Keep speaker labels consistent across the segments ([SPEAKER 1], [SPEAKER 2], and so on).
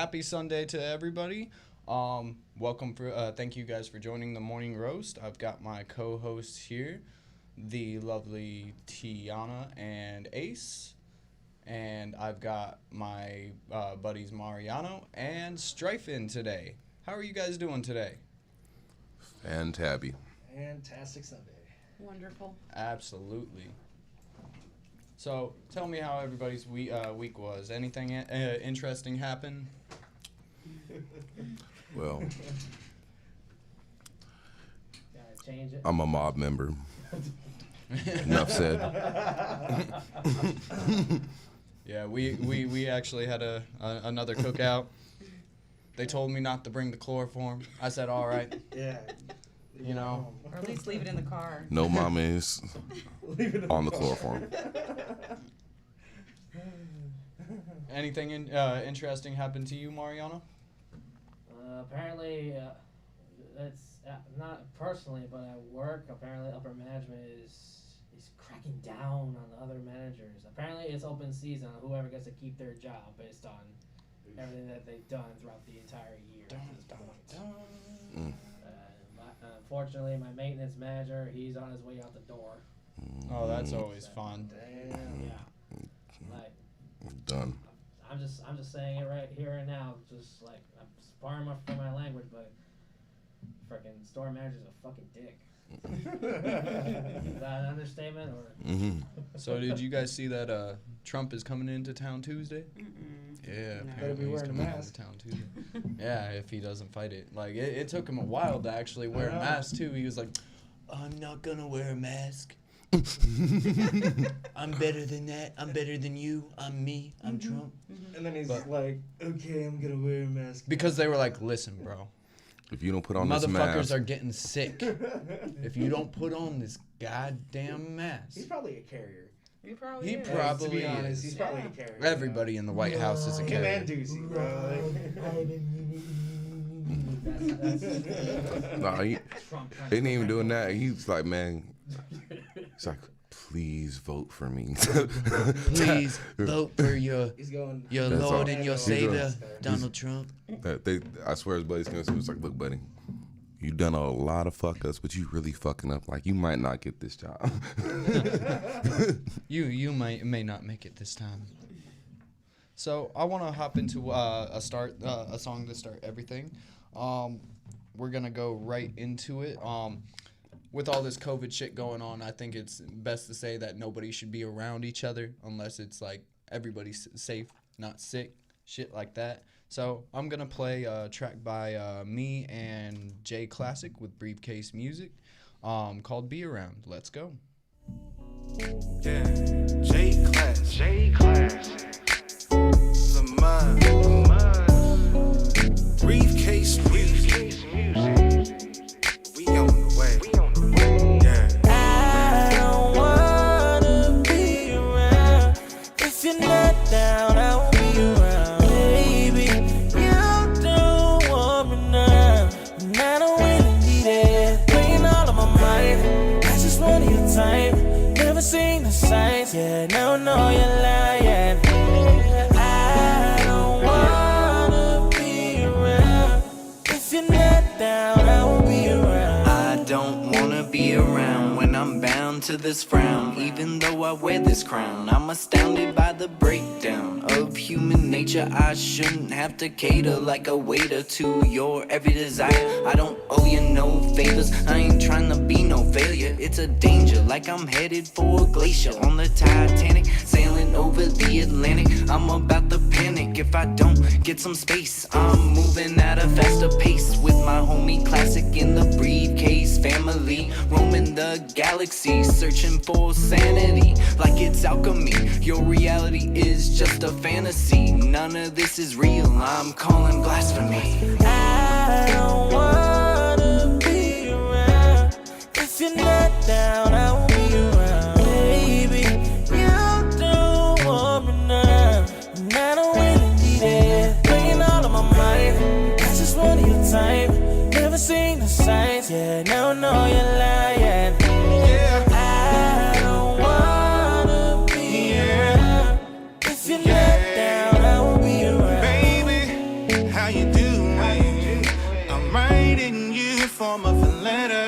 [SPEAKER 1] happy Sunday to everybody. Thank you guys for joining the morning roast. I've got my co-hosts here, the lovely Tiana and Ace, and I've got my buddies Mariano and Strife in today. How are you guys doing today?
[SPEAKER 2] Fantabby.
[SPEAKER 3] Fantastic Sunday.
[SPEAKER 4] Wonderful.
[SPEAKER 1] Absolutely. So, tell me how everybody's week was. Anything interesting happen?
[SPEAKER 2] Well,
[SPEAKER 3] Gotta change it.
[SPEAKER 2] I'm a mob member. Enough said.
[SPEAKER 1] Yeah, we actually had another cookout. They told me not to bring the chloroform. I said, all right.
[SPEAKER 3] Yeah.
[SPEAKER 1] You know.
[SPEAKER 4] Or at least leave it in the car.
[SPEAKER 2] No mama is on the chloroform.
[SPEAKER 1] Anything interesting happened to you, Mariano?
[SPEAKER 3] Apparently, it's not personally, but at work, apparently upper management is cracking down on the other managers. Apparently, it's open season on whoever gets to keep their job based on everything that they've done throughout the entire year at this point. Unfortunately, my maintenance manager, he's on his way out the door.
[SPEAKER 1] Oh, that's always fun.
[SPEAKER 3] Damn. Yeah. Like,
[SPEAKER 2] Done.
[SPEAKER 3] I'm just saying it right here and now. Just like I'm sparring for my language, but freaking store manager's a fucking dick. Is that an understatement or?
[SPEAKER 2] Mm-hmm.
[SPEAKER 1] So did you guys see that Trump is coming into town Tuesday? Yeah,
[SPEAKER 4] No.
[SPEAKER 1] apparently he's coming into town Tuesday. Yeah, if he doesn't fight it. Like, it took him a while to actually wear a mask, too. He was like, I'm not gonna wear a mask. I'm better than that. I'm better than you. I'm me. I'm Trump.
[SPEAKER 3] And then he's
[SPEAKER 1] But-
[SPEAKER 3] like, okay, I'm gonna wear a mask.
[SPEAKER 1] Because they were like, listen, bro.
[SPEAKER 2] If you don't put on this
[SPEAKER 1] Motherfuckers
[SPEAKER 2] mask,
[SPEAKER 1] are getting sick. If you don't put on this goddamn mask.
[SPEAKER 3] He's probably a carrier.
[SPEAKER 4] He probably
[SPEAKER 1] He
[SPEAKER 4] is.
[SPEAKER 1] probably
[SPEAKER 3] to be honest,
[SPEAKER 1] is.
[SPEAKER 3] he's probably a carrier.
[SPEAKER 1] Everybody in the White House is a
[SPEAKER 3] Him
[SPEAKER 1] carrier.
[SPEAKER 3] and Ducey, bro.
[SPEAKER 2] nah, he
[SPEAKER 3] Trump
[SPEAKER 2] ain't even doing that. He's like, man, he's like, please vote for me.
[SPEAKER 1] Please vote for your
[SPEAKER 3] He's going.
[SPEAKER 1] Your
[SPEAKER 2] That's
[SPEAKER 1] Lord
[SPEAKER 2] all.
[SPEAKER 1] and your
[SPEAKER 2] He's
[SPEAKER 1] Savior,
[SPEAKER 2] going-
[SPEAKER 1] Donald Trump.
[SPEAKER 2] I swear his buddy's gonna say, it's like, look, buddy, you done a lot of fuck ups, but you really fucking up. Like, you might not get this job.
[SPEAKER 1] You may not make it this time. So I want to hop into a song to start everything. We're gonna go right into it. With all this COVID shit going on, I think it's best to say that nobody should be around each other unless it's like everybody's safe, not sick, shit like that. So I'm going to play a track by me and Jay Classic with Briefcase Music called Be Around. Let's go.
[SPEAKER 5] Yeah, J Class, the mud, briefcase music. We on the way, yeah.
[SPEAKER 6] I don't wanna be around. If you're not down, I won't be around. Baby, you don't want me now, and I don't really need it. Playing all of my mind, I just want your time. Never seen the signs, yeah, now I know you're lying. I don't wanna be around. If you're not down, I won't be around.
[SPEAKER 7] I don't wanna be around when I'm bound to this frown. Even though I wear this crown, I'm astounded by the breakdown of human nature. I shouldn't have to cater like a waiter to your every desire. I don't owe you no favors, I ain't trying to be no failure. It's a danger, like I'm headed for a glacier on the Titanic, sailing over the Atlantic. I'm about to panic if I don't get some space. I'm moving at a faster pace with my homie Classic in the briefcase family, roaming the galaxy, searching for sanity like it's alchemy. Your reality is just a fantasy, none of this is real, I'm calling blasphemy.
[SPEAKER 6] I don't wanna be around. If you're not down, I won't be around. Baby, you don't want me now, and I don't really need it. Playing all of my mind, I just want your time. Never seen the signs, yeah, now I know you're lying. I don't wanna be around. If you're not down, I won't be around.
[SPEAKER 5] Baby, in form of a letter.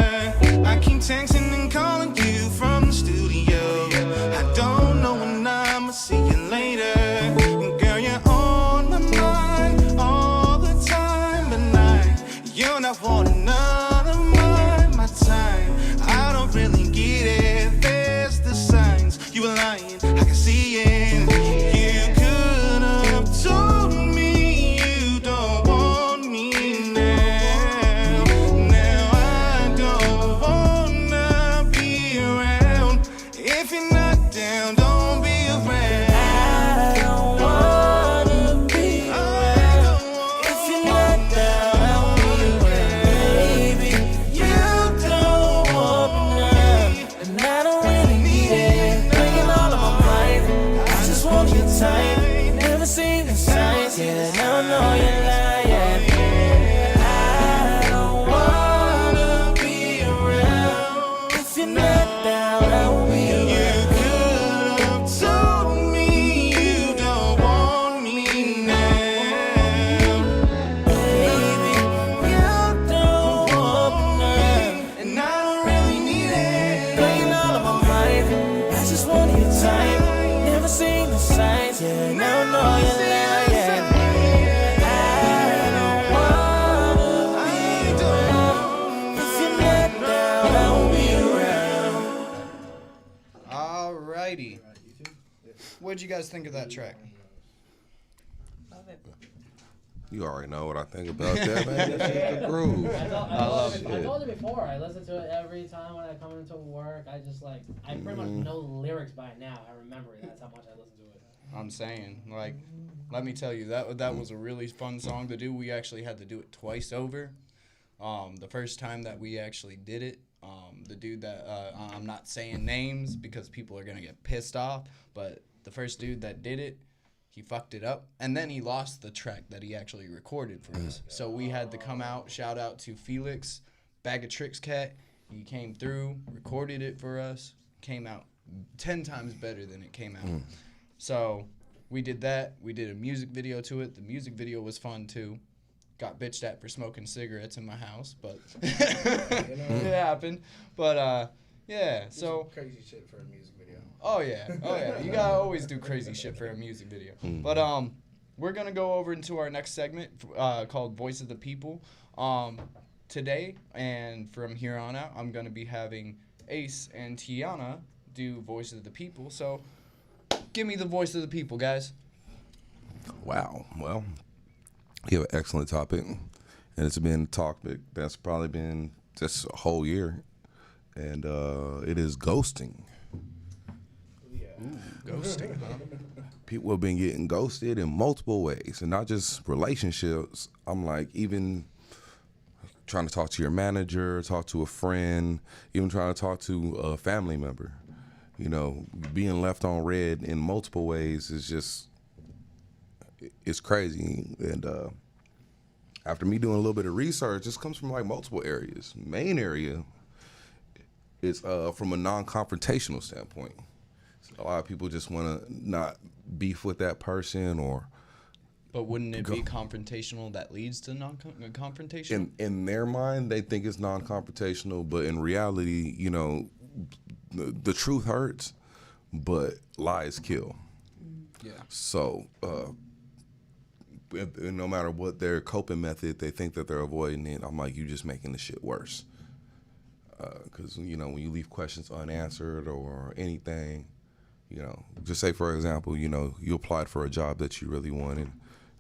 [SPEAKER 5] I keep texting and calling you from the studio. I don't know when I'ma see you later. Girl, you're on my mind all the time, but you're not wanting none of my time. I don't really get it. There's the signs. You were lying, I can see it. You could have told me you don't want me now. Now I don't wanna be around. If you're not down, don't be around.
[SPEAKER 6] I don't wanna be around. If you're not down, I won't be around. Baby, you don't want me now, and I don't really need it. Playing all of my mind, I just want your time. Never seen the signs, yeah, now I know you're lying. I don't wanna be around. If you're not down, I won't be around.
[SPEAKER 5] You could have told me you don't want me now.
[SPEAKER 6] Baby, you don't want me now,
[SPEAKER 5] And I don't really need it.
[SPEAKER 6] playing all of my mind. I just want your time. Never seen the signs, yeah, now I know you're lying. I don't wanna be around. If you're not down, I won't be around.
[SPEAKER 1] Alrighty. What'd you guys think of that track?
[SPEAKER 4] Love it.
[SPEAKER 2] You already know what I think about that, man. That's just the groove.
[SPEAKER 3] I
[SPEAKER 1] love
[SPEAKER 3] told you before. I listen to it every time when I come into work. I just like I pretty much know the lyrics by now. I remember it. That's how much I listen to it.
[SPEAKER 1] I'm saying, like, let me tell you, that was a really fun song to do. We actually had to do it twice over. The first time that we actually did it, the dude that I'm not saying names because people are gonna get pissed off, but the first dude that did it, he fucked it up, and then he lost the track that he actually recorded for us. So we had to come out. Shout out to Felix, Bag of Tricks Cat. He came through, recorded it for us, came out 10 times better than it came out. So we did that. We did a music video to it. The music video was fun too. Got bitched at for smoking cigarettes in my house, but it happened. But yeah, so
[SPEAKER 8] Crazy shit for a music video.
[SPEAKER 1] oh yeah. You gotta always do crazy shit for a music video. But we're gonna go over into our next segment called Voice of the People. Today and from here on out, I'm gonna be having Ace and Tiana do Voice of the People. So give me the voice of the people, guys.
[SPEAKER 2] Wow. Well, you have an excellent topic, and it's been a topic that's probably been just a whole year, and it is ghosting.
[SPEAKER 1] Ghosting, huh?
[SPEAKER 2] People have been getting ghosted in multiple ways, and not just relationships. I'm like, even trying to talk to your manager, talk to a friend, even trying to talk to a family member. You know, being left on red in multiple ways is just, it's crazy. And after me doing a little bit of research, this comes from like multiple areas. Main area is from a non-confrontational standpoint. A lot of people just want to not beef with that person, or
[SPEAKER 1] But wouldn't it be confrontational that leads to non-confrontation?
[SPEAKER 2] in their mind, they think it's non-confrontational, but in reality, you know, the truth hurts, but lies kill.
[SPEAKER 1] Yeah.
[SPEAKER 2] So, no matter what their coping method, they think that they're avoiding it. I'm like, you just making the shit worse. Because, you know, when you leave questions unanswered or anything, you know, just say, for example, you know, you applied for a job that you really wanted,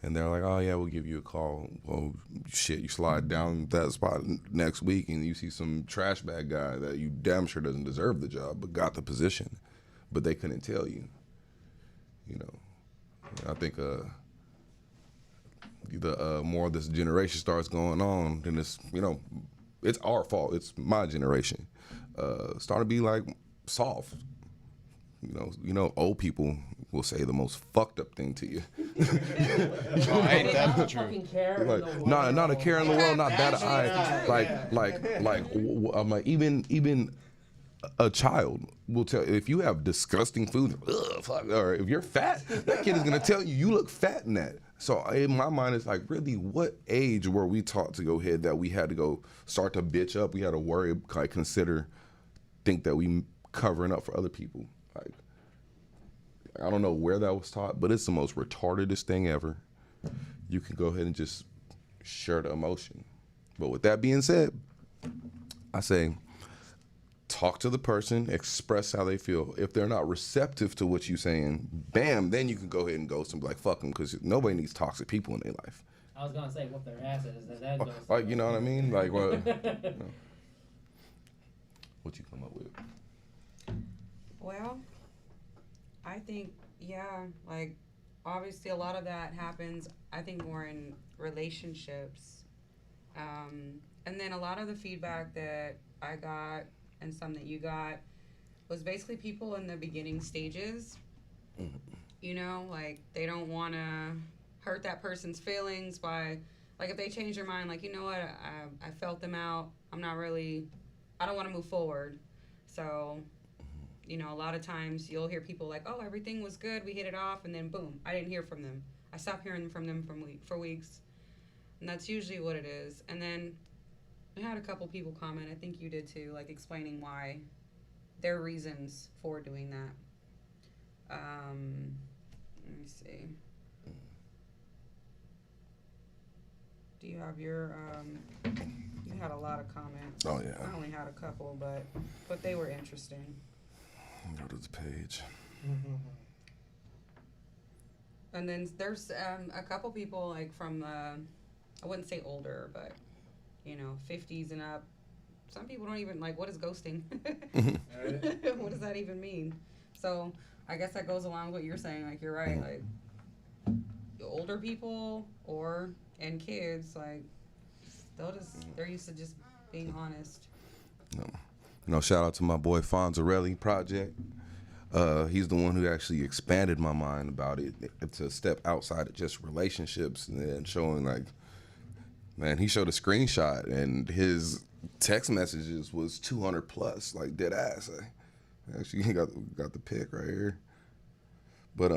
[SPEAKER 2] and they're like, oh, yeah, we'll give you a call. Well, shit, you slide down that spot next week, and you see some trash bag guy that you damn sure doesn't deserve the job, but got the position, but they couldn't tell you. You know, I think the more this generation starts going on, then it's, you know, it's our fault. It's my generation. Starting to be like soft. You know, old people will say the most fucked up thing to you.
[SPEAKER 1] Ain't that the truth?
[SPEAKER 3] Fucking care in
[SPEAKER 2] Like,
[SPEAKER 3] the world.
[SPEAKER 2] not a care in the world, not that I'm like, even a child will tell, if you have disgusting food, ugh, fuck, or if you're fat, that kid is gonna tell you look fat in that. So in my mind, it's like, really, what age were we taught to go ahead that we had to go start to bitch up? We had to worry, like, consider, think that we covering up for other people. Like, I don't know where that was taught, but it's the most retardedest thing ever. You can go ahead and just share the emotion. But with that being said, I say, talk to the person, express how they feel. If they're not receptive to what you're saying, bam, then you can go ahead and ghost and be like, fuck them, because nobody needs toxic people in their life.
[SPEAKER 3] I was gonna say whoop their asses, and that goes.
[SPEAKER 2] Like, you know what I mean? Like, what? What you come up with?
[SPEAKER 4] Well, I think, yeah, like, obviously a lot of that happens, I think, more in relationships. And then a lot of the feedback that I got and some that you got was basically people in the beginning stages. You know, like, they don't want to hurt that person's feelings by, like, if they change their mind, like, you know what, I felt them out. I don't want to move forward. So, you know, a lot of times you'll hear people like, oh, everything was good, we hit it off, and then boom, I didn't hear from them. I stopped hearing from them for weeks. And that's usually what it is. And then I had a couple people comment, I think you did too, like, explaining why their reasons for doing that. Let me see. Do you have your, you had a lot of comments.
[SPEAKER 2] Oh, yeah.
[SPEAKER 4] I only had a couple, but they were interesting.
[SPEAKER 2] Go to the page.
[SPEAKER 4] And then there's a couple people, like, from I wouldn't say older, but, you know, 50s and up. Some people don't even, like, what is ghosting? What does that even mean? So I guess that goes along with what you're saying. Like, you're right. Like, the older people and kids, like, they're used to just being honest.
[SPEAKER 2] You know, shout out to my boy Fonzarelli Project. He's the one who actually expanded my mind about it to step outside of just relationships, and then showing, like, man, he showed a screenshot and his text messages was 200 plus, like, dead ass. Actually, he got the pic right here. But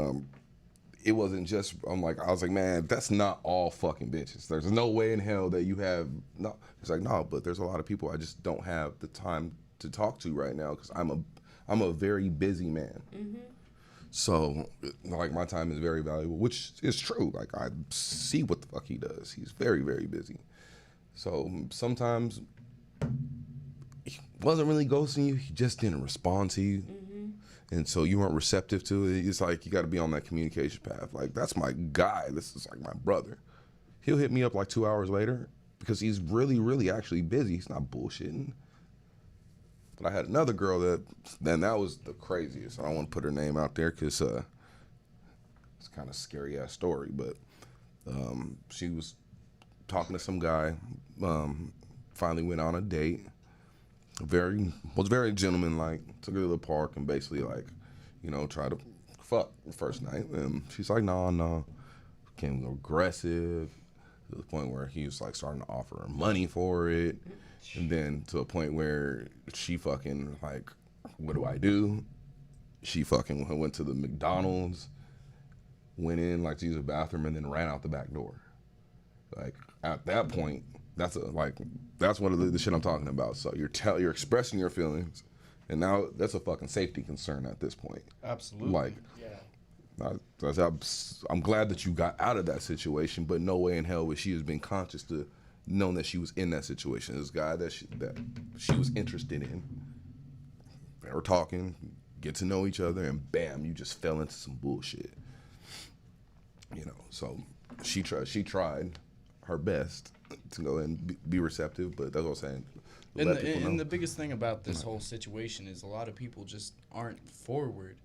[SPEAKER 2] it wasn't just, I was like, man, that's not all fucking bitches. There's no way in hell that you have, no. It's like, no, but there's a lot of people I just don't have the time to talk to right now because I'm a very busy man. Mm-hmm. So, like, my time is very valuable, which is true. Like, I see what the fuck he does. He's very, very busy. So sometimes he wasn't really ghosting you. He just didn't respond to you. Mm-hmm. And so you weren't receptive to it. It's like, you got to be on that communication path. Like, that's my guy. This is like my brother. He'll hit me up like 2 hours later because he's really, really actually busy. He's not bullshitting. But I had another girl that was the craziest. I don't want to put her name out there because it's kind of scary ass story. But she was talking to some guy. Finally went on a date. Was very gentleman-like. Took her to the park and basically, like, you know, tried to fuck the first night. And she's like, no. Became aggressive to the point where he was like starting to offer her money for it. And then to a point where she fucking, like, what do I do? She fucking went to the McDonald's, went in, like, to use the bathroom, and then ran out the back door. Like, at that point, that's one of the shit I'm talking about. So you're expressing your feelings, and now that's a fucking safety concern at this point.
[SPEAKER 1] Absolutely.
[SPEAKER 2] Like, I'm glad that you got out of that situation, but no way in hell would she have been conscious to known that she was in that situation. This guy that she was interested in. They were talking, get to know each other, and bam, you just fell into some bullshit. You know, so she tried her best to go and be receptive, but that's what I'm saying.
[SPEAKER 1] And the biggest thing about this whole situation is a lot of people just aren't forward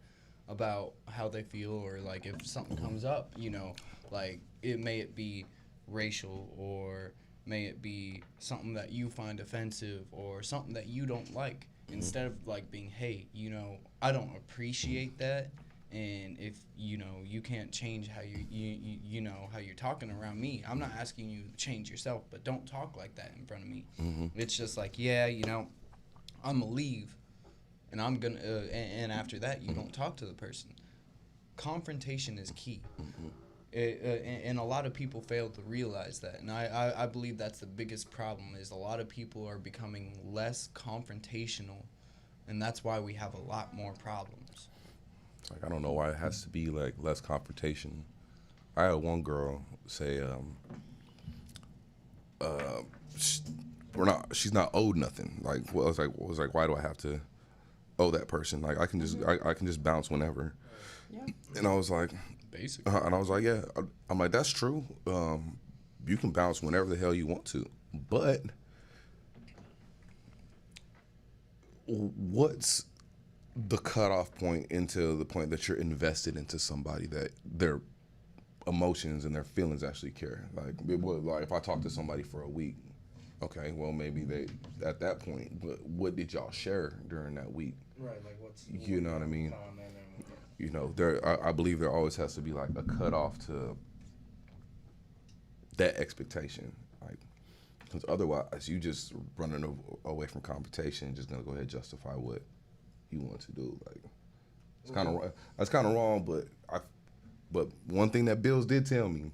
[SPEAKER 1] about how they feel, or like if something comes up, you know, like it be racial, or may it be something that you find offensive or something that you don't like. Instead of, like, being, hey, you know, I don't appreciate that, and if, you know, you can't change how you know, how you're talking around me, I'm not asking you to change yourself, but don't talk like that in front of me. Mm-hmm. It's just like, yeah, you know, I'm gonna leave, and I'm gonna, and after that, you don't talk to the person. Confrontation is key. Mm-hmm. And a lot of people fail to realize that, and I believe that's the biggest problem. Is a lot of people are becoming less confrontational, and that's why we have a lot more problems.
[SPEAKER 2] It's like, I don't know why it has to be like less confrontation. I had one girl say, she's not owed nothing. Like, well, I was like, why do I have to owe that person? Like, I can just, I can just bounce whenever.
[SPEAKER 4] Yeah.
[SPEAKER 2] And I was like,
[SPEAKER 1] Basically.
[SPEAKER 2] and I was like, yeah. I'm like, that's true. You can bounce whenever the hell you want to, but what's the cutoff point into the point that you're invested into somebody that their emotions and their feelings actually care? Like if I talk to somebody for a week, okay, well maybe they at that point, but what did y'all share during that week?
[SPEAKER 8] Right, like what's
[SPEAKER 2] You know what I mean?
[SPEAKER 8] common and
[SPEAKER 2] You know, I believe there always has to be like a cutoff to that expectation, like, because otherwise you just running away from confrontation and just gonna go ahead and justify what you want to do. Like, it's kind of that's kind of wrong, but one thing that Bills did tell me,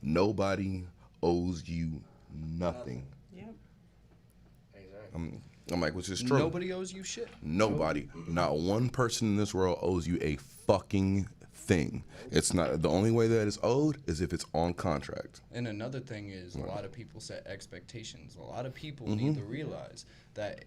[SPEAKER 2] nobody owes you nothing.
[SPEAKER 4] Yep.
[SPEAKER 8] exactly.
[SPEAKER 2] I'm like, which is true.
[SPEAKER 1] Nobody owes you shit.
[SPEAKER 2] Nobody, not one person in this world owes you a fucking thing. It's not, the only way that it's owed is if it's on contract.
[SPEAKER 1] And another thing is, a lot of people set expectations. A lot of people need to realize that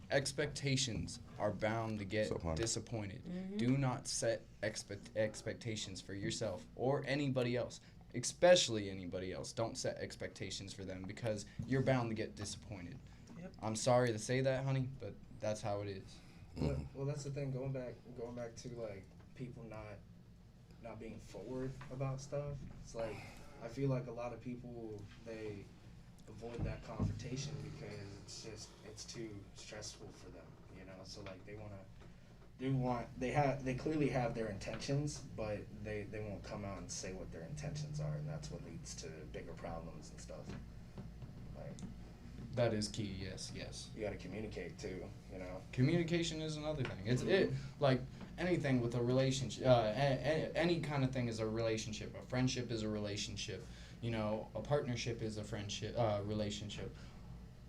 [SPEAKER 1] expectations are bound to get disappointed. Do not set expectations for yourself or anybody else, especially anybody else. Don't set expectations for them because you're bound to get disappointed.
[SPEAKER 4] Yep.
[SPEAKER 1] I'm sorry to say that, honey, but that's how it is.
[SPEAKER 8] Well, that's the thing. Going back to like people not being forward about stuff. It's like I feel like a lot of people they avoid that confrontation because it's too stressful for them, you know. So like they clearly have their intentions, but they won't come out and say what their intentions are, and that's what leads to bigger problems and stuff. Like
[SPEAKER 1] That is key. Yes.
[SPEAKER 8] you got to communicate too, you know.
[SPEAKER 1] Communication is another thing. It's like anything with a relationship. Any kind of thing is a relationship. A friendship is a relationship. You know, a partnership is a friendship. Relationship.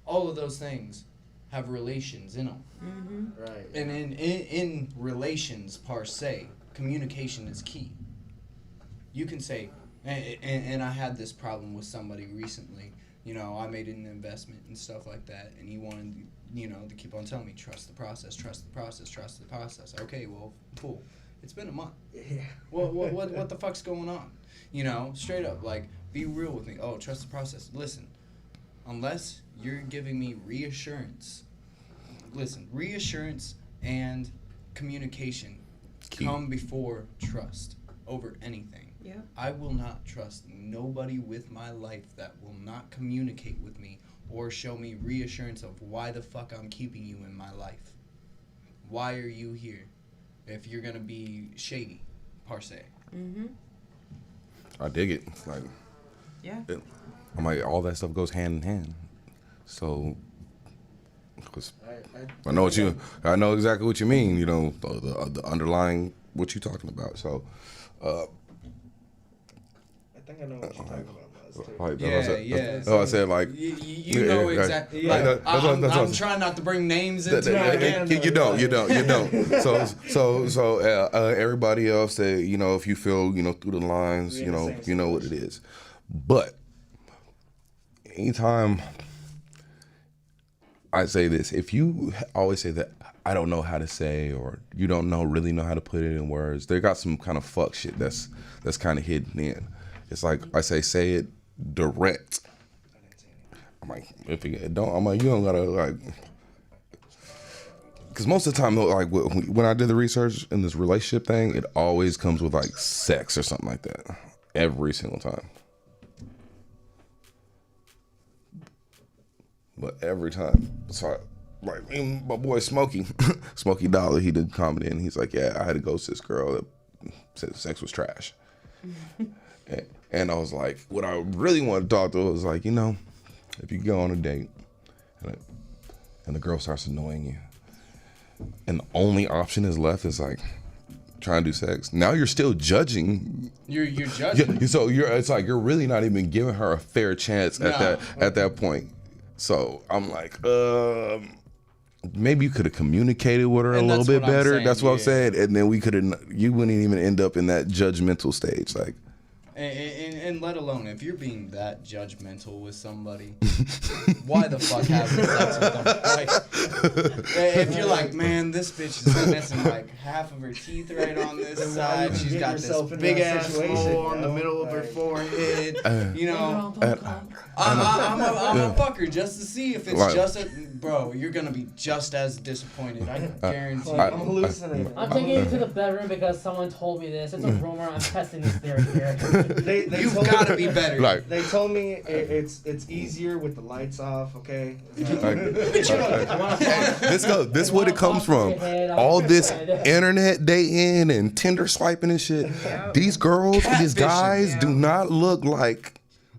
[SPEAKER 1] All of those things have relations in them.
[SPEAKER 4] Mm-hmm.
[SPEAKER 8] Right.
[SPEAKER 1] And in relations per se, communication is key. You can say, and I had this problem with somebody recently. You know, I made an investment and stuff like that, and he wanted, you know, to keep on telling me, trust the process, trust the process, trust the process. Okay, well, cool. It's been a month.
[SPEAKER 8] Yeah.
[SPEAKER 1] What the fuck's going on? You know, straight up, like, be real with me. Oh, trust the process. Listen, unless you're giving me reassurance, reassurance and communication come before trust over anything.
[SPEAKER 4] Yep.
[SPEAKER 1] I will not trust nobody with my life that will not communicate with me or show me reassurance of why the fuck I'm keeping you in my life. Why are you here if you're going to be shady, per se?
[SPEAKER 4] Mm-hmm.
[SPEAKER 2] I dig it. Like,
[SPEAKER 4] Yeah.
[SPEAKER 2] I'm like, all that stuff goes hand in hand. So, 'cause I know exactly what you mean. You know, the underlying what you're talking about. So,
[SPEAKER 8] I think I know what you're talking about, Buzz, too.
[SPEAKER 2] like,
[SPEAKER 1] Yeah.
[SPEAKER 2] I said, like,
[SPEAKER 1] You know
[SPEAKER 2] yeah,
[SPEAKER 1] exactly.
[SPEAKER 2] yeah.
[SPEAKER 1] Like,
[SPEAKER 2] That's what
[SPEAKER 1] I'm
[SPEAKER 2] I'm
[SPEAKER 1] trying not to bring names into
[SPEAKER 2] that-
[SPEAKER 1] it again.
[SPEAKER 2] you don't. So everybody else that, you know, if you feel, you know, through the lines,
[SPEAKER 8] We're
[SPEAKER 2] you
[SPEAKER 8] in the
[SPEAKER 2] know,
[SPEAKER 8] same
[SPEAKER 2] you know what it is. But anytime I say this, if you always say that I don't know how to say, or you don't really know how to put it in words, they got some kind of fuck shit that's kind of hidden in. It's like I say it direct. I'm like, if you don't, I'm like, you don't gotta like. Because most of the time, like when I did the research in this relationship thing, it always comes with like sex or something like that. Every single time. But every time. So like my boy Smokey, Smokey Dollar, he did comedy and he's like, yeah, I had to ghost this girl that said sex was trash. And I was like, what I really wanted to talk to was like, you know, if you go on a date and the girl starts annoying you, and the only option is left is like, trying to do sex. Now you're still judging.
[SPEAKER 1] You're judging.
[SPEAKER 2] So it's like you're really not even giving her a fair chance at
[SPEAKER 1] No.
[SPEAKER 2] that point. So I'm like, maybe you could have communicated with her
[SPEAKER 1] And
[SPEAKER 2] a little
[SPEAKER 1] that's
[SPEAKER 2] bit
[SPEAKER 1] what I'm
[SPEAKER 2] better.
[SPEAKER 1] saying,
[SPEAKER 2] That's what I'm
[SPEAKER 1] yeah.
[SPEAKER 2] saying. And then you wouldn't even end up in that judgmental stage. Like,
[SPEAKER 1] And let alone if you're being that judgmental with somebody, why the fuck having sex with them? Like, if you're like, man, this bitch is missing like half of her teeth right on this
[SPEAKER 8] Then why
[SPEAKER 1] side.
[SPEAKER 8] you
[SPEAKER 1] She's
[SPEAKER 8] get
[SPEAKER 1] got this
[SPEAKER 8] yourself in
[SPEAKER 1] big
[SPEAKER 8] that
[SPEAKER 1] ass
[SPEAKER 8] situation,
[SPEAKER 1] hole on the
[SPEAKER 8] yo?
[SPEAKER 1] middle of her
[SPEAKER 8] Like-
[SPEAKER 1] forehead. You know,
[SPEAKER 2] and-
[SPEAKER 1] I'm a fucker just to see if it's
[SPEAKER 2] Like-
[SPEAKER 1] bro. You're gonna be just as disappointed. I guarantee.
[SPEAKER 8] Like,
[SPEAKER 1] you.
[SPEAKER 8] I'm hallucinating.
[SPEAKER 3] I'm taking you to the bedroom because someone told me this. It's a rumor. I'm testing this theory here.
[SPEAKER 8] They
[SPEAKER 1] You've
[SPEAKER 8] told
[SPEAKER 1] got to
[SPEAKER 8] me-
[SPEAKER 1] be better.
[SPEAKER 2] like,
[SPEAKER 8] They told me it's easier with the lights off. Okay.
[SPEAKER 2] this what it comes from. All this internet dating and Tinder swiping and shit. These girls, these
[SPEAKER 1] Catfishing.
[SPEAKER 2] guys do not look like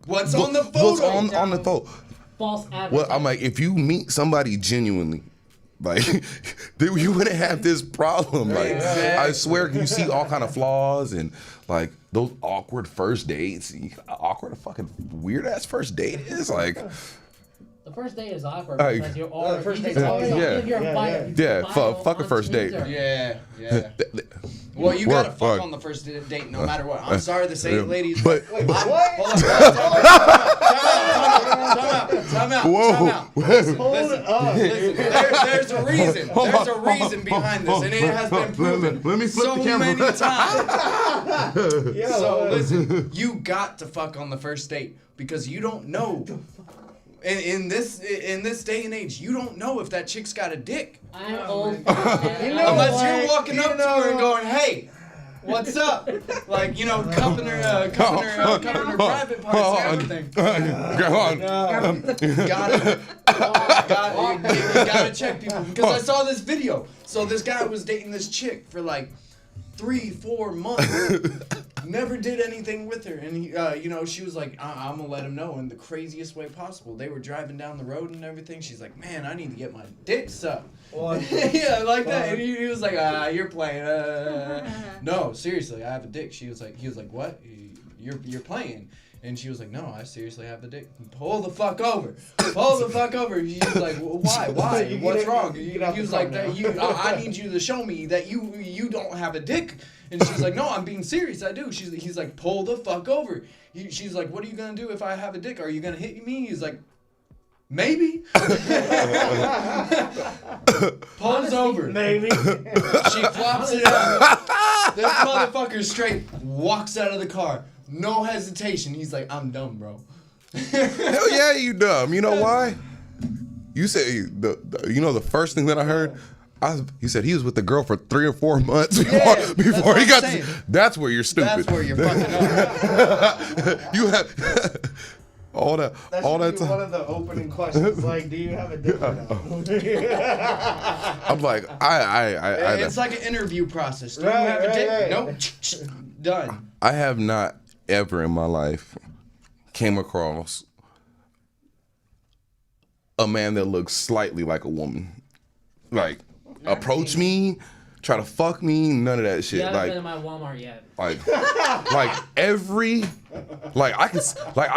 [SPEAKER 1] What's on the photo?
[SPEAKER 2] what's on the photo.
[SPEAKER 3] False advertising.
[SPEAKER 2] Well, I'm like, if you meet somebody genuinely, like, then you wouldn't have this problem. Like, I swear, you see all kind of flaws and like those awkward first dates. Awkward, fucking weird ass first date is like,
[SPEAKER 3] The first date is awkward
[SPEAKER 2] Like-
[SPEAKER 3] because you're already.
[SPEAKER 8] the first
[SPEAKER 3] you
[SPEAKER 8] date's
[SPEAKER 3] just always
[SPEAKER 2] awkward.
[SPEAKER 3] give your
[SPEAKER 8] Yeah,
[SPEAKER 3] bio-
[SPEAKER 8] yeah.
[SPEAKER 2] Yeah,
[SPEAKER 3] bio
[SPEAKER 2] fuck a
[SPEAKER 3] on
[SPEAKER 2] first date.
[SPEAKER 3] Tinder.
[SPEAKER 1] Yeah. Well, you gotta fuck on the first date no matter what. I'm sorry to say it, ladies.
[SPEAKER 2] but
[SPEAKER 1] Hold on. Time out.
[SPEAKER 2] whoa,
[SPEAKER 1] Listen, there's a reason. There's a reason behind this, and it has been proven
[SPEAKER 2] Let me flip
[SPEAKER 1] so
[SPEAKER 2] the camera.
[SPEAKER 1] many times.
[SPEAKER 8] Yeah.
[SPEAKER 1] So listen, you got to fuck on the first date because you don't know. In this day and age, you don't know if that chick's got a dick
[SPEAKER 3] I'm old.
[SPEAKER 1] unless you're walking up to her and going, "Hey, what's up?" Like, you know, cupping her private parts and everything.
[SPEAKER 2] Go on.
[SPEAKER 1] You gotta check people because I saw this video. So this guy was dating this chick for like 3-4 months. Never did anything with her, and he, you know, she was like, "I'm gonna let him know in the craziest way possible." They were driving down the road and everything. She's like, "Man, I need to get my dick sucked."
[SPEAKER 8] What?
[SPEAKER 1] Yeah, like that. And he was like, "You're playing." No, seriously, I have a dick. He was like, "What? You're playing?" And she was like, "No, I seriously have the dick." Pull the fuck over. Pull the fuck over. He was like, well, "Why?
[SPEAKER 8] You
[SPEAKER 1] What's
[SPEAKER 8] get-
[SPEAKER 1] wrong?"
[SPEAKER 8] you get out
[SPEAKER 1] He
[SPEAKER 8] the
[SPEAKER 1] was
[SPEAKER 8] car
[SPEAKER 1] like,
[SPEAKER 8] now.
[SPEAKER 1] "I need you to show me that you don't have a dick." And she's like, "No, I'm being serious. I do." He's like, "Pull the fuck over." She's like, "What are you gonna do if I have a dick? Are you gonna hit me?" He's like, "Maybe." Pulls over.
[SPEAKER 8] Maybe.
[SPEAKER 1] She flops it out. This motherfucker straight walks out of the car. No hesitation. He's like, "I'm dumb, bro."
[SPEAKER 2] Hell yeah, you dumb. You know why? You say the first thing that I heard. He said he was with the girl for 3 or 4 months before
[SPEAKER 1] that's
[SPEAKER 2] he
[SPEAKER 1] what
[SPEAKER 2] got.
[SPEAKER 1] I'm saying.
[SPEAKER 2] That's where you're stupid.
[SPEAKER 1] That's where you're fucking up.
[SPEAKER 2] You have all that.
[SPEAKER 8] That
[SPEAKER 2] All
[SPEAKER 8] should
[SPEAKER 2] that
[SPEAKER 8] be one
[SPEAKER 2] time.
[SPEAKER 8] of the opening questions. Like, do you have a dick or not?
[SPEAKER 2] I'm like, I
[SPEAKER 1] It's like an interview process. Do you
[SPEAKER 8] Right,
[SPEAKER 1] have a dick?
[SPEAKER 8] right.
[SPEAKER 1] Nope. Done.
[SPEAKER 2] I have not ever in my life came across a man that looks slightly like a woman. Like, approach me, try to fuck me, none of that shit.
[SPEAKER 3] You haven't
[SPEAKER 2] Like,
[SPEAKER 3] been in my Walmart yet.
[SPEAKER 2] like every, like I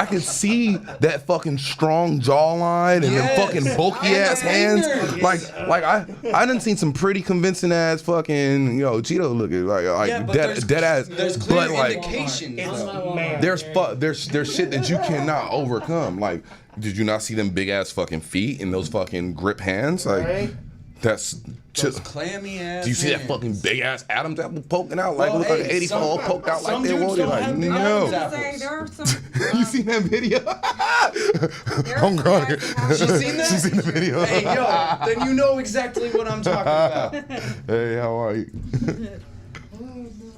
[SPEAKER 2] can see that fucking strong jawline and
[SPEAKER 1] Yes.
[SPEAKER 2] them fucking bulky
[SPEAKER 1] And the
[SPEAKER 2] ass hands.
[SPEAKER 1] fingers.
[SPEAKER 2] Like I done seen some pretty convincing ass fucking Cheeto looking like
[SPEAKER 1] Yeah, but
[SPEAKER 2] dead ass.
[SPEAKER 1] There's clear
[SPEAKER 2] but like
[SPEAKER 1] indications.
[SPEAKER 3] It's
[SPEAKER 1] though.
[SPEAKER 3] my Walmart.
[SPEAKER 8] man.
[SPEAKER 2] there's shit that you cannot overcome. Like, did you not see them big ass fucking feet and those fucking grip hands? Like
[SPEAKER 8] Right?
[SPEAKER 2] that's.
[SPEAKER 1] Those clammy ass.
[SPEAKER 2] Do you see that
[SPEAKER 1] hands.
[SPEAKER 2] fucking big ass Adam's apple poking out like
[SPEAKER 1] Well,
[SPEAKER 2] look like an
[SPEAKER 1] hey,
[SPEAKER 2] 84 poked out
[SPEAKER 1] some
[SPEAKER 2] like that?
[SPEAKER 1] dudes
[SPEAKER 2] What?
[SPEAKER 1] don't
[SPEAKER 2] Like
[SPEAKER 1] have big
[SPEAKER 2] no.
[SPEAKER 1] Adam's apple.
[SPEAKER 4] Say, there are some.
[SPEAKER 2] You seen that video?
[SPEAKER 4] There are
[SPEAKER 2] I'm
[SPEAKER 4] some
[SPEAKER 2] crying.
[SPEAKER 4] guys that have-
[SPEAKER 1] She seen that?
[SPEAKER 2] She seen the video.
[SPEAKER 1] Hey, yo, then you know exactly what I'm talking about.
[SPEAKER 2] Hey, how are you?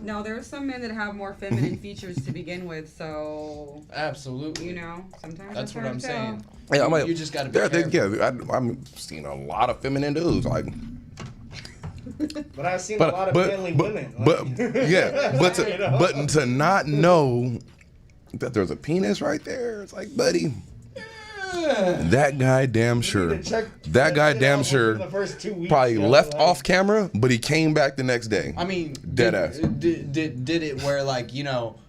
[SPEAKER 4] No, there are some men that have more feminine features to begin with, so
[SPEAKER 1] Absolutely.
[SPEAKER 4] you know, sometimes
[SPEAKER 1] That's what
[SPEAKER 4] hard
[SPEAKER 1] I'm
[SPEAKER 4] to tell.
[SPEAKER 1] saying.
[SPEAKER 2] Yeah, I'm like,
[SPEAKER 1] You just gotta be
[SPEAKER 2] I'm seeing a lot of feminine dudes like.
[SPEAKER 8] But I've seen a lot of manly women.
[SPEAKER 2] But yeah, but to not know that there's a penis right there, it's like, buddy. That guy damn sure. That guy damn sure
[SPEAKER 8] The first 2 weeks,
[SPEAKER 2] probably
[SPEAKER 8] yo,
[SPEAKER 2] left
[SPEAKER 8] like-
[SPEAKER 2] off camera, but he came back the next day.
[SPEAKER 1] I mean,
[SPEAKER 2] Dead ass.
[SPEAKER 1] Did it wear like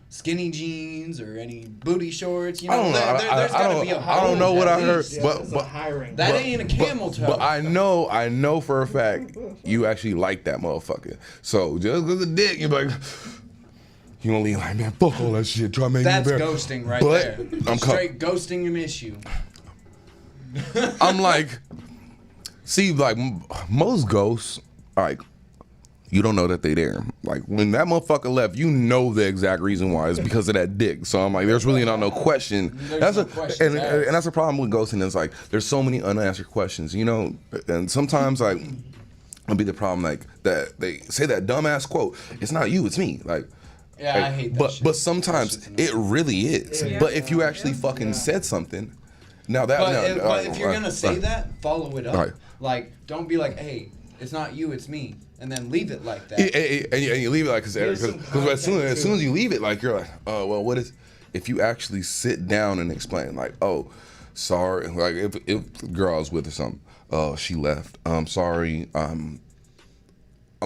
[SPEAKER 1] skinny jeans or any booty shorts?
[SPEAKER 2] I don't know.
[SPEAKER 1] There's gotta be a
[SPEAKER 2] I don't know what I heard,
[SPEAKER 8] Yeah,
[SPEAKER 2] but
[SPEAKER 8] it's a hiring.
[SPEAKER 1] That ain't a camel toe.
[SPEAKER 2] But I know for a fact you actually like that motherfucker. So just because of dick, you're like, you gonna leave like, man, fuck all that shit. Try to make
[SPEAKER 1] That's
[SPEAKER 2] me better.
[SPEAKER 1] ghosting right
[SPEAKER 2] But
[SPEAKER 1] there.
[SPEAKER 2] I'm
[SPEAKER 1] Straight ghosting an issue.
[SPEAKER 2] I'm like, see, like most ghosts, like you don't know that they there. Like when that motherfucker left, you know the exact reason why. It's because of that dick. So I'm like, there's really not no question.
[SPEAKER 1] There's no question
[SPEAKER 2] and
[SPEAKER 1] asked.
[SPEAKER 2] that's the problem with ghosting. Is like there's so many unanswered questions, and sometimes like it'll be the problem like that they say that dumbass quote. It's not you, it's me. Like.
[SPEAKER 1] Yeah, I
[SPEAKER 2] like,
[SPEAKER 1] hate that
[SPEAKER 2] but
[SPEAKER 1] shit.
[SPEAKER 2] but sometimes
[SPEAKER 1] That shit's
[SPEAKER 2] it really is.
[SPEAKER 4] Yeah.
[SPEAKER 2] But if you actually fucking said something, now that.
[SPEAKER 1] But if you're gonna say that, follow it up.
[SPEAKER 2] Right.
[SPEAKER 1] Like, don't be like, hey, it's not you, it's me, and then leave it like that.
[SPEAKER 2] And you leave it like because
[SPEAKER 8] Here's some
[SPEAKER 2] as soon
[SPEAKER 8] context,
[SPEAKER 2] as you leave it like you're like, oh well, what is? If you actually sit down and explain like, oh, sorry, like if the girl I was with or something, oh she left, sorry, I'm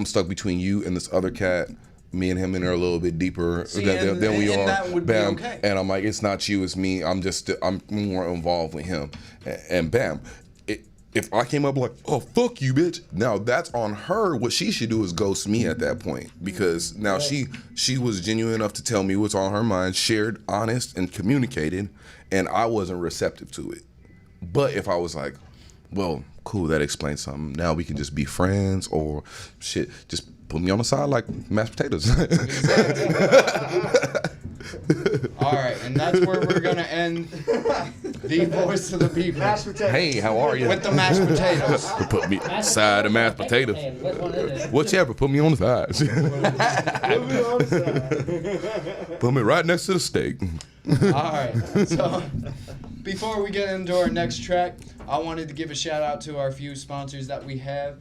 [SPEAKER 2] stuck between you and this other cat. Me and him in there a little bit deeper
[SPEAKER 1] See,
[SPEAKER 2] than we
[SPEAKER 1] and
[SPEAKER 2] are.
[SPEAKER 1] that would be
[SPEAKER 2] Bam.
[SPEAKER 1] okay.
[SPEAKER 2] And I'm like, it's not you, it's me. I'm more involved with him. And bam. If I came up like, oh, fuck you, bitch. Now that's on her. What she should do is ghost me at that point. Because now she was genuine enough to tell me what's on her mind, shared, honest, and communicated. And I wasn't receptive to it. But if I was like, well, cool, that explains something. Now we can just be friends or shit. Just put me on the side like mashed potatoes.
[SPEAKER 1] All right, and that's where we're gonna end the voice of the people
[SPEAKER 8] Mashed potato.
[SPEAKER 2] Hey, how are you?
[SPEAKER 1] with the mashed potatoes.
[SPEAKER 2] Put me side of mashed potatoes.
[SPEAKER 3] Hey, which one is it?
[SPEAKER 2] Whichever, put me on the side.
[SPEAKER 8] Put me on the side.
[SPEAKER 2] Put me right next to the steak.
[SPEAKER 1] All right, so before we get into our next track, I wanted to give a shout out to our few sponsors that we have.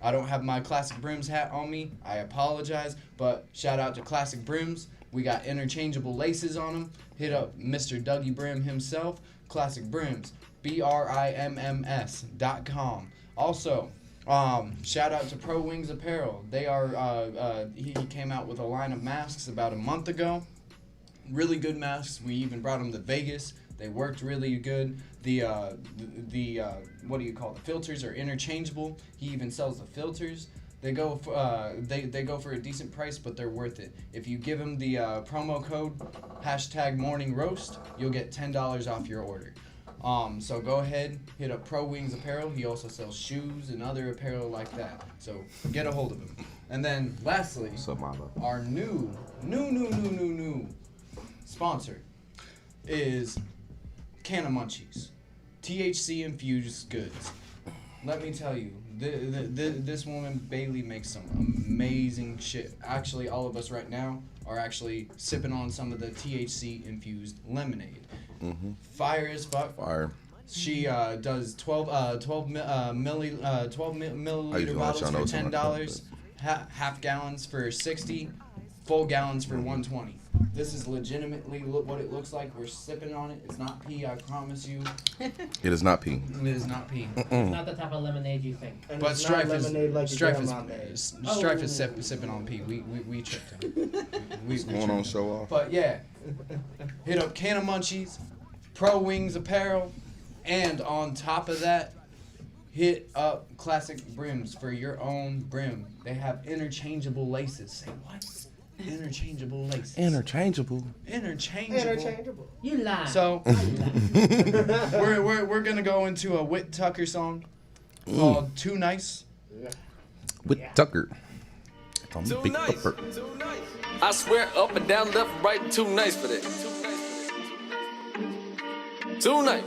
[SPEAKER 1] I don't have my Classic Brims hat on me. I apologize, but shout out to Classic Brims. We got interchangeable laces on them. Hit up Mr. Dougie Brim himself. Classic Brims, BRIMMS.com. Also, shout out to Pro Wings Apparel. They are he came out with a line of masks about a month ago. Really good masks. We even brought them to Vegas. They worked really good. The what do you call it? The filters are interchangeable. He even sells the filters. They go for they go for a decent price, but they're worth it. If you give him the promo code #MorningRoast, you'll get $10 off your order. So go ahead, hit up Pro Wings Apparel. He also sells shoes and other apparel like that. So get a hold of him. And then lastly, our new sponsor is Canna Munchies, THC infused goods. Let me tell you, this woman Bailey makes some amazing shit. Actually, all of us right now are actually sipping on some of the THC infused lemonade. Fire as fuck.
[SPEAKER 2] Fire.
[SPEAKER 1] She does 12 milliliter bottles for $10, half gallons for $60, full gallons for $120. This is legitimately what it looks like. We're sipping on it. It's not pee, I promise you.
[SPEAKER 2] It is not pee.
[SPEAKER 1] It is not pee.
[SPEAKER 3] It's not the type of lemonade you think.
[SPEAKER 8] And
[SPEAKER 1] But
[SPEAKER 8] it's not
[SPEAKER 1] Strife is
[SPEAKER 8] lemonade like your
[SPEAKER 1] Strife
[SPEAKER 8] grandma made.
[SPEAKER 1] is sipping on pee. We tricked him.
[SPEAKER 2] What's going on, show off?
[SPEAKER 1] But yeah, hit up Canna Munchies, Pro Wings Apparel, and on top of that, hit up Classic Brims for your own brim. They have interchangeable laces. Say what? Interchangeable laces.
[SPEAKER 2] Interchangeable.
[SPEAKER 1] Interchangeable.
[SPEAKER 3] You lie.
[SPEAKER 1] So we're gonna go into a Whit Tucker song called "Too Nice."
[SPEAKER 2] With Tucker. I'm
[SPEAKER 6] Too
[SPEAKER 2] Big
[SPEAKER 6] nice.
[SPEAKER 2] Tucker.
[SPEAKER 6] I swear up and down, left and right, too nice for that. Too nice.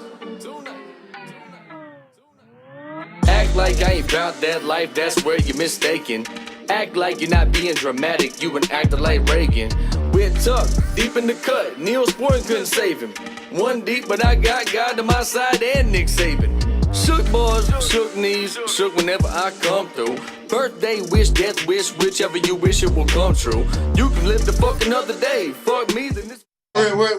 [SPEAKER 6] Act like I ain't about that life, that's where you're mistaken. Act like you're not being dramatic, you an actor like Reagan. With Tuck, deep in the cut, Neil Sporting couldn't save him. One deep, but I got God to my side and Nick Saban. Shook boys, shook knees, shook whenever I come through. Birthday wish, death wish, whichever you wish it will come true. You can live the fuck another day, fuck me, then this.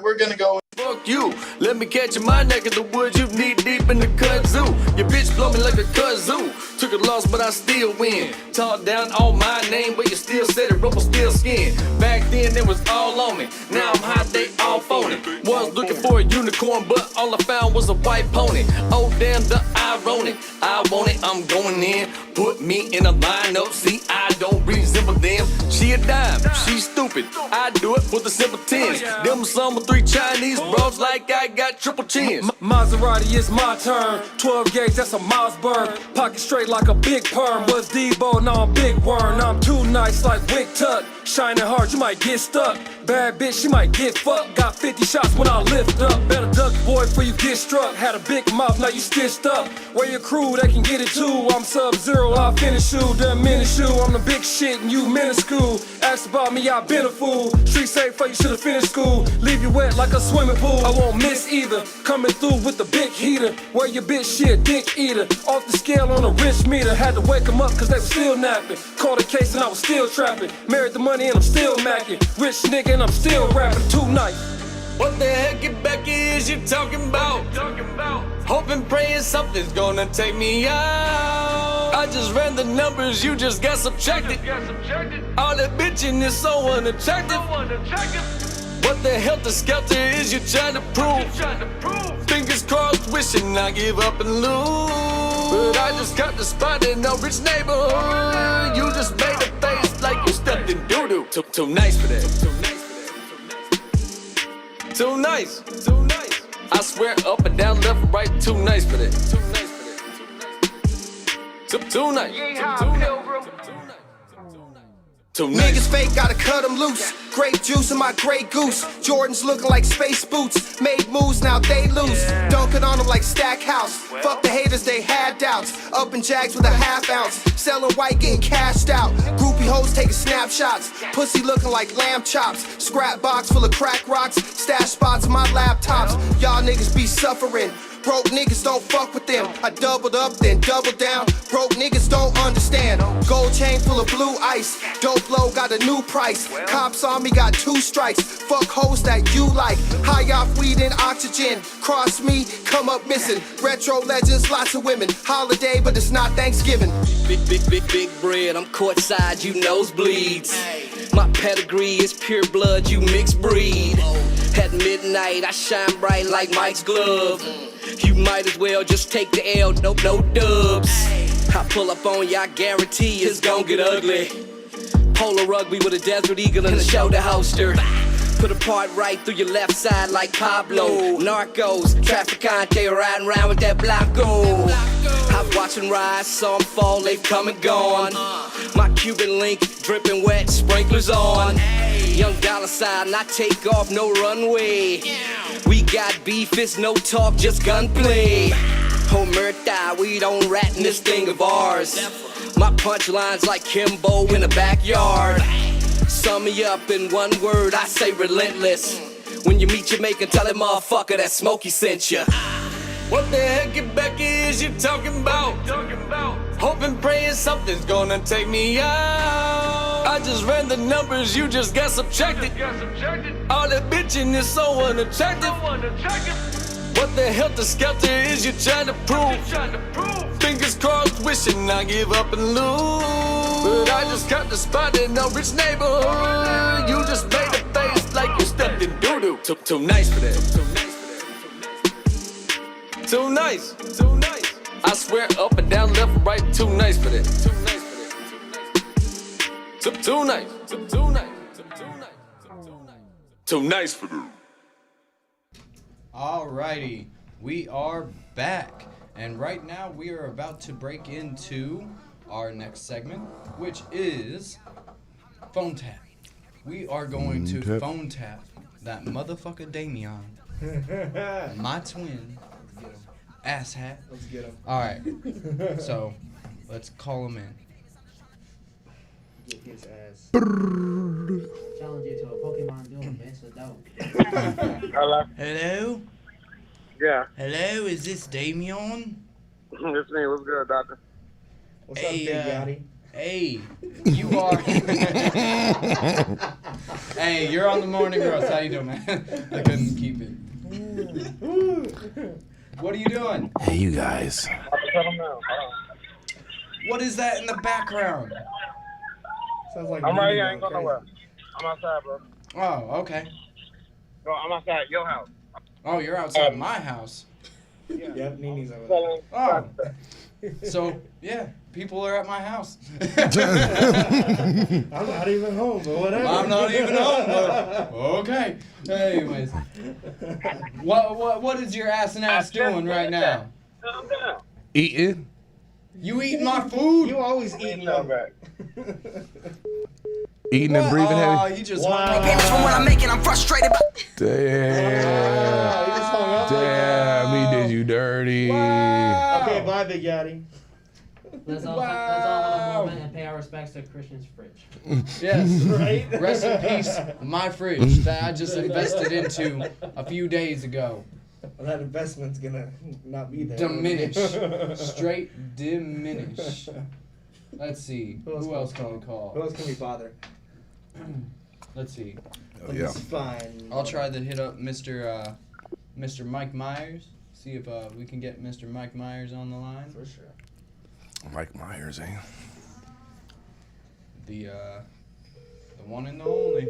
[SPEAKER 1] we're gonna go.
[SPEAKER 6] Fuck you, let me catch you in my neck of the woods, you knee deep in the kudzu. Your bitch blow me like a kudzu. Took a loss, but I still win. Talk down on my name, but you still said it, rubber still skin. Back then it was all on me, now I'm hot, they all phone it. Was looking for a unicorn, but all I found was a white pony. Oh damn, the ironic, I want it, I'm going in. Put me in a lineup, see I don't resemble them. She a dime, she stupid, I do it for the simple tens. Them some with 3 Chinese bros like I got triple chins.
[SPEAKER 9] Maserati, it's my turn. 12 gauge, that's a Mossberg. Pocket straight like a big perm. Was Debo, now I'm Big Worm. Now I'm too nice like Wick Tuck. Shining hard, you might get stuck. Bad bitch, she might get fucked. Got 50 shots when I lift up. Better duck, boy, before you get struck. Had a big mouth, now you stitched up. Where your crew, they can get it too. I'm Sub-Zero, I'll finish you. Done minute you, I'm the big shit and you minuscule. Ask about me, I been a fool. Street safe, you should've finished school. Leave you wet like a swimming pool. I won't miss either. Coming through with the big heater. Where your bitch, she a dick eater. Off the scale on a rich meter. Had to wake them up cause they was still napping. Caught a case and I was still trapping. Married the money and I'm still macking. Rich nigga and I'm still rapping. Too nice.
[SPEAKER 6] What the heck, Becky, is you talking about? Hoping, praying something's gonna take me out. I just ran the numbers, you just got subtracted. All that bitching is so unattractive. What the helter skelter is you trying to prove? Fingers crossed, wishing I give up and lose. But I just got the spot in a rich neighborhood. You just made a face like you stepped in doo-doo. Too nice for that. Too nice. I swear up and down, left, right, too nice for that. Too nice.
[SPEAKER 10] Niggas fake, gotta cut them loose. Grape juice in my Grey Goose. Jordans looking like space boots. Made moves, now they lose. Dunking on them like Stackhouse. Fuck the haters, they had doubts. Up in Jags with a half ounce. Selling white, getting cashed out. Groupie hoes taking snapshots. Pussy looking like lamb chops. Scrap box full of crack rocks. Stash spots in my laptops. Y'all niggas be suffering. Broke niggas don't fuck with them. I doubled up, then doubled down. Broke niggas don't understand. Gold chain full of blue ice. Dope low got a new price. Cops on me got 2 strikes. Fuck hoes that you like. High off weed and oxygen. Cross me, come up missing. Retro legends, lots of women. Holiday, but it's not Thanksgiving.
[SPEAKER 6] Big bread, I'm courtside, you nosebleeds. My pedigree is pure blood, you mixed breed. At midnight, I shine bright like Mike's glove. You might as well just take the L, no dubs. I pull up on you, I guarantee it's gon' get ugly. Polar rugby with a Desert Eagle and a shoulder holster. Put a part right through your left side like Pablo. Narcos, Traficante, riding around with that Blanco. I've watched them rise, saw them fall, they've come and gone. My Cuban link, dripping wet, sprinklers on. Young dollar sign, I take off, no runway. We got beef, it's no talk, just gunplay. Omerta, we don't rat in this thing of ours. My punchlines like Kimbo in the backyard. Sum me up in one word, I say relentless. When you meet Jamaican, tell that motherfucker that Smokey sent ya. What the heck, Becky, is you talking about? Hoping, praying something's gonna take me out. I just ran the numbers, you just got subtracted. All that bitching is so unattractive. What the helter skelter is you trying to prove? Fingers crossed, wishing I give up and lose. But I just got the spot in a rich neighborhood. You just made a face like you stepped in doo-doo. Too nice for that. Too nice. I swear up and down, left, right, too nice for that. Too nice. Too nice for that.
[SPEAKER 1] Alrighty, we are back, and right now we are about to break into our next segment, which is phone tap. We are going to phone tap that motherfucker Damian, my twin, asshat.
[SPEAKER 8] Let's get him.
[SPEAKER 1] Alright, so let's call him in.
[SPEAKER 8] Get his ass.
[SPEAKER 3] Challenge you to a Pokemon duel, bitch. So dope.
[SPEAKER 11] Hello?
[SPEAKER 1] Hello?
[SPEAKER 11] Yeah.
[SPEAKER 1] Hello, is this Damian?
[SPEAKER 11] It's me. What's good, doctor?
[SPEAKER 8] What's
[SPEAKER 1] Hey,
[SPEAKER 8] up, Big Yachty?
[SPEAKER 1] Hey, you are. Hey, you're on the morning roast. How you doing, man? I couldn't keep it. What are you doing?
[SPEAKER 2] Hey, you guys.
[SPEAKER 1] What is that in the background?
[SPEAKER 8] Sounds like
[SPEAKER 11] I'm
[SPEAKER 8] me
[SPEAKER 11] right here. I
[SPEAKER 8] going
[SPEAKER 11] ain't going
[SPEAKER 8] crazy.
[SPEAKER 11] nowhere. I'm outside, bro.
[SPEAKER 1] Oh, okay.
[SPEAKER 11] No, I'm outside your house.
[SPEAKER 1] Oh, you're outside my house.
[SPEAKER 8] Yep, Nini's over there.
[SPEAKER 11] Selling
[SPEAKER 1] Oh. So, yeah, people are at my house.
[SPEAKER 8] I'm not even home, but whatever.
[SPEAKER 1] I'm not even home. But okay. Anyways, what is your ass and ass doing right now?
[SPEAKER 11] Calm down.
[SPEAKER 2] Eating?
[SPEAKER 1] You eating my food?
[SPEAKER 8] You always eating
[SPEAKER 11] Come
[SPEAKER 8] them.
[SPEAKER 11] back.
[SPEAKER 2] Eating and breathing
[SPEAKER 1] Oh,
[SPEAKER 2] heavy?
[SPEAKER 1] you just
[SPEAKER 8] Wow.
[SPEAKER 10] Payments from what I'm making, I'm frustrated.
[SPEAKER 2] Damn.
[SPEAKER 8] You just hung up like
[SPEAKER 2] Damn,
[SPEAKER 8] that.
[SPEAKER 2] he did you dirty.
[SPEAKER 8] Okay, bye, Big Yachty.
[SPEAKER 3] Let's all have a moment and pay our respects to Christian's fridge.
[SPEAKER 1] Yes.
[SPEAKER 8] Right?
[SPEAKER 1] Rest in peace, my fridge that I just invested into a few days ago.
[SPEAKER 8] Well, that investment's gonna not be there.
[SPEAKER 1] Diminish. Straight diminish. Let's see. Who else can we
[SPEAKER 8] Who
[SPEAKER 1] call?
[SPEAKER 8] else can we bother?
[SPEAKER 1] Let's see.
[SPEAKER 2] Oh, yeah.
[SPEAKER 8] It's fine.
[SPEAKER 1] I'll try to hit up Mr. Mike Myers. See if we can get Mr. Mike Myers on the line.
[SPEAKER 8] For sure.
[SPEAKER 2] Mike Myers, eh?
[SPEAKER 1] The one and the only.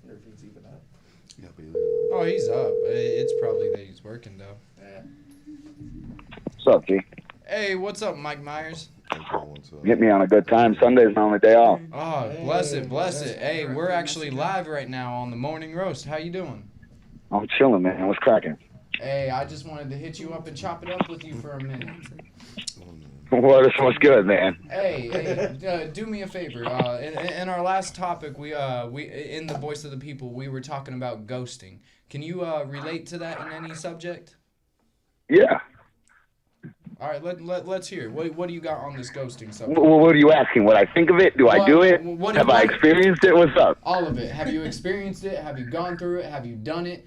[SPEAKER 8] Wonder if he's even up.
[SPEAKER 1] Oh, he's up. It's probably that he's working though.
[SPEAKER 8] Yeah.
[SPEAKER 11] What's up, G?
[SPEAKER 1] Hey, what's up, Mike Myers?
[SPEAKER 11] Get me on a good time. Sunday's my only day off.
[SPEAKER 1] Oh, bless it, bless it. Hey, we're actually live right now on the morning roast. How you doing?
[SPEAKER 11] I'm chilling, man. What's cracking?
[SPEAKER 1] Hey, I just wanted to hit you up and chop it up with you for a minute.
[SPEAKER 11] What's good, man?
[SPEAKER 1] Hey, do me a favor. In our last topic, we in the Voice of the People, we were talking about ghosting. Can you relate to that in any subject?
[SPEAKER 11] Yeah.
[SPEAKER 1] All right, let's hear. What do you got on this ghosting subject?
[SPEAKER 11] What are you asking? What I think of it? Do I do it?
[SPEAKER 1] What do
[SPEAKER 11] Have
[SPEAKER 1] you
[SPEAKER 11] I
[SPEAKER 1] like?
[SPEAKER 11] experienced it? What's up?
[SPEAKER 1] All of it. Have you experienced it? Have you gone through it? Have you done it?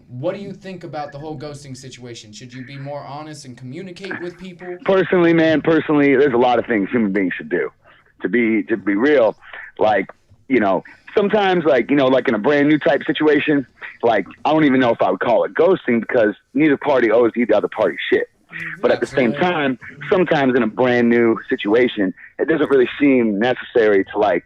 [SPEAKER 1] What do you think about the whole ghosting situation? Should you be more honest and communicate with people?
[SPEAKER 11] Personally, there's a lot of things human beings should do. To be real, like, you know, sometimes, like, you know, like in a brand new type situation, like, I don't even know if I would call it ghosting because neither party owes the other party shit. But at the same time, sometimes in a brand new situation, it doesn't really seem necessary to, like,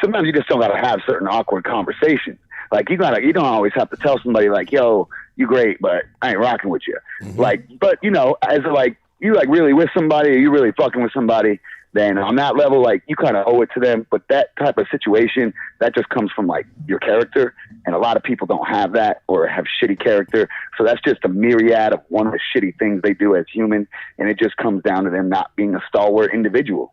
[SPEAKER 11] sometimes you just don't gotta have certain awkward conversations. Like, you don't always have to tell somebody, like, yo, you great, but I ain't rocking with you.
[SPEAKER 2] Mm-hmm.
[SPEAKER 11] Like, but, you know, as like, you like really with somebody or you really fucking with somebody, then on that level, like, you kind of owe it to them. But that type of situation, that just comes from, like, your character. And a lot of people don't have that or have shitty character. So that's just a myriad of one of the shitty things they do as human. And it just comes down to them not being a stalwart individual.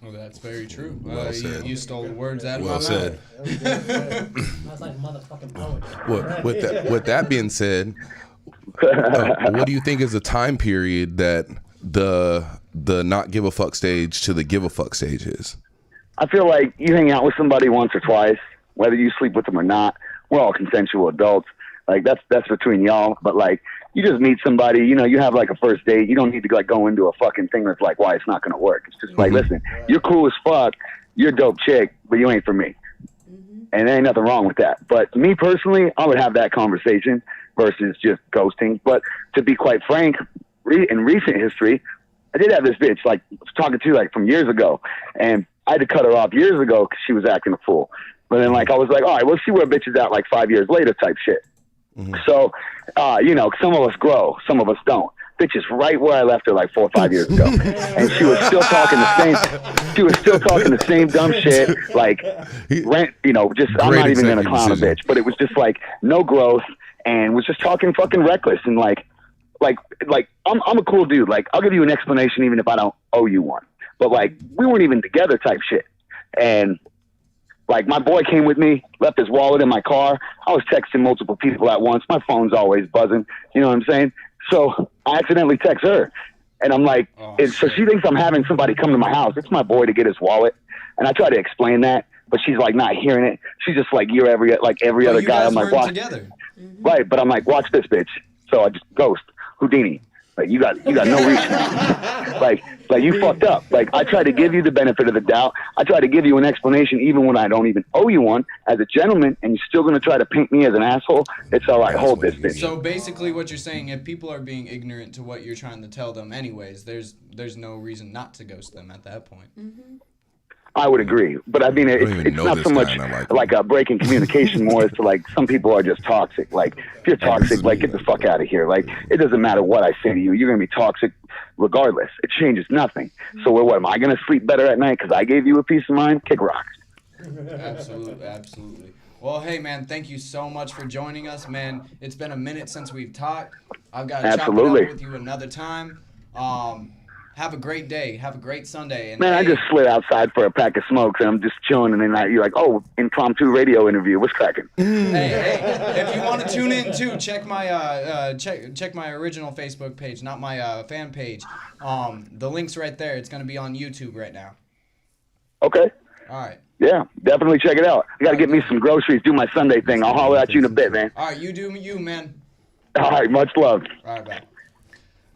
[SPEAKER 1] Well, that's very true.
[SPEAKER 2] Well said.
[SPEAKER 1] You stole the words out of
[SPEAKER 2] Well
[SPEAKER 1] my
[SPEAKER 2] said.
[SPEAKER 3] That's like motherfucking poetry.
[SPEAKER 2] With that being said, what do you think is the time period that the not give a fuck stage to the give a fuck stage is?
[SPEAKER 11] I feel like you hang out with somebody once or twice, whether you sleep with them or not. We're all consensual adults. Like, that's between y'all. But, like, you just meet somebody, you know, you have, like, a first date. You don't need to, like, go into a fucking thing that's like, why it's not going to work. It's just like, listen, you're cool as fuck. You're a dope chick, but you ain't for me. And there ain't nothing wrong with that. But me personally, I would have that conversation versus just ghosting. But to be quite frank, in recent history, I did have this bitch, like, I was talking to, like, from years ago. And I had to cut her off years ago because she was acting a fool. But then, like, I was like, all right, we'll see where a bitch is at, like, 5 years later type shit. So, you know, some of us grow, some of us don't. Bitch is right where I left her like 4 or 5 years ago, and she was still talking the same. She was still talking the same dumb shit. Like, you know, just I'm not even gonna clown a bitch, but it was just like no growth, and was just talking fucking reckless and like I'm a cool dude. Like, I'll give you an explanation even if I don't owe you one. But like, we weren't even together type shit, and. Like, my boy came with me, left his wallet in my car. I was texting multiple people at once. My phone's always buzzing. You know what I'm saying? So I accidentally text her. And I'm like, so she thinks I'm having somebody come to my house. It's my boy to get his wallet. And I try to explain that, but she's like not hearing it. She's just like, you're every other guy. I'm like, watch.
[SPEAKER 1] Together.
[SPEAKER 11] Right, but I'm like, watch this bitch. So I just ghost. Houdini. Like you got no reason. like you fucked up. Like I tried to give you the benefit of the doubt. I tried to give you an explanation even when I don't even owe you one as a gentleman, and you're still gonna try to paint me as an asshole. It's all right. Hold this bitch.
[SPEAKER 1] So basically, what you're saying, if people are being ignorant to what you're trying to tell them, anyways, there's no reason not to ghost them at that point.
[SPEAKER 11] I would agree, but I mean, it's not so much like a break in communication, more as to like some people are just toxic. Like if you're toxic, like get the fuck out of here. Like it doesn't matter what I say to you, you're gonna be toxic regardless. It changes nothing. So what am I gonna sleep better at night because I gave you a peace of mind? Kick rocks.
[SPEAKER 1] Absolutely. Well, hey man, thank you so much for joining us, man. It's been a minute since we've talked. I've got to chop it up with you another time. Have a great day. Have a great Sunday. And
[SPEAKER 11] man, I just slid outside for a pack of smokes and I'm just chilling. And then you're like, oh, impromptu radio interview. What's cracking?
[SPEAKER 1] Hey, if you want to tune in too, check my check my original Facebook page, not my fan page. The link's right there. It's gonna be on YouTube right now.
[SPEAKER 11] Okay.
[SPEAKER 1] All right.
[SPEAKER 11] Yeah, definitely check it out. I got to get me some groceries, do my Sunday thing. I'll holler at you in a bit, man.
[SPEAKER 1] All right, you do you, man.
[SPEAKER 11] All right, much love.
[SPEAKER 1] All right, bye.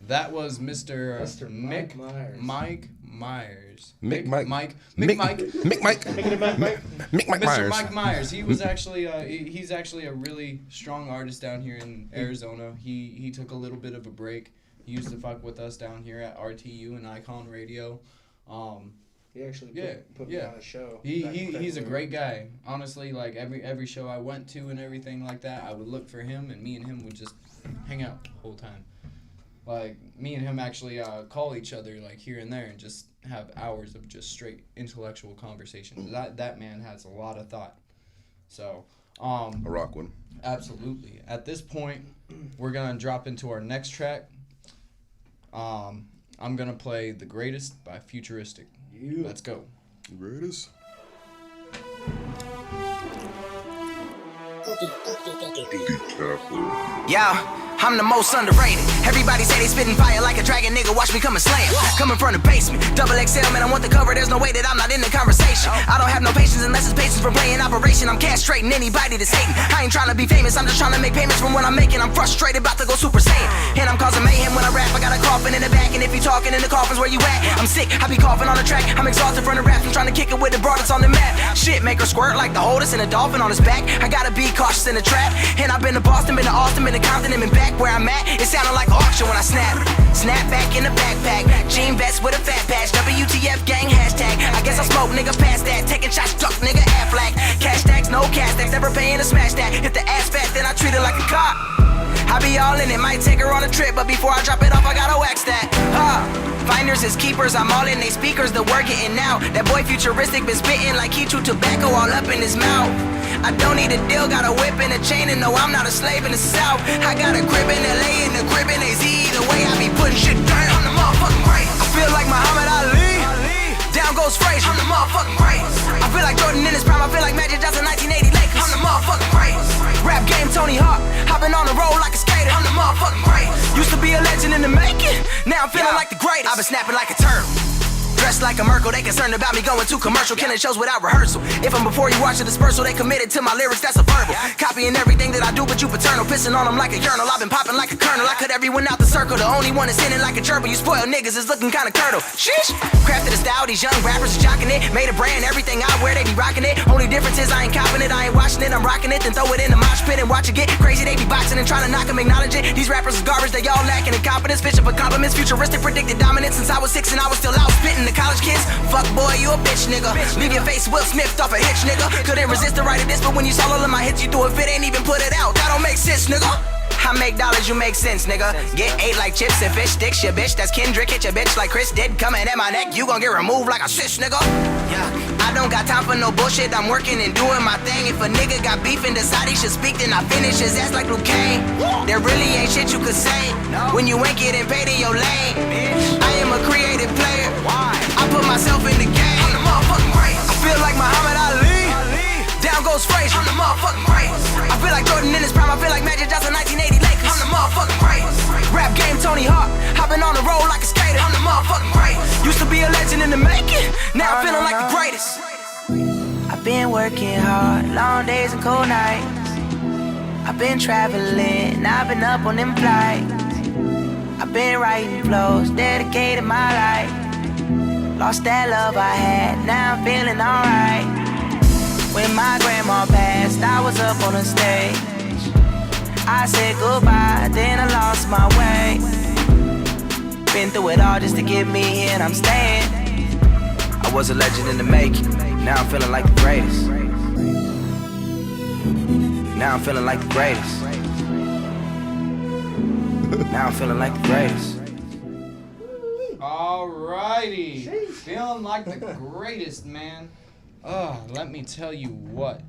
[SPEAKER 1] That was Mr.
[SPEAKER 8] Mike Myers.
[SPEAKER 1] Mike Myers.
[SPEAKER 2] Mick
[SPEAKER 1] Mike
[SPEAKER 2] Myers.
[SPEAKER 1] Mr. Mike Myers. He was actually he's actually a really strong artist down here in Arizona. He took a little bit of a break. He used to fuck with us down here at RTU and Icon Radio.
[SPEAKER 8] He actually put me on a show.
[SPEAKER 1] He's a great guy. Honestly, like every show I went to and everything like that, I would look for him, and me and him would just hang out the whole time. Like me and him actually call each other like here and there and just have hours of just straight intellectual conversation. That man has a lot of thought. So
[SPEAKER 2] a rock one.
[SPEAKER 1] Absolutely. At this point, we're gonna drop into our next track. I'm gonna play "The Greatest" by Futuristic. Let's go.
[SPEAKER 2] Greatest.
[SPEAKER 10] Yeah, I'm the most underrated. Everybody say they spitting fire like a dragon, nigga. Watch me come and slam. Coming from the basement, double XL, man. I want the cover. There's no way that I'm not in the conversation. I don't have no patience unless it's patience from playing Operation. I'm castrating anybody that's hating. I ain't trying to be famous. I'm just trying to make payments from what I'm making. I'm frustrated, about to go Super Saiyan, and I'm causing mayhem when I rap. I got a coffin in the back, and if you talking in the coffins, where you at? I'm sick. I be coughing on the track. I'm exhausted from the rap. I'm trying to kick it with the broad that's on the map. Shit, make her squirt like the Otis and a dolphin on his back. I gotta be cautious in the trap. And I've been to Boston, been to Austin, been to Compton, and been back where I'm at. It sounded like auction when I snap. Snap back in the backpack. Jean vest with a fat patch. WTF gang hashtag. I guess I smoke, nigga, past that. Taking shots, duck, nigga, Aflac. Cash stacks, no cash stacks. Never paying to smash that. If the ass fat, then I treat it like a cop. I be all in it, might take her on a trip, but before I drop it off, I gotta wax that. Finders is keepers, I'm all in they speakers, the word getting out. That boy Futuristic been spitting like he chew tobacco all up in his mouth. I don't need a deal, got a whip and a chain, and no, I'm not a slave in the South. I got a crib in LA and a crib in AZ. The way I be putting shit down, I'm the motherfucking greatest. I feel like Muhammad Ali. Down goes Frazier, I'm the motherfucking greatest. I feel like Jordan in his prime, I feel like Magic Johnson 1980 Lakers. I'm the motherfucking greatest. Rap game Tony Hawk, hopping on the road like a skater. I'm the motherfucking greatest. Used to be a legend in the making, now I'm feeling like the greatest. I've been snapping like a turtle. Dressed like a Merkle, they concerned about me going too commercial, killing shows without rehearsal. If I'm before you watch the dispersal, they committed to my lyrics, that's a verbal. Copying everything that I do, but you paternal, pissing on them like a urinal. I've been popping like a kernel, I cut everyone out the circle. The only one that's in it like a gerbil. You spoiled niggas is looking kinda curdle. Sheesh, crafted a style, these young rappers are jocking it. Made a brand, everything I wear, they be rocking it. Only difference is I ain't copping it, I ain't watching it, I'm rocking it. Then throw it in the mosh pit and watch it get crazy. They be boxing and trying to knock them, acknowledge it. These rappers is garbage, they all lacking in confidence. Fishing for compliments, futuristic predicted dominance. Since I was 6 and I was still out spitting the college kids. Fuck boy, you a bitch, nigga. Leave your face Will Smith off a hitch, nigga. Couldn't resist the right of this, but when you saw all of my hits, you do a fit, ain't even put it out. That don't make sense, nigga. I make dollars, you make sense, nigga. Get ate like chips and fish sticks, your bitch. That's Kendrick, hit your bitch like Chris did. Coming at my neck, you gon' get removed like a sis, nigga. Yeah, I don't got time for no bullshit. I'm working and doing my thing. If a nigga got beef and decide he should speak, then I finish his ass like Luke Kane. There really ain't shit you could say when you ain't getting paid in your lane. I am a creative player. I put myself in the game. I'm the motherfucking greatest. I feel like Muhammad Ali. Down goes Frazier. I'm the motherfucking greatest. I feel like Jordan in his prime. I feel like Magic Johnson 1980 Lakers. I'm the motherfucking greatest. Rap game Tony Hawk, hopping on the road like a skater. I'm the motherfucking greatest. Used to be a legend in the making, now I'm feeling like the greatest. I've been working hard, long days and cold nights. I've been traveling, I've been up on them flights.
[SPEAKER 6] I've been writing flows, dedicated my life. Lost that love I had, now I'm feeling alright. When my grandma passed, I was up on the stage. I said goodbye, then I lost my way. Been through it all just to get me here, and I'm staying. I was a legend in the making, now I'm feeling like the greatest. Now I'm feeling like the greatest. Now I'm feeling like the greatest.
[SPEAKER 1] Alrighty. Feeling like the greatest, man. Let me tell you what.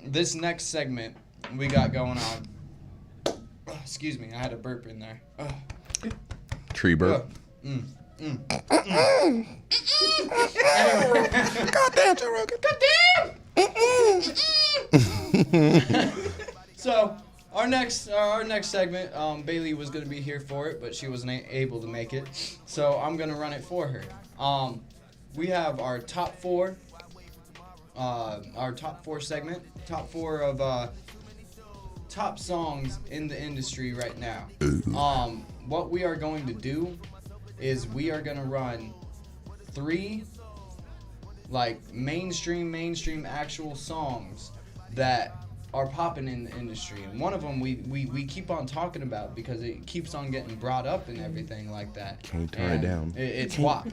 [SPEAKER 1] This next segment we got going on. Excuse me, I had a burp in there.
[SPEAKER 2] Tree burp.
[SPEAKER 1] Goddamn, Joe Rogan. Goddamn. So, our next segment, Bailey was gonna be here for it, but she wasn't able to make it. So I'm gonna run it for her. We have our top four segment, top four of top songs in the industry right now. What we are going to do is we are gonna run 3 like mainstream actual songs that are popping in the industry, and one of them we keep on talking about because it keeps on getting brought up and everything like that.
[SPEAKER 2] Can't turn it down.
[SPEAKER 1] It's WAP.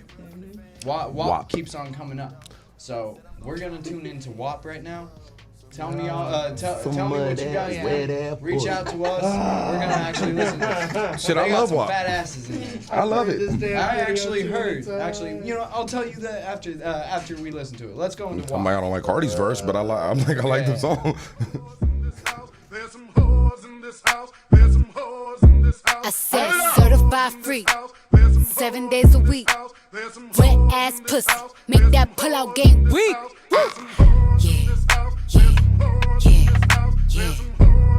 [SPEAKER 1] WAP keeps on coming up. So we're gonna tune into WAP right now. Tell me y'all, tell me what you guys think. Reach out to us. We're gonna actually listen to it.
[SPEAKER 2] Shit,
[SPEAKER 1] They
[SPEAKER 2] I
[SPEAKER 1] got
[SPEAKER 2] love
[SPEAKER 1] some
[SPEAKER 2] WAP.
[SPEAKER 1] fat asses in there.
[SPEAKER 2] I love it.
[SPEAKER 1] I actually heard. I'll tell you that after we listen to it. Let's go into WAP.
[SPEAKER 2] I'm like, I don't like Cardi's verse, but I like the song.
[SPEAKER 5] There's some hoes in this house. There's some hoes in this house.
[SPEAKER 12] I said certified free, 7 days a week. Wet ass pussy, make that pull out game weak.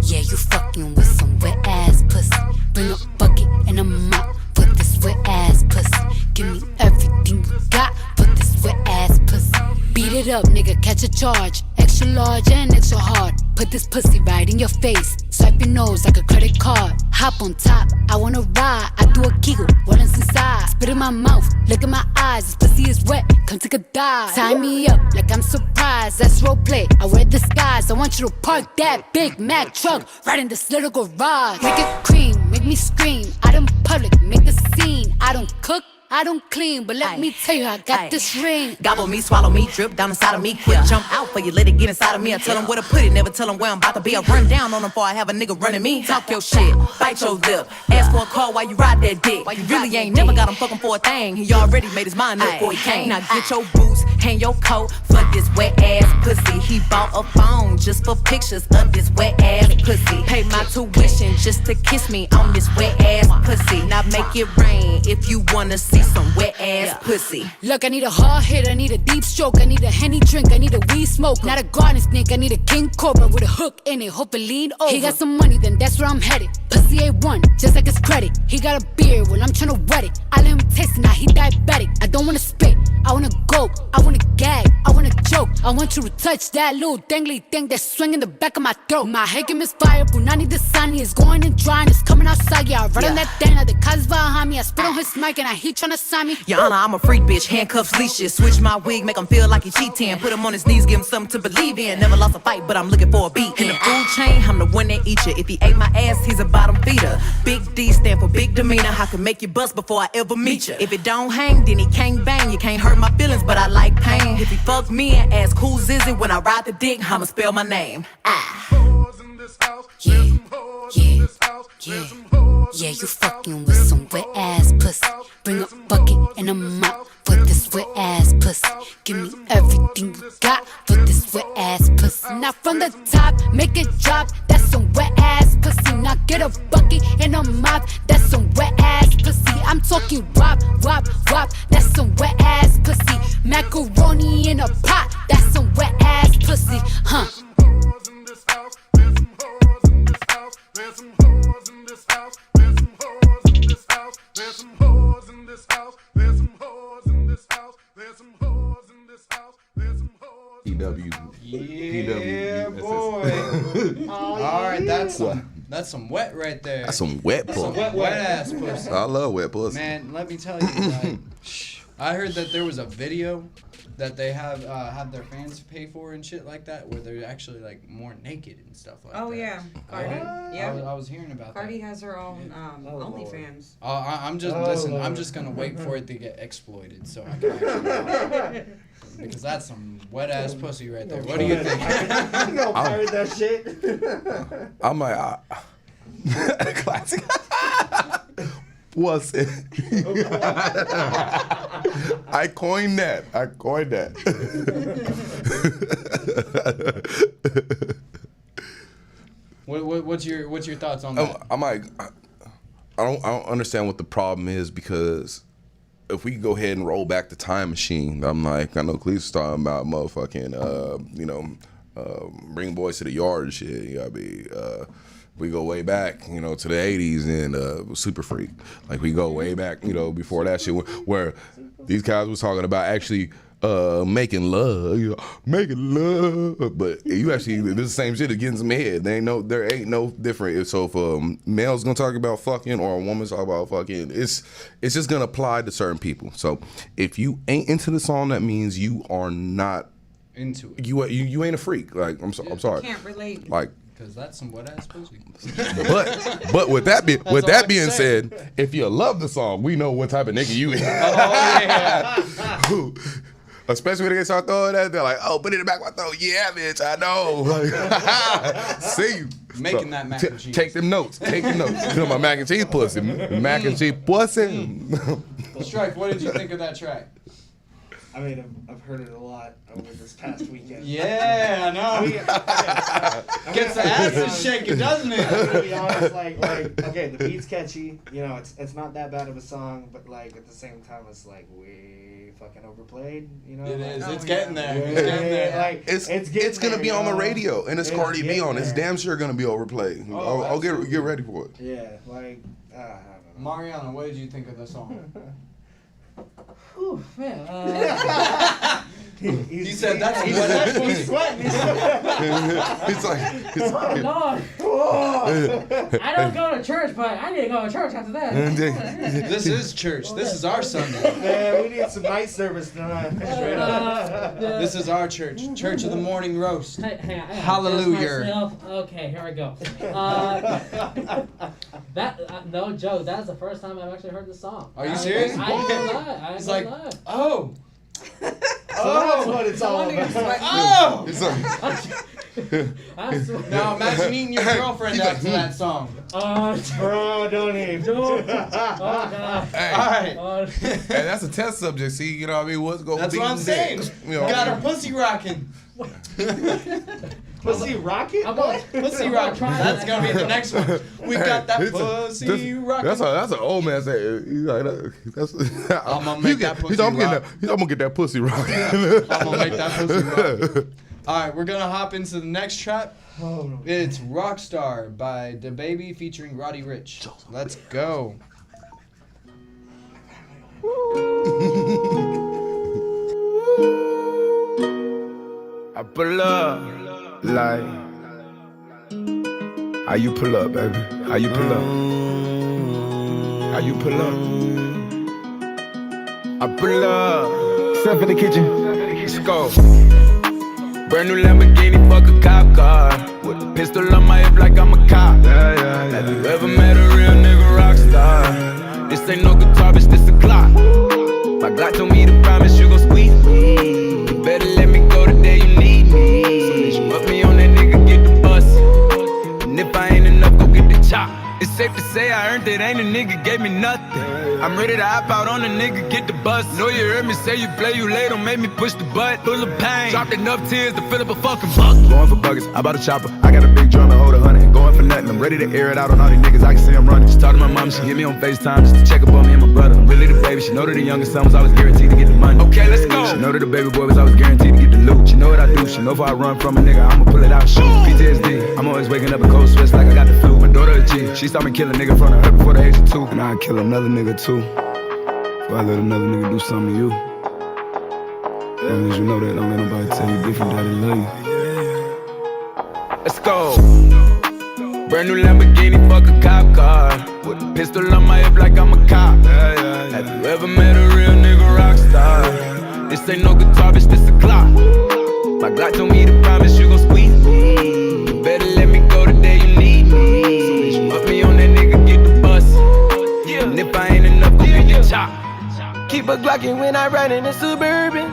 [SPEAKER 12] Yeah, you fucking with some wet ass pussy. Bring a bucket and a mop for this wet ass pussy. Give me everything you got for this wet ass pussy. Beat it up, nigga, catch a charge. Extra large and extra hard. Put this pussy right in your face. Swipe your nose like a credit card. Hop on top, I wanna ride. I do a giggle, what is inside? Spit in my mouth, look in my eyes. This pussy is wet, come take a dive. Tie me up like I'm surprised, that's roleplay. I wear disguise, I want you to park that Big Mac truck right in this little garage. Make it cream, make me scream. Out in public, make a scene. I don't cook, I don't clean, but let me tell you, I got this ring.
[SPEAKER 6] Gobble me, swallow me, drip down inside of me. Quick jump out for you, let it get inside of me. I tell them where to put it, never tell them where I'm about to be. I run down on them before I have a nigga running me. Talk your shit, bite your lip. Ask for a call while you ride that dick. You really ain't never got him fucking for a thing. He already made his mind up before he came. Now get your boots, hang your coat for this wet ass pussy. He bought a phone just for pictures of this wet ass pussy. Pay my tuition just to kiss me on this wet ass pussy. Now make it rain if you wanna see some wet ass pussy.
[SPEAKER 12] Look, I need a hard hit, I need a deep stroke, I need a Henny drink, I need a weed smoke. Not a garden snake, I need a king cobra with a hook in it, hope it lean over. He got some money, then that's where I'm headed. Pussy A1, just like his credit. He got a beard, well I'm tryna wet it. I let him taste it, now he diabetic. I don't wanna spit, I wanna go, I wanna gag, I wanna choke. I want you to touch that little dangly thing that's swinging the back of my throat. My head can misfire, Punani the sunny is going and drying, it's coming outside. Yeah, I run on that thing, the cuz behind me. I spit on his mic and he tryna sign me.
[SPEAKER 6] Your Honor, I'm a freak bitch, handcuffs, leashes. Switch my wig, make him feel like he cheating. Put him on his knees, give him something to believe in. Never lost a fight, but I'm looking for a beat. In the food chain, I'm the one that eat you. If he ate my ass, he's a bottom feeder. Big D stand for big demeanor. I can make you bust before I ever meet you. If it don't hang, then he can't bang. You can't hurt my feelings, but I like pain. If he fuck me and ask who's is it when I ride the dick, I'ma spell my name.
[SPEAKER 12] Yeah, you fucking with some wet ass pussy. Bring a bucket and a mop for this wet ass pussy. Give me everything you got for this wet ass pussy. Now from the top, make it drop. That's some wet ass pussy. Now get a bucket and a mop. That's some wet ass pussy. I'm talking wop, wop, wop. That's some wet ass pussy. Macaroni in a pot. That's some wet ass pussy, huh?
[SPEAKER 5] There's some hoes in this house. There's some hoes in this house. There's some hoes in this house. There's some hoes in this house. There's some hoes in this house. There's some hoes.
[SPEAKER 2] PW.
[SPEAKER 1] Yeah, boy. All right, that's That's some wet right there.
[SPEAKER 2] That's some wet
[SPEAKER 1] Some
[SPEAKER 2] pussy.
[SPEAKER 1] wet ass pussy.
[SPEAKER 2] I love wet pussy.
[SPEAKER 1] Man, let me tell you, like, I heard that there was a video that they have their fans pay for and shit like that, where they're actually like more naked and stuff like that.
[SPEAKER 4] Oh yeah, Cardi. Yeah.
[SPEAKER 1] I was hearing about
[SPEAKER 4] Cardi
[SPEAKER 1] that.
[SPEAKER 4] has her own OnlyFans.
[SPEAKER 1] I'm just listen. I'm just gonna wait for it to get exploited so I can actually because that's some wet ass pussy right there. What do you think?
[SPEAKER 8] You gonna pirate that shit?
[SPEAKER 2] I'm like, classic. What's it? I coined that.
[SPEAKER 1] What's your thoughts on that?
[SPEAKER 2] I'm like, I don't understand what the problem is, because if we go ahead and roll back the time machine, I'm like, I know Cleve's talking about motherfucking, bring boys to the yard and shit. You gotta be. We go way back, to the 80s and Super Freak. Like, we go way back, before that shit, where these guys was talking about actually making love, but you actually, this is the same shit as getting some head. There ain't no different. So if a male's gonna talk about fucking or a woman's talk about fucking, it's just gonna apply to certain people. So if you ain't into the song, that means you are not
[SPEAKER 1] into it.
[SPEAKER 2] You ain't a freak. Like, I'm sorry.
[SPEAKER 4] Can't relate.
[SPEAKER 2] Like,
[SPEAKER 1] because that's some wet ass pussy.
[SPEAKER 2] but with that being said, if you love the song, we know what type of nigga you is. Especially when they start throwing that, they're like, "Oh, put it in the back of my throat." Yeah, bitch, I know. Like, see you
[SPEAKER 1] Making that mac and cheese.
[SPEAKER 2] Take them notes. My mac and cheese pussy. Mac and cheese pussy.
[SPEAKER 1] Strike. What did you think of that track?
[SPEAKER 8] I mean, I've heard it a lot over this past weekend.
[SPEAKER 1] Yeah, I know. Gets the ass shaking, doesn't it?
[SPEAKER 8] I'm gonna be honest, like, okay, the beat's catchy. It's not that bad of a song, but like at the same time, it's like way fucking overplayed.
[SPEAKER 1] It is.
[SPEAKER 8] Like,
[SPEAKER 1] it's getting there. It's getting there.
[SPEAKER 8] Like,
[SPEAKER 2] It's gonna be on the radio, and it's Cardi B on. It's damn sure gonna be overplayed. I'll get ready for it.
[SPEAKER 8] Yeah, like I don't know.
[SPEAKER 1] Mariana, what did you think of the song?
[SPEAKER 3] Whew, man.
[SPEAKER 1] He said that's
[SPEAKER 8] He's sweating.
[SPEAKER 2] It's like,
[SPEAKER 3] Lord. I don't go to church, but I need to go to church after that.
[SPEAKER 1] This is church. This is our Sunday.
[SPEAKER 8] Man, we need some night service tonight. Straight up.
[SPEAKER 1] This is our church. Church of the Morning Roast.
[SPEAKER 3] Hang on,
[SPEAKER 1] Hallelujah.
[SPEAKER 3] Okay, here we go. No joke. That's the first time I've actually heard the song.
[SPEAKER 1] Are you serious?
[SPEAKER 3] I ain't gonna lie.
[SPEAKER 1] It's like, oh.
[SPEAKER 8] So that's what it's all about.
[SPEAKER 1] Oh!
[SPEAKER 2] it's like,
[SPEAKER 3] I swear.
[SPEAKER 1] Now imagine eating your girlfriend after that song.
[SPEAKER 8] Bro, don't even.
[SPEAKER 3] Oh, God.
[SPEAKER 2] hey,
[SPEAKER 1] All right.
[SPEAKER 2] hey, that's a test subject. See, you know what I mean? What's going?
[SPEAKER 1] That's what I'm saying. Got her pussy rocking.
[SPEAKER 8] Pussy rocket?
[SPEAKER 1] Pussy rocking. That's gonna be the next one. We got that pussy rocking.
[SPEAKER 2] That's an old man saying. He's like,
[SPEAKER 1] I'm gonna make that pussy rock.
[SPEAKER 2] I'm gonna get that pussy rock.
[SPEAKER 1] I'm gonna make that pussy rock. All right, we're gonna hop into the next trap. It's Rockstar by DaBaby featuring Roddy Ricch. Let's go.
[SPEAKER 13] I pull up, like, how you pull up, baby? How you pull up? How you pull up? I pull up, step in the kitchen, let's go. Brand new Lamborghini, fuck a cop car, with a pistol on my hip like I'm a cop. Have you ever met a real nigga rock star? This ain't no guitar, bitch, this a Glock. My Glock told me to promise you gon' squeeze me. You better let me go the day you need me. So bitch, put me on that nigga, get the bus. And if I ain't enough, go get the chop. It's safe to say I earned it, ain't a nigga gave me nothing. I'm ready to hop out on a nigga, get the bus. Know you heard me say you play, you late, don't make me push the butt. Full of pain, dropped enough tears to fill up a fucking bucket. Going for buggers, I bought a chopper. I got a big drum and hold 100. Going for nothing, I'm ready to air it out on all these niggas. I can see I'm running. Just talk to my mom, she hit me on FaceTime just to check up on me and my brother. I'm really the baby, she know that the youngest son was always guaranteed to get the money. Okay, let's go. She know that the baby boy was always guaranteed to get the loot. She know what I do, she know if I run from a nigga, I'ma pull it out and shoot. PTSD, I'm always waking up in cold sweats like I got the flu. My daughter a G, she saw me kill a nigga in front of her before the age of 2. And I'd kill another nigga too, before I let another nigga do something to you. As long as you know that, don't let nobody tell you different, daddy love you. Let's go. Brand new Lamborghini, fuck a cop car. With a pistol on my hip like I'm a cop. Have you ever met a real nigga rock star? This ain't no guitar, bitch, this a Glock. My Glock told me to promise you gon' squeeze me. You better let me go the day you need me. So bitch, put me on that nigga, get the bus. And if I ain't enough, go get the chop.
[SPEAKER 6] Keep a Glockin' when I ride in a Suburban.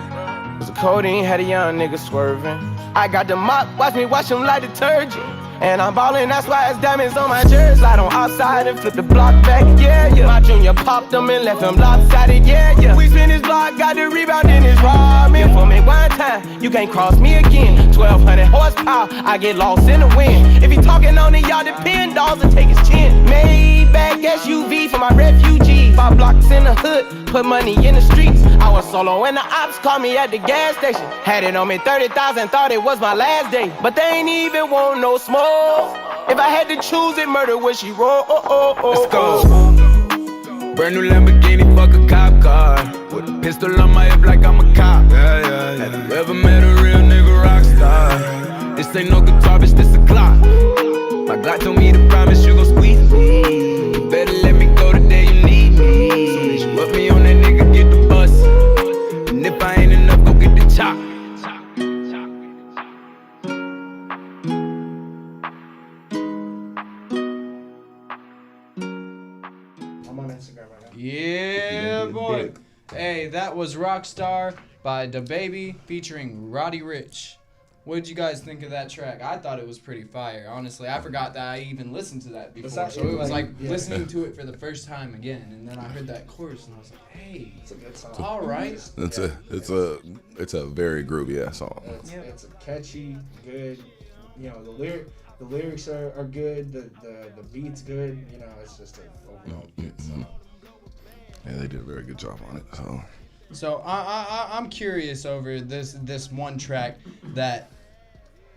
[SPEAKER 6] Cause the codeine had a young nigga swerving. I got the mop, watch me wash him like detergent. And I'm ballin', that's why it's diamonds on my jersey. Slide on outside and flip the block back, yeah, yeah. My junior popped him and left him lopsided, yeah, yeah. We spin his block, got the rebound in his ramen. For me one time, you can't cross me again. 1200 horsepower, I get lost in the wind. If he talking on it, y'all depend, dolls and take his chin. Maybach SUV for my refugee. 5 blocks in the hood, put money in the streets. I was solo and the ops called me at the gas station. Had it on me 30,000, thought it was my last day. But they ain't even want no smoke. If I had to choose it, murder would she roll?
[SPEAKER 13] Let's go. Brand new Lamborghini, fuck a cop car. With a pistol on my hip like I'm a cop. Have you ever met a real nigga rock star? This ain't no guitar, bitch, this a Glock. My Glock told me to promise you gon' squeeze me. You better let me go the day you need me. So bitch, put me on that nigga, get the bus. And if I ain't enough, go get the chop.
[SPEAKER 8] I'm on Instagram right now.
[SPEAKER 1] Yeah, boy. Hey, that was Rockstar by DaBaby featuring Roddy Ricch. What did you guys think of that track? I thought it was pretty fire, honestly. I forgot that I even listened to that before. So it was like listening to it for the first time again. And then I heard that chorus and I was like, hey,
[SPEAKER 8] it's a good song.
[SPEAKER 1] All right.
[SPEAKER 2] It's a very groovy ass song.
[SPEAKER 8] It's a catchy, good, you know, the lyrics are good, the beat's good, you know, it's just an overall good song.
[SPEAKER 2] Yeah, they did a very good job on it.
[SPEAKER 1] So I'm curious over this one track that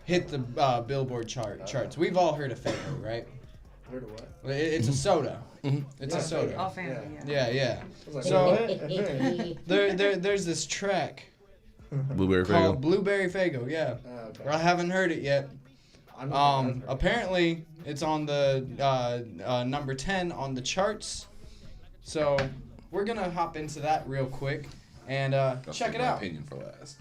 [SPEAKER 1] hit the Billboard charts. We've all heard of Faygo, right?
[SPEAKER 8] Heard of what?
[SPEAKER 1] It's a soda. It's a soda.
[SPEAKER 4] Oh, family,
[SPEAKER 1] Yeah.
[SPEAKER 8] Like,
[SPEAKER 1] so there's this track
[SPEAKER 2] Blueberry
[SPEAKER 1] called
[SPEAKER 2] Faygo.
[SPEAKER 1] Blueberry Faygo. Yeah.
[SPEAKER 8] Okay.
[SPEAKER 1] I haven't heard it yet. Apparently it's on the number 10 on the charts. So we're gonna hop into that real quick and check it out.
[SPEAKER 2] Opinion for last.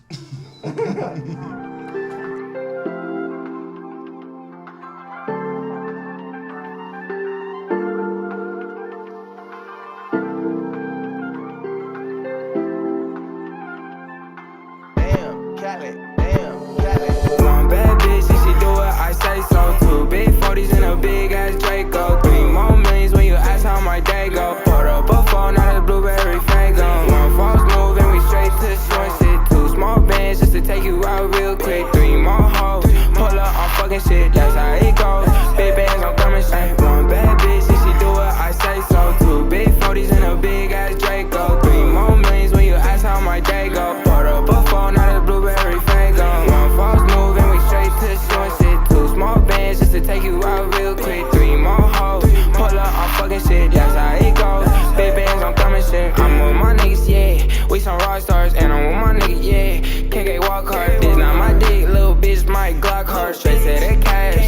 [SPEAKER 6] One bad bitch, and she do what I say so. 2 big 40s and a big ass Draco. 3 more millions when you ask how my day go. Put up a phone, now it's Blueberry Faygo. 1 false move and we straight to short shit. 2 small bands just to take you out real quick. 3 more hoes, pull up on fucking shit, that's how it goes. Big bands, I'm coming straight. 1 bad bitch, and she do what I say so. 2 big 40s and a big ass Draco. 3 more millions when you ask how my day go. Put up a phone, now it's Blueberry Faygo. 1 false move and we straight to short shit. 2 small bands just to take you out real quick. 3 more hoes, pull up on fucking shit, that's how it goes. Big bands, I'm coming straight. I'm with my niggas, yeah. We some rock stars, and I'm with my niggas, yeah. KK walk hard, this not my dick, little bitch, my Glock hard. Straight to the cash,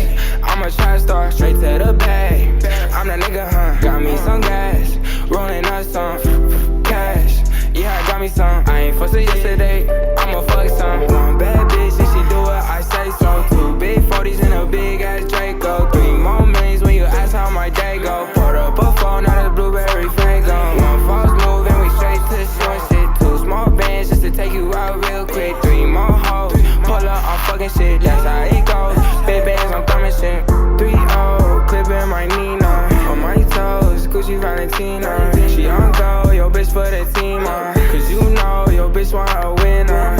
[SPEAKER 6] I'm a trash star, straight to the bag. I'm that nigga, huh? Got me some gas, rolling up some cash. Yeah, I got me some. I ain't fussed yesterday, I'ma fuck some. 1 bad bitch, and she do what I say so. 2 big 40s and a big ass Draco. 3 more millions when you ask how my day go. Put up a phone, now it's Blueberry Faygo. 1 false move and we straight to short shit. 2 small bands just to take you out real quick. 3 more hoes, pull up on fucking shit, that's how it goes. Big bands, I'm coming shit. 3-0, clipping my Nina. On my toes, Gucci Valentina. She on go, yo bitch for the team, cause you know your bitch want a winner.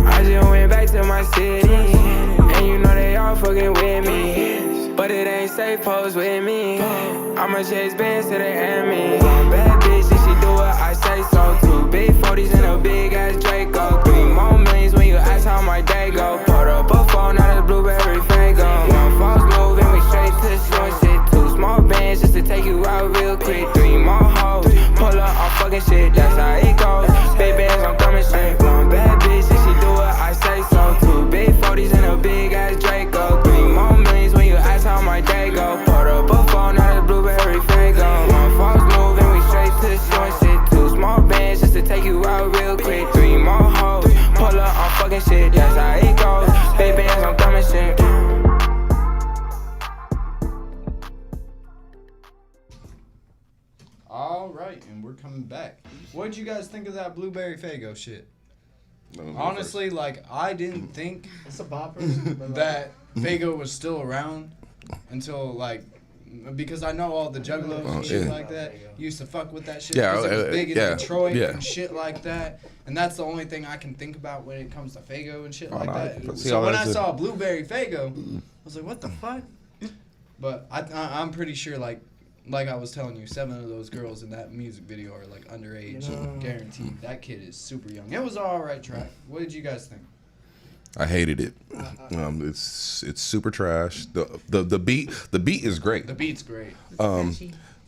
[SPEAKER 6] I just went back to my city, and you know they all fucking with me. But it ain't safe, pose with me. I'ma chase bands to the enemy. 1 bad bitch, and she do what I say so. 2 big 40s and a big ass Draco. 3 more millions when you ask how my day go. Put up a phone, now it's Blueberry Faygo. 1 false move and we straight to short shit. 2 small bands just to take you out real quick. 3 more hoes, pull up on fucking shit, that's how it goes. Big bands, I'm coming straight. 1 bad bitch, and she do what I say so. 2 big 40s and a big ass Draco. 3 more millions when you ask how my day go. Put
[SPEAKER 1] All right, and we're coming back. What did you guys think of that Blueberry Faygo shit? Honestly, like, I didn't think
[SPEAKER 8] It's a bopper.
[SPEAKER 1] that Faygo was still around until, like, because I know all the juggalos and shit
[SPEAKER 2] yeah.
[SPEAKER 1] like that used to fuck with that shit.
[SPEAKER 2] Yeah,
[SPEAKER 1] because it was big in
[SPEAKER 2] yeah,
[SPEAKER 1] Detroit
[SPEAKER 2] yeah.
[SPEAKER 1] and shit like that. And that's the only thing I can think about when it comes to Faygo and shit like
[SPEAKER 2] no,
[SPEAKER 1] that.
[SPEAKER 2] see
[SPEAKER 1] So
[SPEAKER 2] how
[SPEAKER 1] when I
[SPEAKER 2] that's
[SPEAKER 1] saw Blueberry Faygo, I was like, what the fuck? But I'm pretty sure, like I was telling you, 7 of those girls in that music video are like underage, guaranteed. That kid is super young. It was an alright track. What did you guys think?
[SPEAKER 2] I hated it. It's super trash. The beat is great.
[SPEAKER 1] The beat's great.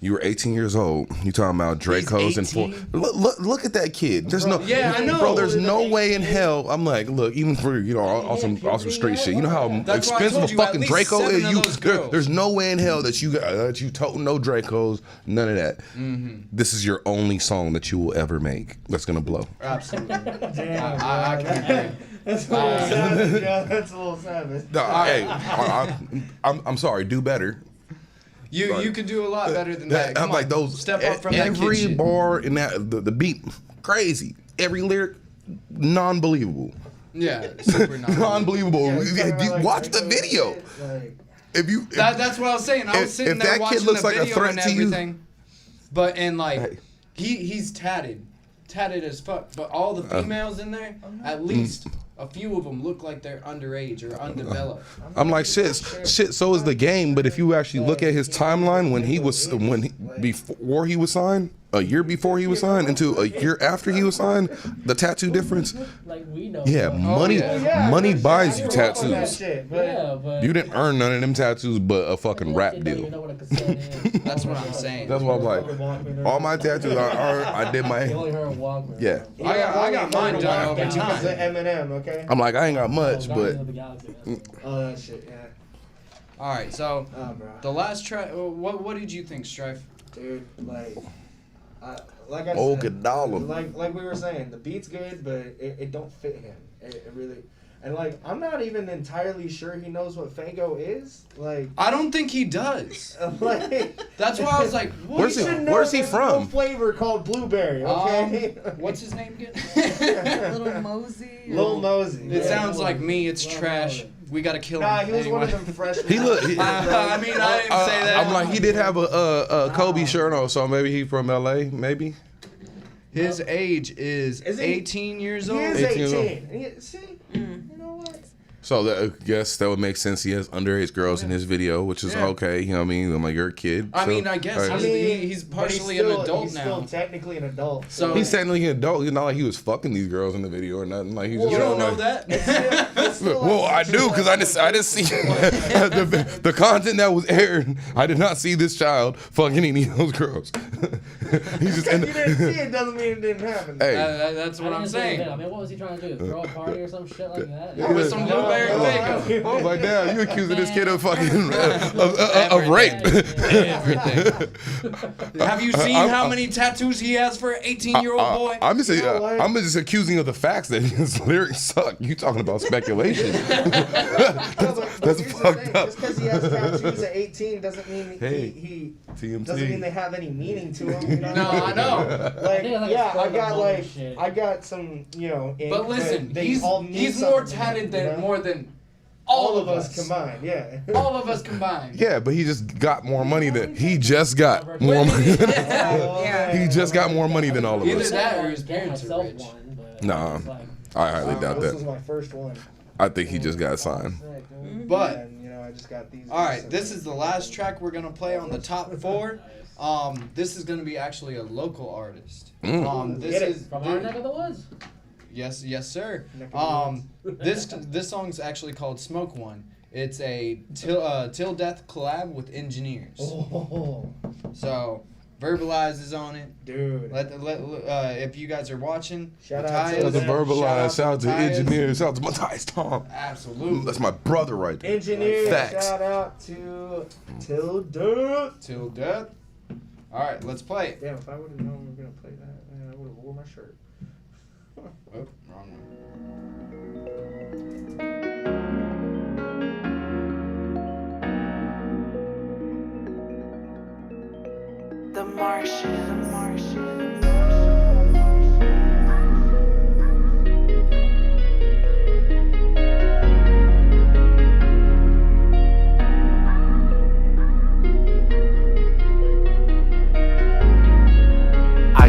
[SPEAKER 2] You were 18 years old. You talking about Dracos and four? Look at that kid. There's no,
[SPEAKER 1] yeah, I know.
[SPEAKER 2] Bro, there's no way in hell. I'm like, look, even for all some straight shit. You know how
[SPEAKER 1] That's why I
[SPEAKER 2] expensive a
[SPEAKER 1] told you, at
[SPEAKER 2] fucking
[SPEAKER 1] least
[SPEAKER 2] Draco
[SPEAKER 1] 7
[SPEAKER 2] is.
[SPEAKER 1] of those girls.
[SPEAKER 2] There's no way in hell that you toting no Dracos. None of that.
[SPEAKER 1] Mm-hmm.
[SPEAKER 2] This is your only song that you will ever make that's gonna blow.
[SPEAKER 1] Absolutely.
[SPEAKER 8] Damn,
[SPEAKER 1] I can agree.
[SPEAKER 8] That's a little savage, yo. That's a little savage.
[SPEAKER 2] No, hey, I'm sorry. Do better.
[SPEAKER 1] You could do a lot better than that.
[SPEAKER 2] I'm
[SPEAKER 1] Come
[SPEAKER 2] like
[SPEAKER 1] on,
[SPEAKER 2] those.
[SPEAKER 1] Step up from that kid
[SPEAKER 2] every
[SPEAKER 1] shit.
[SPEAKER 2] bar in that the beat, crazy. Every lyric, non-believable.
[SPEAKER 1] Yeah, super
[SPEAKER 2] Non-believable. Watch the video. If you,
[SPEAKER 1] That's what I was saying. I was sitting
[SPEAKER 2] if
[SPEAKER 1] there
[SPEAKER 2] that
[SPEAKER 1] watching
[SPEAKER 2] kid looks
[SPEAKER 1] the
[SPEAKER 2] like a
[SPEAKER 1] video
[SPEAKER 2] threat
[SPEAKER 1] and
[SPEAKER 2] to you,
[SPEAKER 1] everything. But like he's tatted as fuck. But all the females in there, at least a few of them look like they're underage or undeveloped.
[SPEAKER 2] I'm like shit. So is the game. But if you actually look at his timeline before he was signed, a year before he was signed, into a year after he was signed, the tattoo difference.
[SPEAKER 3] Like we know.
[SPEAKER 2] Yeah, money buys you tattoos.
[SPEAKER 3] Yeah, but
[SPEAKER 2] You didn't earn none of them tattoos, but a fucking rap
[SPEAKER 3] you don't even
[SPEAKER 2] deal.
[SPEAKER 3] know what a cassette is.
[SPEAKER 1] That's what I'm saying.
[SPEAKER 2] That's what I'm like. All my tattoos I did
[SPEAKER 3] You
[SPEAKER 2] my.
[SPEAKER 3] only heard Walkman.
[SPEAKER 2] Yeah.
[SPEAKER 1] I got mine done over
[SPEAKER 8] Because of
[SPEAKER 1] time.
[SPEAKER 8] Eminem, okay?
[SPEAKER 2] I'm like, I ain't got much, but
[SPEAKER 8] Oh, that shit, yeah.
[SPEAKER 1] All right, so
[SPEAKER 8] Oh, bro.
[SPEAKER 1] the last track. What did you think, Strife?
[SPEAKER 8] Dude, like I
[SPEAKER 2] Oh,
[SPEAKER 8] said,
[SPEAKER 2] good dollar.
[SPEAKER 8] like we were saying, the beat's good, but it don't fit him. It really, and like I'm not even entirely sure he knows what Faygo is. Like
[SPEAKER 1] I don't think he does.
[SPEAKER 8] like
[SPEAKER 1] That's why I was like, what?
[SPEAKER 2] Where's he-
[SPEAKER 8] you should know
[SPEAKER 2] where's he
[SPEAKER 8] there's
[SPEAKER 2] from?
[SPEAKER 8] No flavor called blueberry. Okay.
[SPEAKER 1] What's his name again?
[SPEAKER 4] Little Mosey.
[SPEAKER 8] Lil Mosey.
[SPEAKER 1] It
[SPEAKER 8] yeah.
[SPEAKER 1] sounds like me. It's trash. We gotta kill him.
[SPEAKER 8] Nah, he was
[SPEAKER 1] anyway.
[SPEAKER 8] one of them freshmen.
[SPEAKER 2] he look.
[SPEAKER 1] I mean, I didn't say that.
[SPEAKER 2] I'm like, he did have a Kobe shirt on, so maybe he from LA, maybe.
[SPEAKER 1] His age is
[SPEAKER 8] Is he-
[SPEAKER 1] 18 years
[SPEAKER 8] He
[SPEAKER 1] old.
[SPEAKER 8] is
[SPEAKER 2] 18 years old.
[SPEAKER 8] 18. See, you know what?
[SPEAKER 2] So I guess that would make sense. He has underage girls in his video, which is
[SPEAKER 1] Yeah.
[SPEAKER 2] okay. You know what I mean? I'm like, you're a kid.
[SPEAKER 1] I
[SPEAKER 2] so-
[SPEAKER 1] mean, I guess
[SPEAKER 2] all right.
[SPEAKER 1] he's
[SPEAKER 8] but
[SPEAKER 1] partially
[SPEAKER 8] still,
[SPEAKER 1] an adult
[SPEAKER 8] he's
[SPEAKER 1] now.
[SPEAKER 8] still technically an adult.
[SPEAKER 1] So-
[SPEAKER 2] He's technically an adult. It's not like he was fucking these girls in the video or nothing. Like he's
[SPEAKER 1] You
[SPEAKER 2] just
[SPEAKER 1] don't know
[SPEAKER 2] like,
[SPEAKER 1] that?
[SPEAKER 2] Well, I do because I didn't see the content that was aired. I did not see this child fucking any of those girls. He's just
[SPEAKER 8] you didn't see it doesn't mean it didn't happen.
[SPEAKER 2] Hey,
[SPEAKER 1] That's what I'm
[SPEAKER 3] I
[SPEAKER 1] saying.
[SPEAKER 3] mean, what was he trying to do? Throw a party or some shit like that?
[SPEAKER 1] With some blueberry Faygo.
[SPEAKER 2] oh my damn, you accusing this kid of fucking of rape?
[SPEAKER 1] Everything. Have you seen how many tattoos he has for an 18-year-old boy?
[SPEAKER 2] I'm just accusing of the facts that his lyrics suck. You talking about speculation? That's fucked up.
[SPEAKER 8] Just because he has tattoos at 18 doesn't mean
[SPEAKER 2] Hey,
[SPEAKER 8] he
[SPEAKER 2] TMT.
[SPEAKER 8] doesn't mean they have any meaning to him. You know?
[SPEAKER 1] No, I know.
[SPEAKER 8] Like,
[SPEAKER 3] think it's
[SPEAKER 8] yeah,
[SPEAKER 3] like
[SPEAKER 8] I got some, ink,
[SPEAKER 1] But listen,
[SPEAKER 8] they
[SPEAKER 1] he's
[SPEAKER 8] all mean
[SPEAKER 1] more
[SPEAKER 8] something,
[SPEAKER 1] tatted
[SPEAKER 8] you know?
[SPEAKER 1] than more than
[SPEAKER 8] all of us combined. Yeah.
[SPEAKER 1] All of us combined.
[SPEAKER 2] Yeah, but he just got more money than he just got more money.
[SPEAKER 4] Yeah.
[SPEAKER 2] He just got more money than all of
[SPEAKER 1] Either
[SPEAKER 2] us.
[SPEAKER 1] that or his parents are rich.
[SPEAKER 2] Nah, I highly doubt
[SPEAKER 8] This was
[SPEAKER 2] that.
[SPEAKER 8] my first one.
[SPEAKER 2] I think he just got signed.
[SPEAKER 1] But
[SPEAKER 8] And, I just got these.
[SPEAKER 1] all right, this is the last track we're gonna play on the top 4. This is gonna be actually a local artist. This
[SPEAKER 8] Get it.
[SPEAKER 1] is
[SPEAKER 3] From our neck of the woods.
[SPEAKER 1] yes, sir.
[SPEAKER 8] Neck of
[SPEAKER 1] This song's actually called Smoke One. It's a Till Death collab with Engineers.
[SPEAKER 8] Oh,
[SPEAKER 1] So Verbalize is on it.
[SPEAKER 8] dude.
[SPEAKER 1] If you guys are watching,
[SPEAKER 8] Shout out
[SPEAKER 1] Matthias,
[SPEAKER 8] to
[SPEAKER 2] Shout out to Verbalize, shout out to
[SPEAKER 1] Matthias.
[SPEAKER 2] Engineers, shout out to Matthias Tom.
[SPEAKER 1] Absolutely.
[SPEAKER 2] That's my brother right there.
[SPEAKER 8] Engineer,
[SPEAKER 2] Facts.
[SPEAKER 8] shout out to Till Death.
[SPEAKER 1] Till Death. All right, let's play it.
[SPEAKER 8] Damn, if I would have known we were gonna play that, man, I would have wore my shirt.
[SPEAKER 1] Oh, wrong one.
[SPEAKER 6] The
[SPEAKER 13] I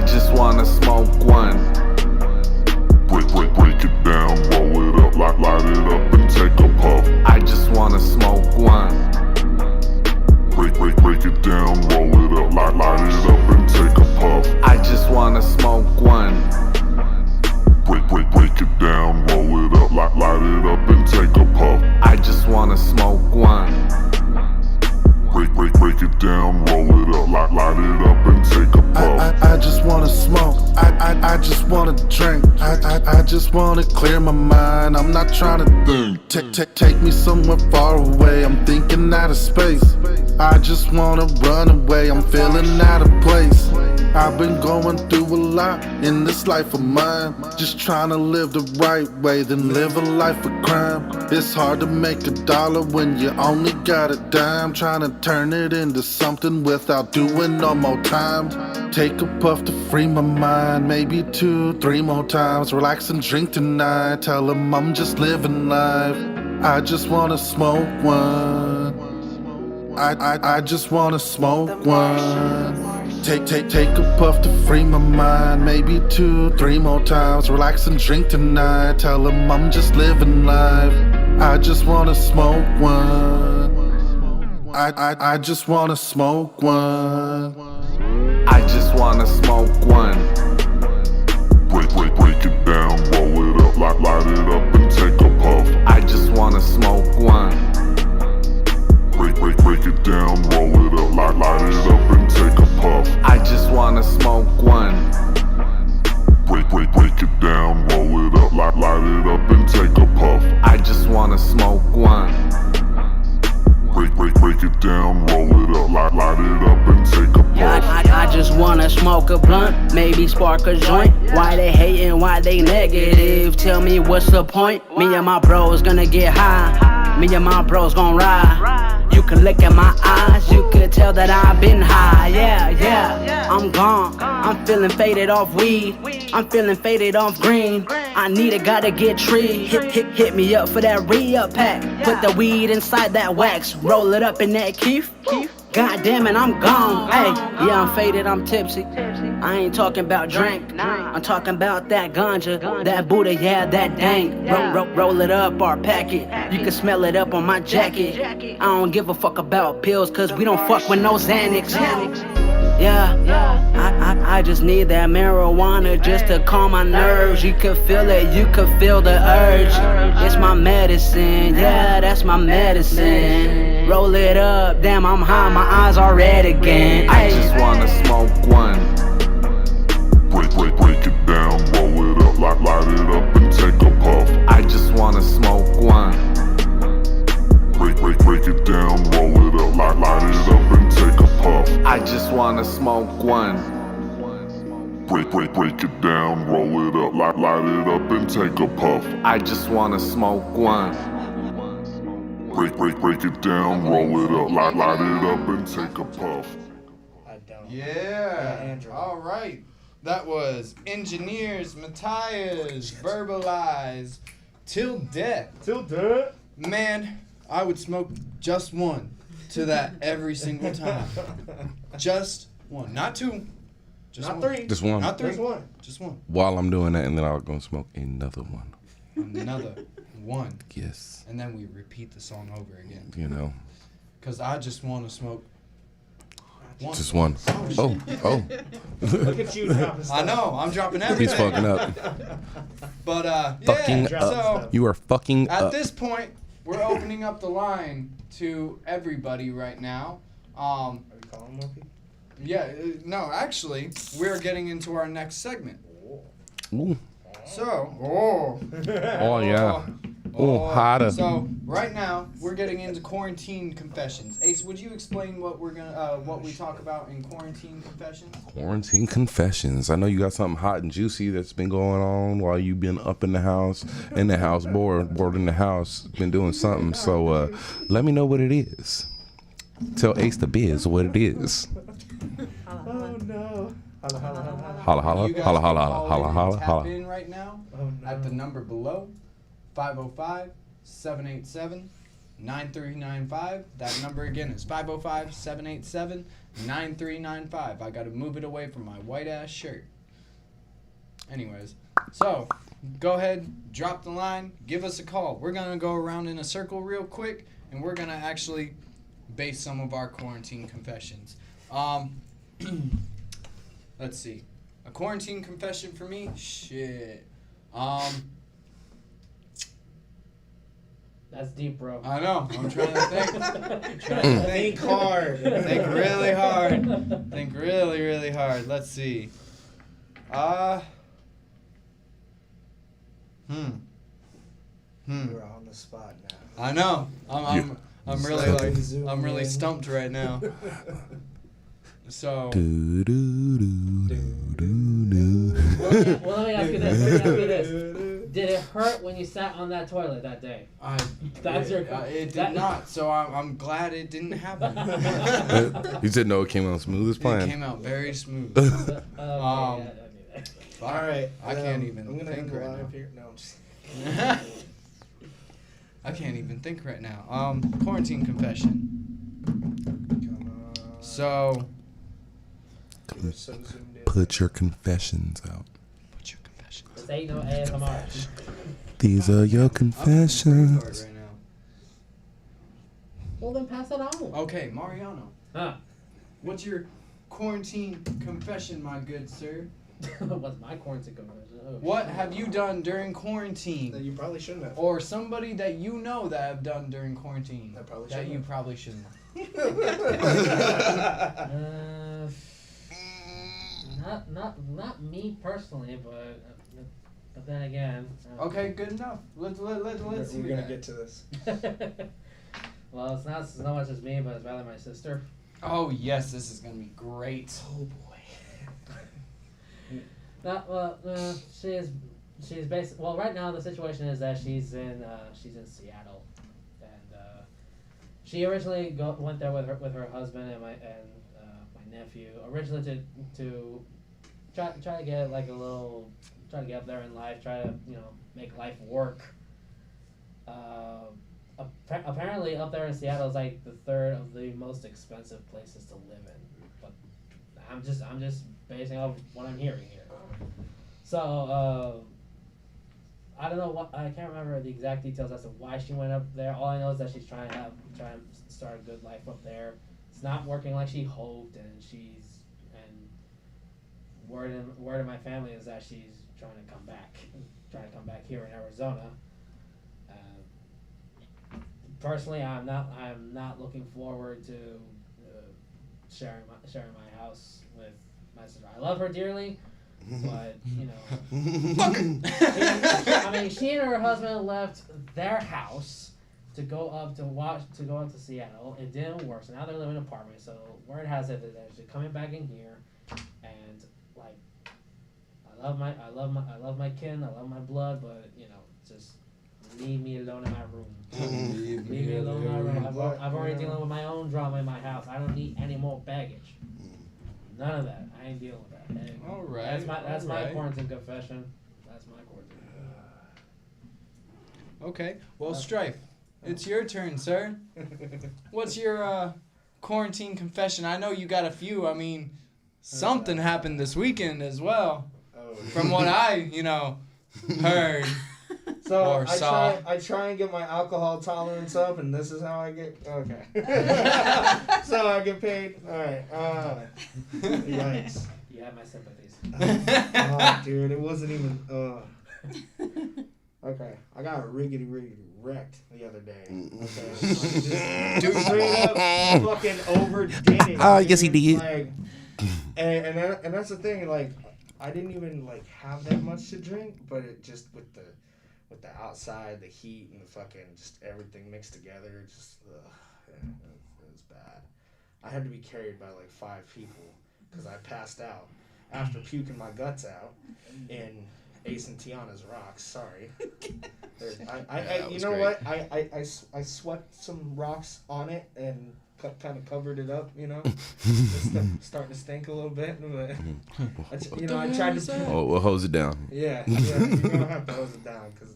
[SPEAKER 13] just wanna smoke one. Break it down, roll it up, light it up and take a puff. I just wanna smoke one. Break it down, roll it up, light it up and take a puff. I just wanna smoke one. Break it down, roll it up, light it up and take a puff. I just wanna smoke one. Break it down, roll it up, light it up and take a puff.
[SPEAKER 14] I just wanna smoke, I just wanna drink, I just wanna clear my mind, I'm not trying to think. Take me somewhere far away, I'm thinking out of space. I just wanna run away, I'm feeling out of place. I've been going through a lot in this life of mine, just trying to live the right way, then live a life of crime. It's hard to make $1 when you only got a dime, trying to turn it into something without doing no more time. Take a puff to free my mind, maybe 2, 3 more times. Relax and drink tonight, tell them I'm just living life. I just wanna smoke one. I just wanna smoke one. Take a puff to free my mind, maybe 2, 3 more times. Relax and drink tonight, tell them I'm just living life. I just wanna smoke one. I just wanna smoke one.
[SPEAKER 13] I just wanna smoke one. Break it down, roll it up, light it up and take a puff. I just wanna smoke one. Break it down, roll it up, light it up and take a puff. I just wanna smoke one. Break it down, roll it up, light it up and take a puff. I just wanna smoke one. Break it down, roll it up, light it up and take a puff.
[SPEAKER 15] I just wanna smoke a blunt, maybe spark a joint. Why they hating, why they negative? Tell me what's the point? Me and my bros gonna get high. Me and my bros gon' ride. You can look at my eyes, you could tell that I've been high. Yeah, I'm gone. I'm feeling faded off weed. I'm feeling faded off green. I need it, gotta get treed. Hit me up for that re-up pack. Put the weed inside that wax. Roll it up in that keef. God damn it, I'm gone. Hey, yeah, I'm faded, I'm tipsy. I ain't talking about drink. I'm talking about that ganja, that Buddha, yeah, that dank. Roll it up or pack it. You can smell it up on my jacket. I don't give a fuck about pills, cause we don't fuck with no Xanax. Yeah, I just need that marijuana just to calm my nerves. You could feel it, you could feel the urge. It's my medicine, yeah, that's my medicine. Roll it up, damn, I'm high, my eyes are red again.
[SPEAKER 13] I just wanna smoke one. Break it down, roll it up, light it up and take a puff. I just wanna smoke one. Break it down, roll it up, light it up and take a puff. I just wanna smoke one. Break it down, roll it up, light it up and take a puff. I just wanna smoke one. Break it down, roll it up, light it up and take a puff.
[SPEAKER 1] Yeah. All right. That was Engineers, Matthias, Verbalize, Till Death.
[SPEAKER 8] Till Death.
[SPEAKER 1] Man, I would smoke just one to that every single time. Just one, not 2. Just
[SPEAKER 8] not
[SPEAKER 1] one.
[SPEAKER 8] 3.
[SPEAKER 2] Just one.
[SPEAKER 1] Not 3.
[SPEAKER 8] Just one.
[SPEAKER 1] Just one.
[SPEAKER 2] While I'm doing that, and then I'll go smoke another one.
[SPEAKER 1] Another one.
[SPEAKER 2] Yes.
[SPEAKER 1] And then we repeat the song over again.
[SPEAKER 2] You know.
[SPEAKER 1] Because I just want to smoke one.
[SPEAKER 2] Just one. Oh.
[SPEAKER 8] Look at you dropping stuff.
[SPEAKER 1] I know, I'm dropping everything.
[SPEAKER 2] He's fucking up.
[SPEAKER 1] But,
[SPEAKER 2] Fucking
[SPEAKER 1] yeah,
[SPEAKER 2] up.
[SPEAKER 1] so
[SPEAKER 2] You are fucking
[SPEAKER 1] at
[SPEAKER 2] up.
[SPEAKER 1] this point, we're opening up the line to everybody right now.
[SPEAKER 8] Are you calling more people?
[SPEAKER 1] Yeah, no, actually, we're getting into our next segment.
[SPEAKER 2] Ooh.
[SPEAKER 1] So,
[SPEAKER 2] Oh, yeah. Oh, hotter.
[SPEAKER 1] So right now we're getting into quarantine confessions. Ace, would you explain what what we talk about in quarantine confessions?
[SPEAKER 2] Quarantine confessions. I know you got something hot and juicy that's been going on while you've been up in the house, bored in the house, been doing something. So let me know what it is. Tell Ace the Biz what it is.
[SPEAKER 8] Oh Holla, holla, holla, holla.
[SPEAKER 2] Holla, holla,
[SPEAKER 1] You guys
[SPEAKER 2] holla,
[SPEAKER 1] can
[SPEAKER 2] holla,
[SPEAKER 1] call
[SPEAKER 2] holla,
[SPEAKER 1] in and
[SPEAKER 2] holla,
[SPEAKER 1] tap
[SPEAKER 2] holla.
[SPEAKER 1] in right now
[SPEAKER 8] Oh, no.
[SPEAKER 1] at the number below, 505-787-9395. That number again is 505-787-9395. I gotta move it away from my white ass shirt. Anyways, so go ahead, drop the line, give us a call. We're gonna go around in a circle real quick, and we're gonna actually base some of our quarantine confessions. Let's see. A quarantine confession for me? Shit.
[SPEAKER 3] That's deep, bro.
[SPEAKER 1] I know. I'm trying to think.
[SPEAKER 8] Think hard.
[SPEAKER 1] Think really hard. Think really, really hard. Let's see.
[SPEAKER 8] You're on the spot now.
[SPEAKER 1] I know. I'm really like
[SPEAKER 8] Zoom
[SPEAKER 1] I'm really
[SPEAKER 8] in.
[SPEAKER 1] stumped right now. So.
[SPEAKER 2] Do, do, do, do, do.
[SPEAKER 3] Well, let me ask you this. Did it hurt when you sat on that toilet that day?
[SPEAKER 1] It did not. So I'm glad it didn't happen.
[SPEAKER 2] You said no, it came out smooth as
[SPEAKER 1] It
[SPEAKER 2] planned.
[SPEAKER 1] came out very smooth.
[SPEAKER 8] All right.
[SPEAKER 1] I can't even
[SPEAKER 8] I'm gonna
[SPEAKER 1] think
[SPEAKER 8] end the
[SPEAKER 1] right
[SPEAKER 8] live
[SPEAKER 1] now.
[SPEAKER 8] here. No, I'm just.
[SPEAKER 1] I can't even think right now. Quarantine confession.
[SPEAKER 8] Come on.
[SPEAKER 1] So.
[SPEAKER 8] You were so zoomed in.
[SPEAKER 2] Put your confessions out.
[SPEAKER 1] Put your confessions.
[SPEAKER 3] This ain't no ASMR.
[SPEAKER 2] These are your confessions.
[SPEAKER 1] Right now.
[SPEAKER 3] Well, then pass it on.
[SPEAKER 1] Okay, Mariano.
[SPEAKER 3] Huh.
[SPEAKER 1] What's your quarantine confession, my good sir?
[SPEAKER 3] What's my quarantine confession? Oh,
[SPEAKER 1] What
[SPEAKER 3] shit.
[SPEAKER 1] have you done during
[SPEAKER 8] That
[SPEAKER 1] quarantine?
[SPEAKER 8] you probably shouldn't have.
[SPEAKER 1] Or somebody that you know that have done during quarantine
[SPEAKER 8] That probably
[SPEAKER 1] that
[SPEAKER 8] shouldn't
[SPEAKER 1] you
[SPEAKER 8] have.
[SPEAKER 1] probably shouldn't have.
[SPEAKER 3] Not me personally, but then again.
[SPEAKER 1] Okay, good enough. Let's
[SPEAKER 8] We're
[SPEAKER 1] see
[SPEAKER 8] gonna
[SPEAKER 1] that.
[SPEAKER 8] get to this.
[SPEAKER 3] Well, it's not so much as me, but it's rather my sister.
[SPEAKER 1] Oh yes, this is gonna be great.
[SPEAKER 8] Oh boy.
[SPEAKER 3] She's based. Well, right now the situation is that she's in Seattle, and she originally went there with her husband and my nephew originally to try to get like try to get up there in life, try to make life work. Apparently up there in Seattle is like the third of the most expensive places to live in, but I'm just basing off what I'm hearing here. So I don't know what, I can't remember the exact details as to why she went up there. All I know is that she's trying to start a good life up there. It's not working like she hoped, and word in my family is that she's trying to come back here in Arizona. Personally, I'm not looking forward to sharing my house with my sister. I love her dearly, but she and her husband left their house to go up to Seattle. It didn't work, so now they're living in an apartment. So word has it that they're coming back in here, and like I love my kin, I love my blood, but just leave me alone in my room. Leave me alone in my room. I'm already dealing with my own drama in my house. I don't need any more baggage. None of that. I ain't dealing with that. And
[SPEAKER 1] All right.
[SPEAKER 3] That's my quarantine confession. That's my quarantine.
[SPEAKER 1] Okay. Well, Strife, it's your turn, sir. What's your quarantine confession? I know you got a few. I mean, something happened this weekend as well.
[SPEAKER 8] Oh.
[SPEAKER 1] From what I, heard.
[SPEAKER 8] So
[SPEAKER 1] Or saw.
[SPEAKER 8] I try and get my alcohol tolerance up, and this is how I get. Okay. So I get paid. All right. Yikes.
[SPEAKER 3] You have my sympathies.
[SPEAKER 8] Oh, dude, it wasn't even. Okay, I got riggedy wrecked the other day. Okay, dude, straight up fucking overdid it.
[SPEAKER 2] Ah, yes, he
[SPEAKER 8] dude.
[SPEAKER 2] did.
[SPEAKER 8] Like, and that's the thing. Like, I didn't even have that much to drink, but it just with the outside, the heat, and the fucking just everything mixed together, just it was bad. I had to be carried by 5 people because I passed out after puking my guts out in Ace and Tiana's rocks. Sorry. You know what? I swept some rocks on it and kind of covered it up, you know. It's starting to stink a little bit, but I tried to.
[SPEAKER 2] Oh, we'll hose it down.
[SPEAKER 8] Yeah, you're gonna have to hose it down, cause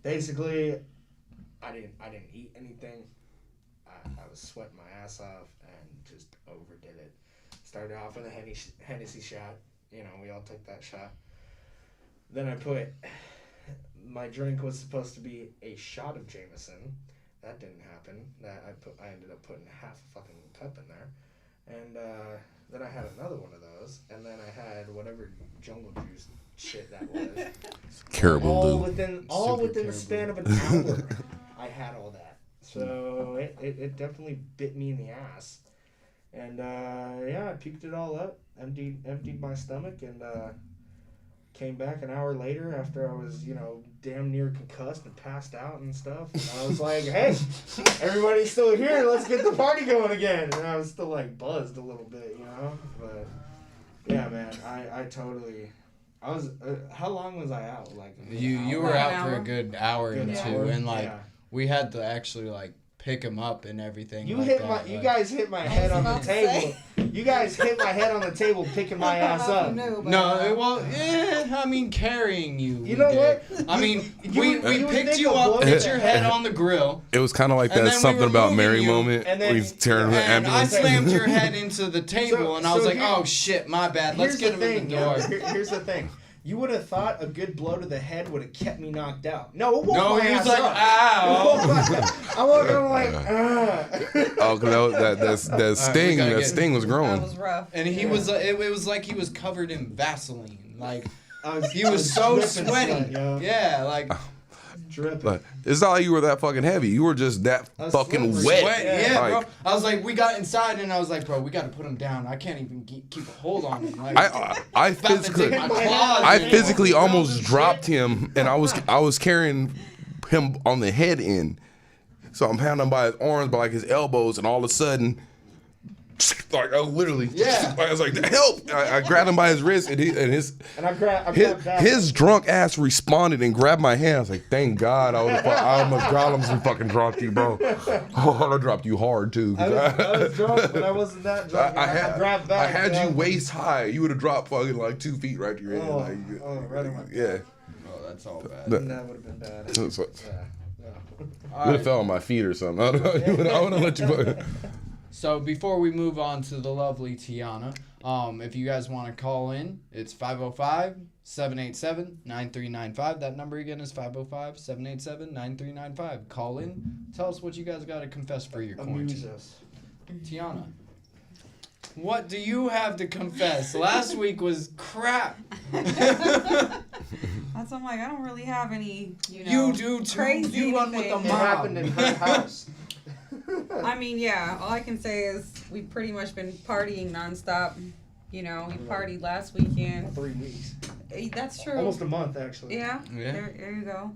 [SPEAKER 8] basically, I didn't eat anything. I was sweating my ass off and just overdid it. Started off with a Hennessy shot. You know, we all took that shot. Then my drink was supposed to be a shot of Jameson. That didn't happen. I ended up putting half a fucking cup in there. And then I had another one of those. And then I had whatever jungle juice shit that was.
[SPEAKER 2] Caribou
[SPEAKER 8] all
[SPEAKER 2] Blue.
[SPEAKER 8] All within the span of an hour, I had all that. So it definitely bit me in the ass. And I puked it all up, emptied my stomach, and came back an hour later after I was, damn near concussed and passed out and stuff. And I was like, hey, everybody's still here. Let's get the party going again. And I was still like buzzed a little bit, But yeah, man, I was. How long was I out? Like
[SPEAKER 1] you were out for a good hour and two, and
[SPEAKER 8] yeah.
[SPEAKER 1] we had to actually pick him up and everything.
[SPEAKER 8] You
[SPEAKER 1] like
[SPEAKER 8] you guys hit my head on the table. You guys hit my head on the table picking my ass up.
[SPEAKER 1] Carrying you.
[SPEAKER 8] You know what?
[SPEAKER 1] I mean, we picked you up, hit your head on the grill.
[SPEAKER 2] It was kind of like
[SPEAKER 1] And
[SPEAKER 2] that
[SPEAKER 1] then
[SPEAKER 2] something
[SPEAKER 1] we were
[SPEAKER 2] about
[SPEAKER 1] moving
[SPEAKER 2] Mary
[SPEAKER 1] you,
[SPEAKER 2] moment.
[SPEAKER 8] and then-
[SPEAKER 2] We turned the
[SPEAKER 1] And I
[SPEAKER 2] ambulance.
[SPEAKER 1] slammed your head into the table, and I was
[SPEAKER 8] so
[SPEAKER 1] like,
[SPEAKER 8] here-
[SPEAKER 1] "Oh shit, my bad. Let's get him in the door."
[SPEAKER 8] Here's the thing. You would have thought a good blow to the head would have kept me knocked out. No, it woke
[SPEAKER 1] No,
[SPEAKER 8] my
[SPEAKER 1] he was
[SPEAKER 8] ass
[SPEAKER 1] like,
[SPEAKER 8] up.
[SPEAKER 1] "Ow!"
[SPEAKER 8] I woke up like, ah.
[SPEAKER 2] Oh, cause that sting was growing.
[SPEAKER 4] That was rough.
[SPEAKER 1] And he was. It was like he was covered in Vaseline. Like he
[SPEAKER 8] I
[SPEAKER 1] was so
[SPEAKER 8] dripping
[SPEAKER 1] sweaty.
[SPEAKER 8] sweat, yo.
[SPEAKER 1] Yeah, like
[SPEAKER 8] Dripping.
[SPEAKER 2] Like, it's not like you were that fucking heavy. You were just that
[SPEAKER 8] I was
[SPEAKER 2] fucking
[SPEAKER 8] slippery.
[SPEAKER 2] wet.
[SPEAKER 1] sweat. Yeah,
[SPEAKER 2] Like,
[SPEAKER 1] bro. I was like, we got inside, and I was like, bro, we got to put him down. I can't even keep a hold on him. Like,
[SPEAKER 2] I
[SPEAKER 1] about to
[SPEAKER 2] physically,
[SPEAKER 1] take my claws
[SPEAKER 2] I
[SPEAKER 1] in.
[SPEAKER 2] physically almost dropped him, and I was carrying him on the head end. So I'm pounding him by his arms, by his elbows, and all of a sudden, I literally, I was like, help! I grabbed him by his wrist, and
[SPEAKER 8] I grabbed that.
[SPEAKER 2] his drunk ass responded and grabbed my hand. I was like, thank God, I almost fucking dropped you, bro. Oh, I dropped you hard too.
[SPEAKER 8] I was drunk, but I wasn't that drunk. I grabbed back.
[SPEAKER 2] I had you waist high. You would have dropped fucking like 2 feet right to your head.
[SPEAKER 8] Right on my
[SPEAKER 2] yeah.
[SPEAKER 1] Oh, that's all bad.
[SPEAKER 2] That-
[SPEAKER 8] That would have been bad.
[SPEAKER 2] So,
[SPEAKER 1] All
[SPEAKER 2] would have
[SPEAKER 1] right.
[SPEAKER 2] fell on my feet or something. I don't know. I would have let you.
[SPEAKER 1] So before we move on to the lovely Tiana, if you guys want to call in, it's 505-787-9395. That number again is 505-787-9395. Call in. Tell us what you guys got to confess for your
[SPEAKER 8] Amuse
[SPEAKER 1] quarantine.
[SPEAKER 8] us.
[SPEAKER 1] Tiana, what do you have to confess? Last week was crap.
[SPEAKER 4] That's I'm like, I don't really have any,
[SPEAKER 1] You do too.
[SPEAKER 4] crazy
[SPEAKER 1] You run with the
[SPEAKER 4] anything.
[SPEAKER 8] It happened in her house.
[SPEAKER 4] I mean, yeah, all I can say is we've pretty much been partying nonstop. We partied last weekend.
[SPEAKER 8] 3 weeks.
[SPEAKER 4] That's true.
[SPEAKER 8] Almost a month, actually.
[SPEAKER 4] Yeah.
[SPEAKER 1] Yeah.
[SPEAKER 4] There you go.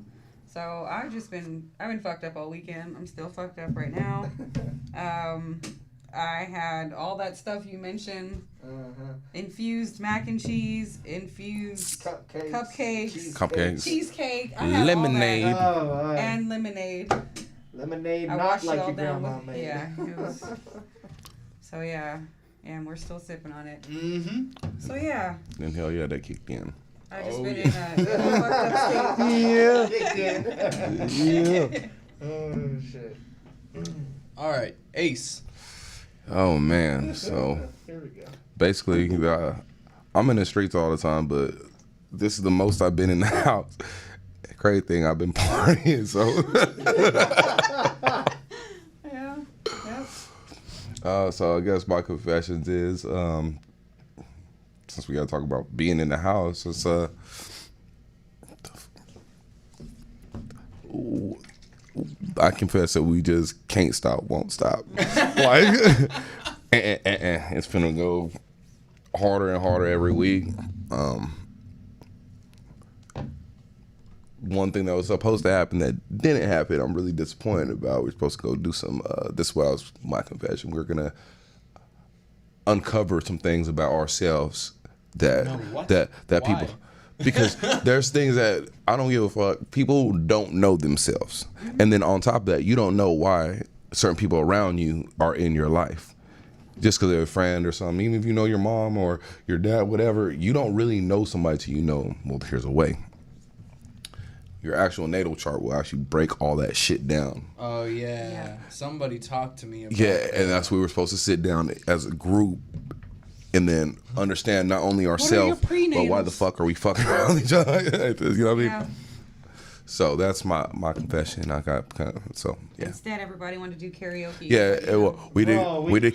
[SPEAKER 4] So I've been fucked up all weekend. I'm still fucked up right now. I had all that stuff you mentioned. Infused mac and cheese, infused
[SPEAKER 2] Cupcakes.
[SPEAKER 4] cheesecake. I had
[SPEAKER 2] Lemonade.
[SPEAKER 4] all that. And lemonade.
[SPEAKER 8] Lemonade,
[SPEAKER 4] I
[SPEAKER 8] not
[SPEAKER 4] washed
[SPEAKER 8] like
[SPEAKER 4] it all
[SPEAKER 8] your
[SPEAKER 4] down
[SPEAKER 8] grandma
[SPEAKER 4] with,
[SPEAKER 8] made.
[SPEAKER 4] yeah. It was, so yeah, and we're still sipping on it.
[SPEAKER 1] Mm-hmm.
[SPEAKER 4] So yeah,
[SPEAKER 2] Then hell yeah, that kicked in.
[SPEAKER 4] I just
[SPEAKER 1] Oh,
[SPEAKER 4] been
[SPEAKER 1] yeah.
[SPEAKER 4] in a fucked up state.
[SPEAKER 2] Yeah.
[SPEAKER 8] Oh shit.
[SPEAKER 1] All right, Ace.
[SPEAKER 2] Oh man. So
[SPEAKER 8] Here we go.
[SPEAKER 2] basically, I'm in the streets all the time, but this is the most I've been in the house. Crazy thing, I've been partying, so.
[SPEAKER 4] Yeah. Yep.
[SPEAKER 2] So I guess my confessions is, since we gotta talk about being in the house, it's I confess that we just can't stop, won't stop. Like, it's gonna go harder and harder every week. One thing that was supposed to happen that didn't happen, I'm really disappointed about. We're supposed to go do some. This is what I was my confession. We're gonna uncover some things about ourselves that
[SPEAKER 1] No, what?
[SPEAKER 2] that
[SPEAKER 1] Why?
[SPEAKER 2] people, because there's things that I don't give a fuck. People don't know themselves, and then on top of that, you don't know why certain people around you are in your life. Just because they're a friend or something, even if you know your mom or your dad, whatever, you don't really know somebody till you know, well, here's a way. Your actual natal chart will actually break all that shit down.
[SPEAKER 1] Oh, yeah. Somebody talked to me about
[SPEAKER 2] Yeah,
[SPEAKER 1] that.
[SPEAKER 2] and that's where we were supposed to sit down as a group and then understand not only ourselves, but why the fuck are we fucking around each other? You know what I mean?
[SPEAKER 4] Yeah.
[SPEAKER 2] So that's my confession. I got kind of, so yeah.
[SPEAKER 4] Instead, everybody wanted to do karaoke.
[SPEAKER 2] Yeah, we did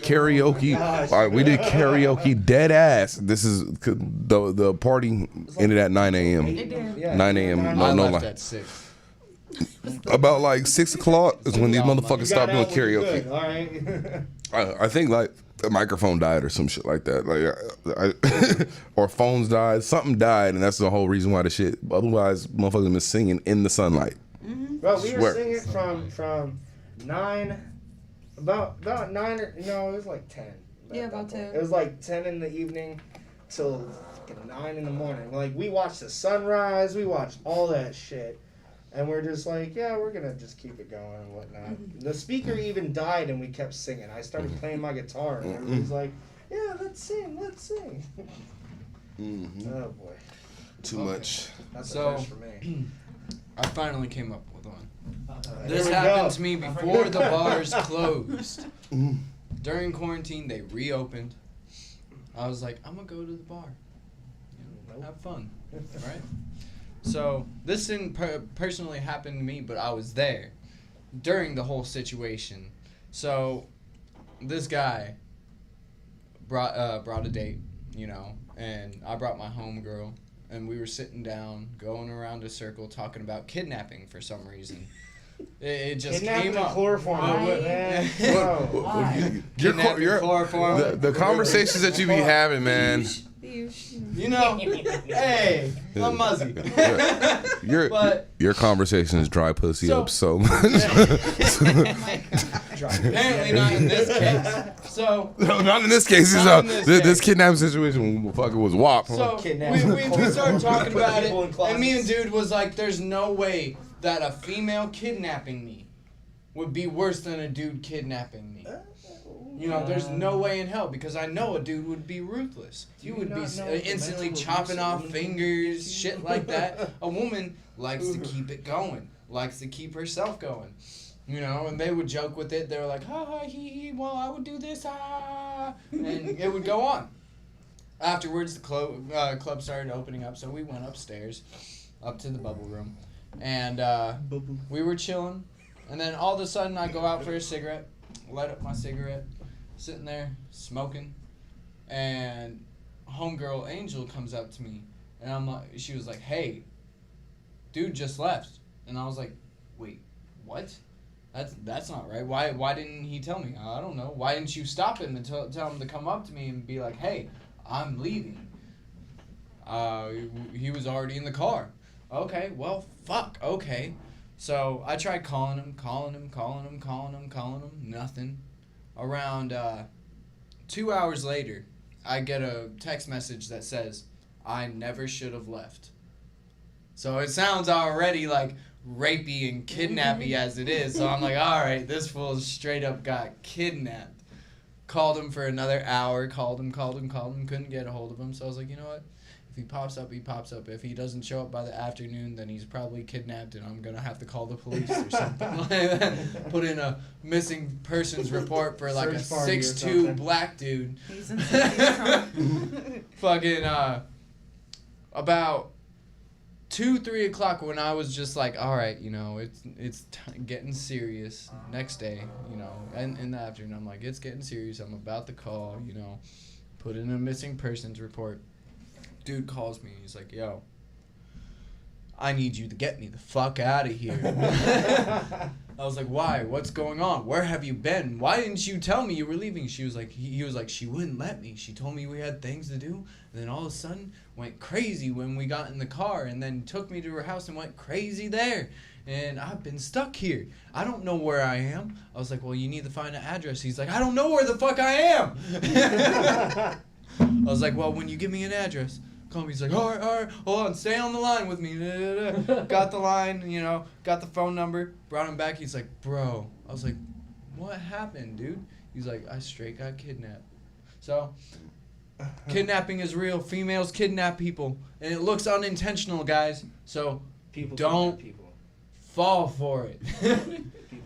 [SPEAKER 2] karaoke. We did karaoke dead ass. This is the party ended at 9 a.m.
[SPEAKER 4] It did.
[SPEAKER 8] Yeah.
[SPEAKER 2] 9 a.m.
[SPEAKER 1] I
[SPEAKER 2] No
[SPEAKER 1] left
[SPEAKER 2] lie.
[SPEAKER 1] at 6.
[SPEAKER 2] About like 6 o'clock is when these motherfuckers
[SPEAKER 8] You
[SPEAKER 2] stopped
[SPEAKER 8] got
[SPEAKER 2] doing
[SPEAKER 8] out when
[SPEAKER 2] karaoke.
[SPEAKER 8] you're good, all right.
[SPEAKER 2] I think like the microphone died or some shit like that, or phones died. Something died, and that's the whole reason why the shit. Otherwise, motherfuckers been singing in the sunlight.
[SPEAKER 8] Bro, we were
[SPEAKER 2] Swear.
[SPEAKER 8] singing from 9, about 9 or no, it was like 10.
[SPEAKER 4] Yeah,
[SPEAKER 8] at that
[SPEAKER 4] about
[SPEAKER 8] point.
[SPEAKER 4] 10.
[SPEAKER 8] It was like 10 in the evening till fucking 9 in the morning. Like we watched the sunrise, we watched all that shit, and we're just like, yeah, we're gonna just keep it going and whatnot. The speaker even died, and we kept singing. I started playing my guitar, and everybody's like, yeah, let's sing. Oh boy,
[SPEAKER 2] Too much.
[SPEAKER 8] that's
[SPEAKER 1] So-
[SPEAKER 8] a first for me.
[SPEAKER 1] I finally came up with one.
[SPEAKER 8] There
[SPEAKER 1] This
[SPEAKER 8] we
[SPEAKER 1] happened
[SPEAKER 8] go.
[SPEAKER 1] to me before the bars closed. During quarantine, they reopened. I was like, I'm gonna go to the bar, have fun, right? So this didn't personally happen to me, but I was there during the whole situation. So this guy brought a date, and I brought my homegirl, and we were sitting down, going around a circle, talking about kidnapping for some reason. It just
[SPEAKER 8] Kidnapping
[SPEAKER 1] came
[SPEAKER 8] and
[SPEAKER 1] up.
[SPEAKER 8] chloroform, man. Bro.
[SPEAKER 2] Your
[SPEAKER 1] Chloroform.
[SPEAKER 2] the conversations that you be having, man.
[SPEAKER 1] Hey, I'm muzzy.
[SPEAKER 2] Your conversations dry pussy
[SPEAKER 1] So-
[SPEAKER 2] up so much.
[SPEAKER 1] Apparently not in this case. So
[SPEAKER 2] No, not in this case.
[SPEAKER 1] Not in this
[SPEAKER 2] This
[SPEAKER 1] case.
[SPEAKER 2] kidnapping situation fucking was WAP.
[SPEAKER 1] So
[SPEAKER 8] Kidnapping.
[SPEAKER 1] we started talking
[SPEAKER 8] Put
[SPEAKER 1] about it,
[SPEAKER 8] people in
[SPEAKER 1] and me and
[SPEAKER 8] closets.
[SPEAKER 1] dude was like, "There's no way that a female kidnapping me would be worse than a dude kidnapping me." There's no way in hell, because I know a dude would be ruthless. He would be
[SPEAKER 8] not know the
[SPEAKER 1] instantly
[SPEAKER 8] mental
[SPEAKER 1] chopping
[SPEAKER 8] abuse
[SPEAKER 1] off
[SPEAKER 8] of
[SPEAKER 1] fingers, shit like that. A woman likes to keep it going, likes to keep herself going. And they would joke with it. They were like, ha ha, he, well, I would do this, ah, and it would go on. Afterwards, the club started opening up, so we went upstairs, up to the bubble room, and we were chilling. And then all of a sudden, I go out for a cigarette, light up my cigarette, sitting there smoking, and homegirl Angel comes up to me, and she was like, "Hey, dude just left," and I was like, "Wait, what? That's not right. Why didn't he tell me? I don't know. Why didn't you stop him and tell him to come up to me and be like, hey, I'm leaving?" He was already in the car. Okay, well, fuck. Okay. So I tried calling him, nothing. Around 2 hours later, I get a text message that says, "I never should have left." So it sounds already like rapey and kidnappy as it is. So I'm like, all right, this fool straight up got kidnapped. Called him for another hour, called him, couldn't get a hold of him. So I was like, you know what? If he pops up, he pops up. If he doesn't show up by the afternoon, then he's probably kidnapped, and I'm going to have to call the police or something like that. Put in a missing persons report for like
[SPEAKER 8] Search
[SPEAKER 1] a
[SPEAKER 8] party or
[SPEAKER 1] 6'2"
[SPEAKER 8] something.
[SPEAKER 1] black dude.
[SPEAKER 4] He's in some
[SPEAKER 1] Fucking, about 2-3 o'clock, when I was just like, all right, it's getting serious. Next day, and in the afternoon, I'm like, it's getting serious. I'm about to call, put in a missing persons report. Dude calls me. He's like, yo, I need you to get me the fuck out of here. I was like, why? What's going on? Where have you been? Why didn't you tell me you were leaving? She was like, he was like, she wouldn't let me. She told me we had things to do, and then all of a sudden went crazy when we got in the car, and then took me to her house and went crazy there. And I've been stuck here. I don't know where I am. I was like, well, you need to find an address. He's like, I don't know where the fuck I am. I was like, well, when you give me an address, call me. He's like, all right, hold on, stay on the line with me. Got the line, got the phone number, brought him back. He's like, bro. I was like, what happened, dude? He's like, I straight got kidnapped. So, kidnapping is real. Females kidnap people, and it looks unintentional, guys. So,
[SPEAKER 8] People
[SPEAKER 1] don't
[SPEAKER 8] kidnap people.
[SPEAKER 1] fall for it.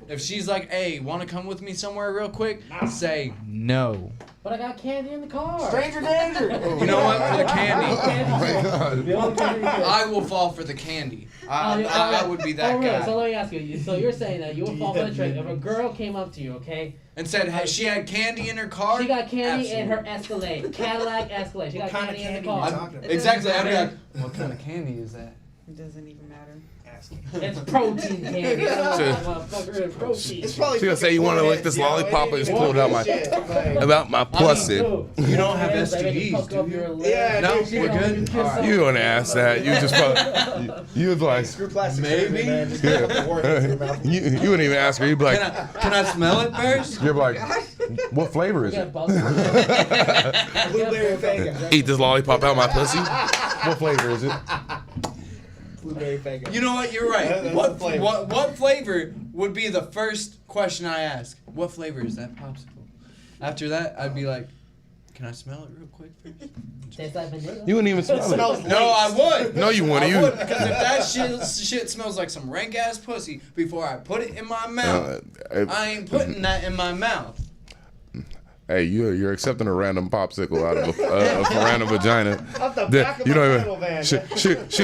[SPEAKER 1] If she's like, hey, want to come with me somewhere real quick? Say no.
[SPEAKER 3] But I got candy in the car.
[SPEAKER 8] Stranger danger.
[SPEAKER 1] You know what? For the candy,
[SPEAKER 3] The only candy you get.
[SPEAKER 1] I will fall for the candy. I would be that
[SPEAKER 3] really?
[SPEAKER 1] guy.
[SPEAKER 3] So let me ask you. So you're saying that you would fall for the trick if a girl came up to you, okay?
[SPEAKER 1] And said, hey, she had candy in her car?
[SPEAKER 3] She got candy in her
[SPEAKER 1] Absolutely.
[SPEAKER 3] Escalade, Cadillac Escalade. She got
[SPEAKER 8] What kind
[SPEAKER 3] candy
[SPEAKER 8] of
[SPEAKER 3] in the
[SPEAKER 8] candy
[SPEAKER 3] car.
[SPEAKER 8] you talking about?
[SPEAKER 1] Exactly. I'd be like, what kind of candy is that?
[SPEAKER 4] It doesn't even matter.
[SPEAKER 3] It's protein candy. Motherfucker, it's protein.
[SPEAKER 8] It's probably
[SPEAKER 2] She gonna say you want to lick this lollipop and just pull it out my pussy.
[SPEAKER 1] You don't have STDs, do you?
[SPEAKER 8] Yeah,
[SPEAKER 1] No,
[SPEAKER 8] dude,
[SPEAKER 1] we're good. All right.
[SPEAKER 2] You don't ask that. You just you was like
[SPEAKER 8] Screw plastic
[SPEAKER 1] Maybe.
[SPEAKER 8] surgery, man. Just put the word into your mouth.
[SPEAKER 2] you wouldn't even ask her. You'd be like,
[SPEAKER 1] Can I smell it first?
[SPEAKER 2] you're like, what flavor is it?
[SPEAKER 8] Blueberry Faygo.
[SPEAKER 2] Eat this lollipop out my pussy. What flavor is it?
[SPEAKER 8] Blueberry Faygo.
[SPEAKER 1] You know what? You're right.
[SPEAKER 8] That's
[SPEAKER 1] What
[SPEAKER 8] the flavor.
[SPEAKER 1] what flavor would be the first question I ask? What flavor is that popsicle? After that, I'd be like, can I smell it real quick first?
[SPEAKER 3] Tastes like vanilla.
[SPEAKER 2] You wouldn't even smell it.
[SPEAKER 1] No, I would.
[SPEAKER 2] No, you wouldn't.
[SPEAKER 1] I
[SPEAKER 2] You.
[SPEAKER 1] would, because if that shit smells like some rank ass pussy before I put it in my mouth, I ain't putting that in my mouth.
[SPEAKER 2] Hey, you're accepting a random popsicle out of a random vagina.
[SPEAKER 8] Off the
[SPEAKER 2] That-
[SPEAKER 8] back of
[SPEAKER 2] you
[SPEAKER 8] my
[SPEAKER 2] know,
[SPEAKER 8] pedal van.
[SPEAKER 2] she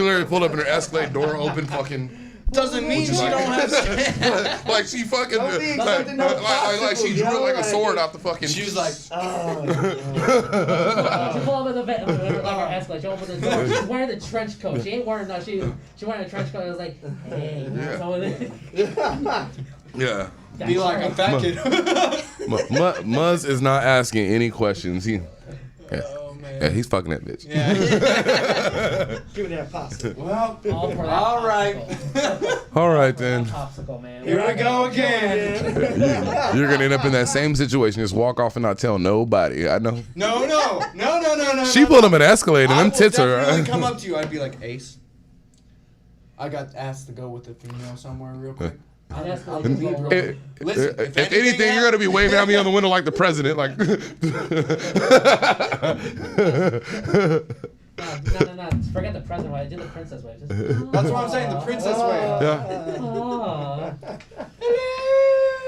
[SPEAKER 2] literally pulled up in her Escalade, door open, fucking.
[SPEAKER 1] Doesn't mean she don't have skin.
[SPEAKER 2] Like she fucking
[SPEAKER 8] Don't be
[SPEAKER 2] like
[SPEAKER 8] accepting no
[SPEAKER 2] she
[SPEAKER 8] popsicles,
[SPEAKER 2] drew
[SPEAKER 8] yo,
[SPEAKER 2] like a
[SPEAKER 8] like-
[SPEAKER 2] sword off the fucking.
[SPEAKER 1] She was like,
[SPEAKER 3] She pull up in the van, like her Escalade. She opened the door. She's wearing the trench coat. She ain't wearing no. She wearing a trench coat. And it was like, hey,
[SPEAKER 2] Yeah.
[SPEAKER 3] so
[SPEAKER 2] Yeah.
[SPEAKER 1] be like a fat kid.
[SPEAKER 2] Muzz is not asking any questions. He, yeah, he's fucking that bitch.
[SPEAKER 1] Yeah.
[SPEAKER 8] Give me that pasta.
[SPEAKER 1] Well,
[SPEAKER 3] all for that
[SPEAKER 1] all right.
[SPEAKER 2] All right then.
[SPEAKER 3] popsicle, man.
[SPEAKER 1] Here we go again.
[SPEAKER 2] You're gonna end up in that same situation. Just walk off and not tell nobody. I know.
[SPEAKER 1] No.
[SPEAKER 2] She pulled him an Escalade and
[SPEAKER 1] I
[SPEAKER 2] them
[SPEAKER 1] will
[SPEAKER 2] tits are.
[SPEAKER 1] definitely come up to you. I'd be like, Ace, I got asked to go with a female somewhere real quick.
[SPEAKER 3] An Escalade
[SPEAKER 1] I'm
[SPEAKER 3] is
[SPEAKER 1] leave
[SPEAKER 3] all
[SPEAKER 1] real
[SPEAKER 3] wrong.
[SPEAKER 1] quick. Listen,
[SPEAKER 2] If anything, you're gonna be waving at me on the window like the president, like.
[SPEAKER 3] No. Forget the president way. Do the princess way. Just,
[SPEAKER 1] That's what I'm saying, the princess way.
[SPEAKER 2] Yeah.
[SPEAKER 3] Aw.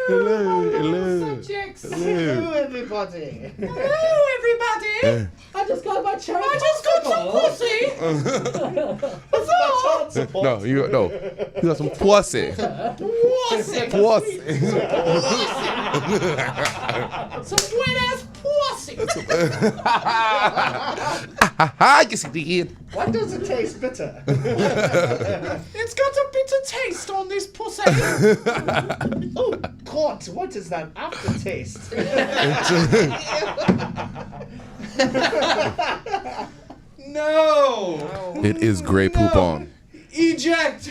[SPEAKER 2] Hello.
[SPEAKER 3] Chicks.
[SPEAKER 8] Hello, everybody.
[SPEAKER 3] Hello, everybody. I just got my cherry. I just got some pussy.
[SPEAKER 2] No, you got some pussy. Pussy.
[SPEAKER 3] Some wet ass pussy.
[SPEAKER 2] I can see the kid.
[SPEAKER 8] Why does it taste bitter?
[SPEAKER 3] It's got a bitter taste on this pussy.
[SPEAKER 8] Oh, God, what is that aftertaste?
[SPEAKER 1] No.
[SPEAKER 2] It is Grey Poupon.
[SPEAKER 1] Eject.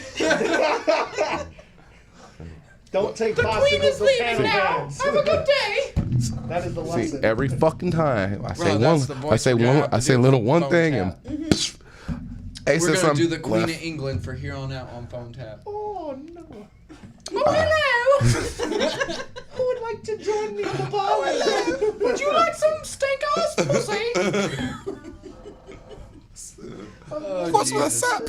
[SPEAKER 8] Don't take
[SPEAKER 3] The queen is
[SPEAKER 8] popsicles to
[SPEAKER 3] leaving
[SPEAKER 8] panel
[SPEAKER 3] now.
[SPEAKER 8] vans.
[SPEAKER 3] Have a good day.
[SPEAKER 8] That is the
[SPEAKER 2] See,
[SPEAKER 8] lesson.
[SPEAKER 2] every fucking time I say
[SPEAKER 1] that's the
[SPEAKER 2] one,
[SPEAKER 1] voice
[SPEAKER 2] I say
[SPEAKER 1] we're gonna
[SPEAKER 2] one,
[SPEAKER 1] have to
[SPEAKER 2] I say
[SPEAKER 1] do
[SPEAKER 2] little
[SPEAKER 1] for
[SPEAKER 2] one
[SPEAKER 1] phone
[SPEAKER 2] thing,
[SPEAKER 1] tap.
[SPEAKER 2] and Ace
[SPEAKER 1] We're
[SPEAKER 2] says
[SPEAKER 1] gonna
[SPEAKER 2] something
[SPEAKER 1] do the Queen
[SPEAKER 2] left.
[SPEAKER 1] of England for here on out on phone tap.
[SPEAKER 8] Oh, no.
[SPEAKER 3] Oh, hello.
[SPEAKER 8] Who would like to join me on the bar?
[SPEAKER 3] Would you like some steak ass pussy?
[SPEAKER 2] What's what's up?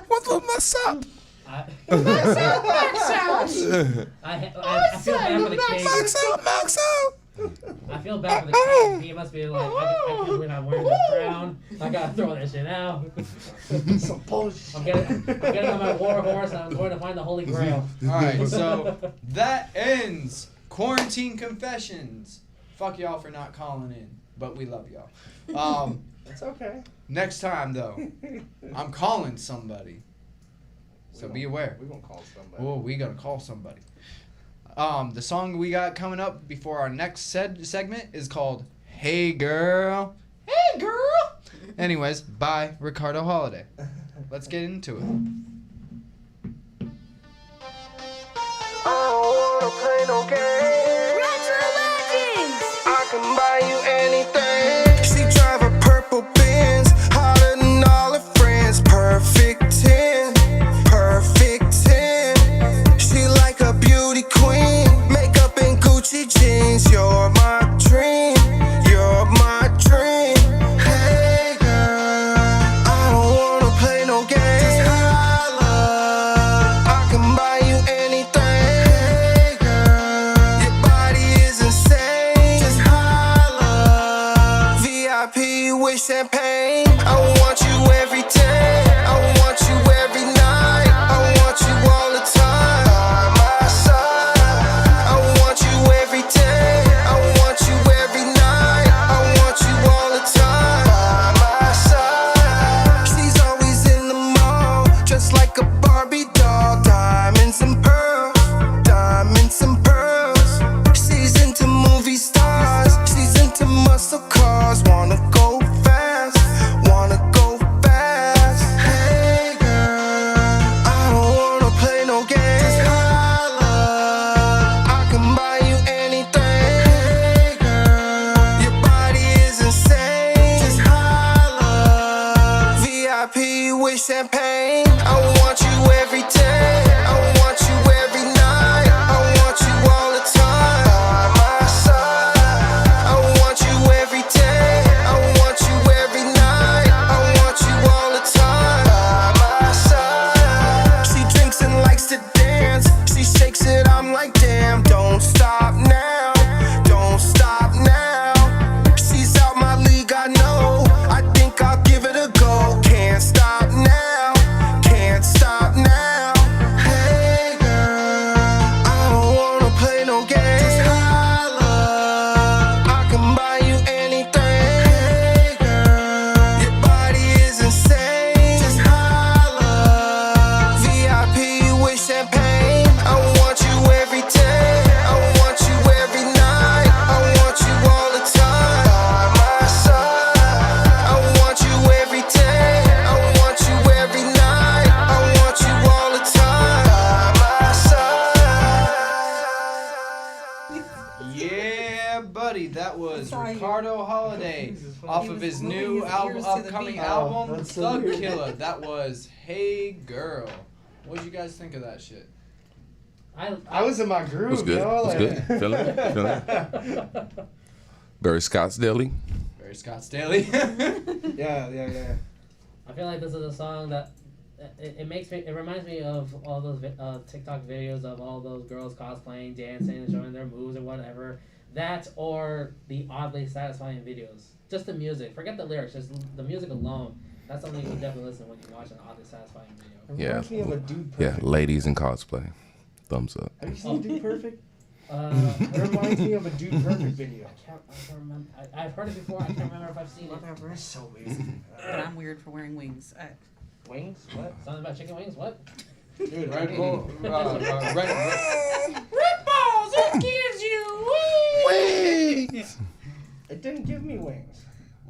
[SPEAKER 2] What's up?
[SPEAKER 3] Max out. I feel bad for the king.
[SPEAKER 2] Max out.
[SPEAKER 3] I feel bad for the king. He must be like, I can't believe I'm wearing this crown. I gotta throw that shit out.
[SPEAKER 8] Some bullshit.
[SPEAKER 3] I'm getting on my war horse and I'm going to find the Holy Grail.
[SPEAKER 1] Alright, so that ends Quarantine Confessions. Fuck y'all for not calling in, but we love y'all.
[SPEAKER 8] It's okay.
[SPEAKER 1] Next time though, I'm calling somebody. So be aware.
[SPEAKER 8] We're going to call somebody.
[SPEAKER 1] Oh, we gotta call somebody. The song we got coming up before our next segment is called Hey Girl. Hey Girl! Anyways, by Ricardo Holiday. Let's get into it.
[SPEAKER 10] I don't wanna play no games. I can buy you anything. She drive a purple Benz, hotter than all her friends. Perfect 10, perfect 10. She like a beauty queen, makeup and Gucci champagne. I want you every day. I want you every night. I want you all the time. By my side. I want you every day. I want you every night. I want you all the time. By my side. She's always in the mall, just like a Barbie doll. Diamonds and pearls. Diamonds and pearls. She's into movie stars. She's into muscle cars. Wanna go fast. Wanna go fast. Hey girl, I don't wanna play no games. Just holla, I can buy you anything. Hey girl, your body is insane. Just holla, VIP with champagne. I want you every day. I want you every night. I want you all the time. By my side. I want you every day. I want you every night. I want you all the time. By my side. She drinks and likes to dance. She shakes it, I'm like, damn. Don't stop now. Don't stop now. She's out my league, I know. I think I'll give it a go. Can't stop now. Can't stop now. Hey girl, I don't wanna play no games. Just holla, I can buy you anything. Hey girl, your body is insane. Just holla, VIP with champagne. I want you every day. I want you every night. I want you all the time. By my side. I want you every day. I want you every night. I want you all the time. By my side.
[SPEAKER 1] Yeah, buddy, that was
[SPEAKER 4] Sorry.
[SPEAKER 1] Ricardo Holiday off of his new album, upcoming album,
[SPEAKER 8] that's so
[SPEAKER 1] Thug
[SPEAKER 8] weird.
[SPEAKER 1] Killer. That was Hey Girl. What'd you guys think of that shit?
[SPEAKER 8] I was in my groove,
[SPEAKER 2] What's good?
[SPEAKER 8] yo.
[SPEAKER 2] What's
[SPEAKER 8] like-
[SPEAKER 2] good? Feeling it? Feeling it? Barry Scottsdale.
[SPEAKER 1] Very Scottsdale.
[SPEAKER 8] Yeah.
[SPEAKER 3] I feel like this is a song that it makes me. It reminds me of all those TikTok videos of all those girls cosplaying, dancing, and showing their moves or whatever. That or the oddly satisfying videos. Just the music. Forget the lyrics. Just the music alone. That's something you can definitely listen to when you watch an oddly satisfying video.
[SPEAKER 8] It
[SPEAKER 2] Yeah.
[SPEAKER 8] reminds me of a Dude
[SPEAKER 2] Yeah,
[SPEAKER 8] Perfect.
[SPEAKER 2] ladies in cosplay. Thumbs up.
[SPEAKER 8] Have you seen Dude Perfect?
[SPEAKER 3] It
[SPEAKER 8] It reminds me of a Dude Perfect video.
[SPEAKER 3] I can't remember. I've heard it before. I can't remember if I've seen it.
[SPEAKER 4] Whatever.
[SPEAKER 8] That's so weird.
[SPEAKER 4] But I'm weird for wearing wings.
[SPEAKER 8] Wings? What?
[SPEAKER 3] Something about chicken wings? What?
[SPEAKER 8] Dude,
[SPEAKER 1] Red Bull. Red.
[SPEAKER 3] Red balls. Who gives you wings?
[SPEAKER 8] It didn't give me wings.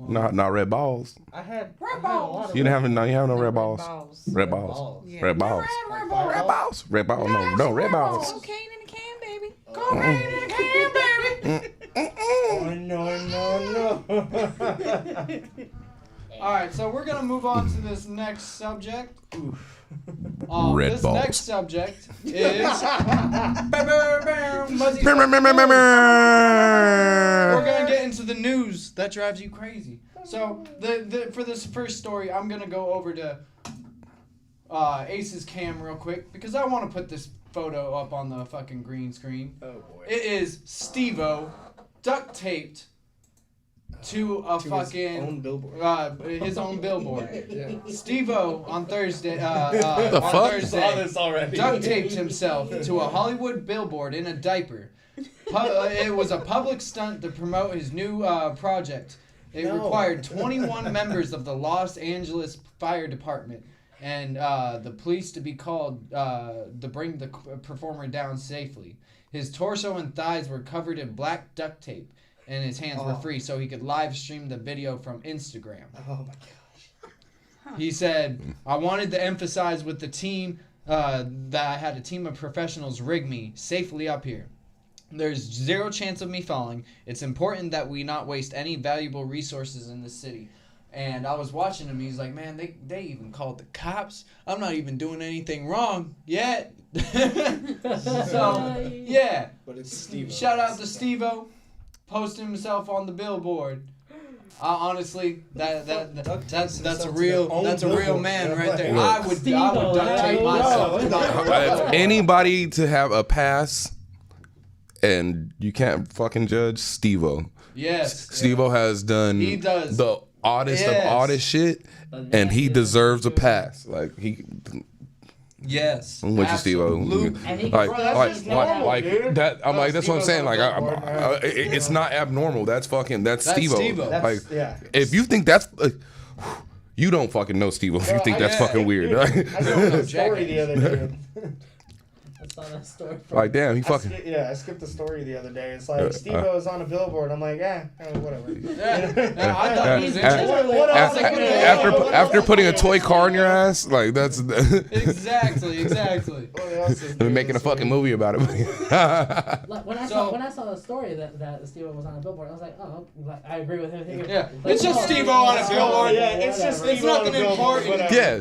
[SPEAKER 2] Not red balls.
[SPEAKER 8] I had
[SPEAKER 3] Red
[SPEAKER 8] a
[SPEAKER 3] balls.
[SPEAKER 8] lot of
[SPEAKER 2] You didn't have no. You have no red
[SPEAKER 4] Red
[SPEAKER 2] balls.
[SPEAKER 4] balls.
[SPEAKER 2] Red balls.
[SPEAKER 8] balls.
[SPEAKER 4] Yeah.
[SPEAKER 2] Red balls.
[SPEAKER 8] Like
[SPEAKER 3] Red
[SPEAKER 8] fireball.
[SPEAKER 2] Red balls. Red balls. No, red balls.
[SPEAKER 4] Cocaine in a can, baby.
[SPEAKER 3] Cocaine in a can, baby.
[SPEAKER 8] Oh, no.
[SPEAKER 1] All right, so we're gonna move on to this next subject.
[SPEAKER 2] Red
[SPEAKER 1] this
[SPEAKER 2] balls.
[SPEAKER 1] next subject is. Muzzy. We're gonna get into the news that drives you crazy. So for this first story, I'm gonna go over to Ace's cam real quick because I want to put this photo up on the fucking green screen.
[SPEAKER 8] Oh boy.
[SPEAKER 1] It is Steve-O duct taped to a
[SPEAKER 8] To
[SPEAKER 1] fucking
[SPEAKER 8] his own billboard.
[SPEAKER 1] his own billboard.
[SPEAKER 8] Yeah.
[SPEAKER 1] Steve-O on Thursday
[SPEAKER 2] The
[SPEAKER 1] on
[SPEAKER 2] fuck?
[SPEAKER 1] Thursday
[SPEAKER 8] Saw this already.
[SPEAKER 1] duct taped himself to a Hollywood billboard in a diaper. It was a public stunt to promote his new project. It
[SPEAKER 8] No.
[SPEAKER 1] required 21 members of the Los Angeles Fire Department and the police to be called to bring the performer down safely. His torso and thighs were covered in black duct tape, and his hands were free, so he could live stream the video from Instagram.
[SPEAKER 8] Oh my gosh.
[SPEAKER 1] He said, I wanted to emphasize with the team that I had a team of professionals rig me safely up here. There's zero chance of me falling. It's important that we not waste any valuable resources in this city. And I was watching him. He's like, man, they even called the cops. I'm not even doing anything wrong yet. So, yeah.
[SPEAKER 8] But it's Steve.
[SPEAKER 1] Shout out to Steve-O. Posting himself on the billboard. Honestly, that's a real man right there. I would duct tape myself.
[SPEAKER 2] If anybody to have a pass, and you can't fucking judge Steve-O.
[SPEAKER 1] Yes.
[SPEAKER 2] Steve-O has done
[SPEAKER 1] He does.
[SPEAKER 2] the oddest of
[SPEAKER 1] Yes.
[SPEAKER 2] oddest shit, and he deserves a pass. Like he.
[SPEAKER 1] Yes.
[SPEAKER 2] I'm with you, Steve-O.
[SPEAKER 1] Absolutely.
[SPEAKER 2] Like that. I'm like, that's what I'm saying. Like, it's not abnormal. That's Steve-O.
[SPEAKER 1] Steve-O.
[SPEAKER 2] Like,
[SPEAKER 8] yeah.
[SPEAKER 2] if you think that's, you don't fucking know Steve-O. If you think that's fucking weird.
[SPEAKER 8] I saw the story the other day.
[SPEAKER 3] I saw that story.
[SPEAKER 2] Like, damn, he fucking.
[SPEAKER 8] I skipped the story the other day. It's like Steve-O is on a billboard. I'm like, whatever.
[SPEAKER 1] Yeah, I thought it was
[SPEAKER 2] After putting a toy car in your ass, like that's.
[SPEAKER 1] Exactly.
[SPEAKER 2] They're making a fucking movie about it.
[SPEAKER 3] Like, when I saw the story that Steve-O was on a billboard, I was like, oh, like, I agree with him.
[SPEAKER 1] Yeah,
[SPEAKER 3] Like,
[SPEAKER 1] it's just Steve-O on a billboard.
[SPEAKER 8] Yeah, it's just
[SPEAKER 1] It's
[SPEAKER 8] Steve-O on a
[SPEAKER 1] nothing
[SPEAKER 8] billboard,
[SPEAKER 1] important.
[SPEAKER 8] whatever.
[SPEAKER 2] Yeah,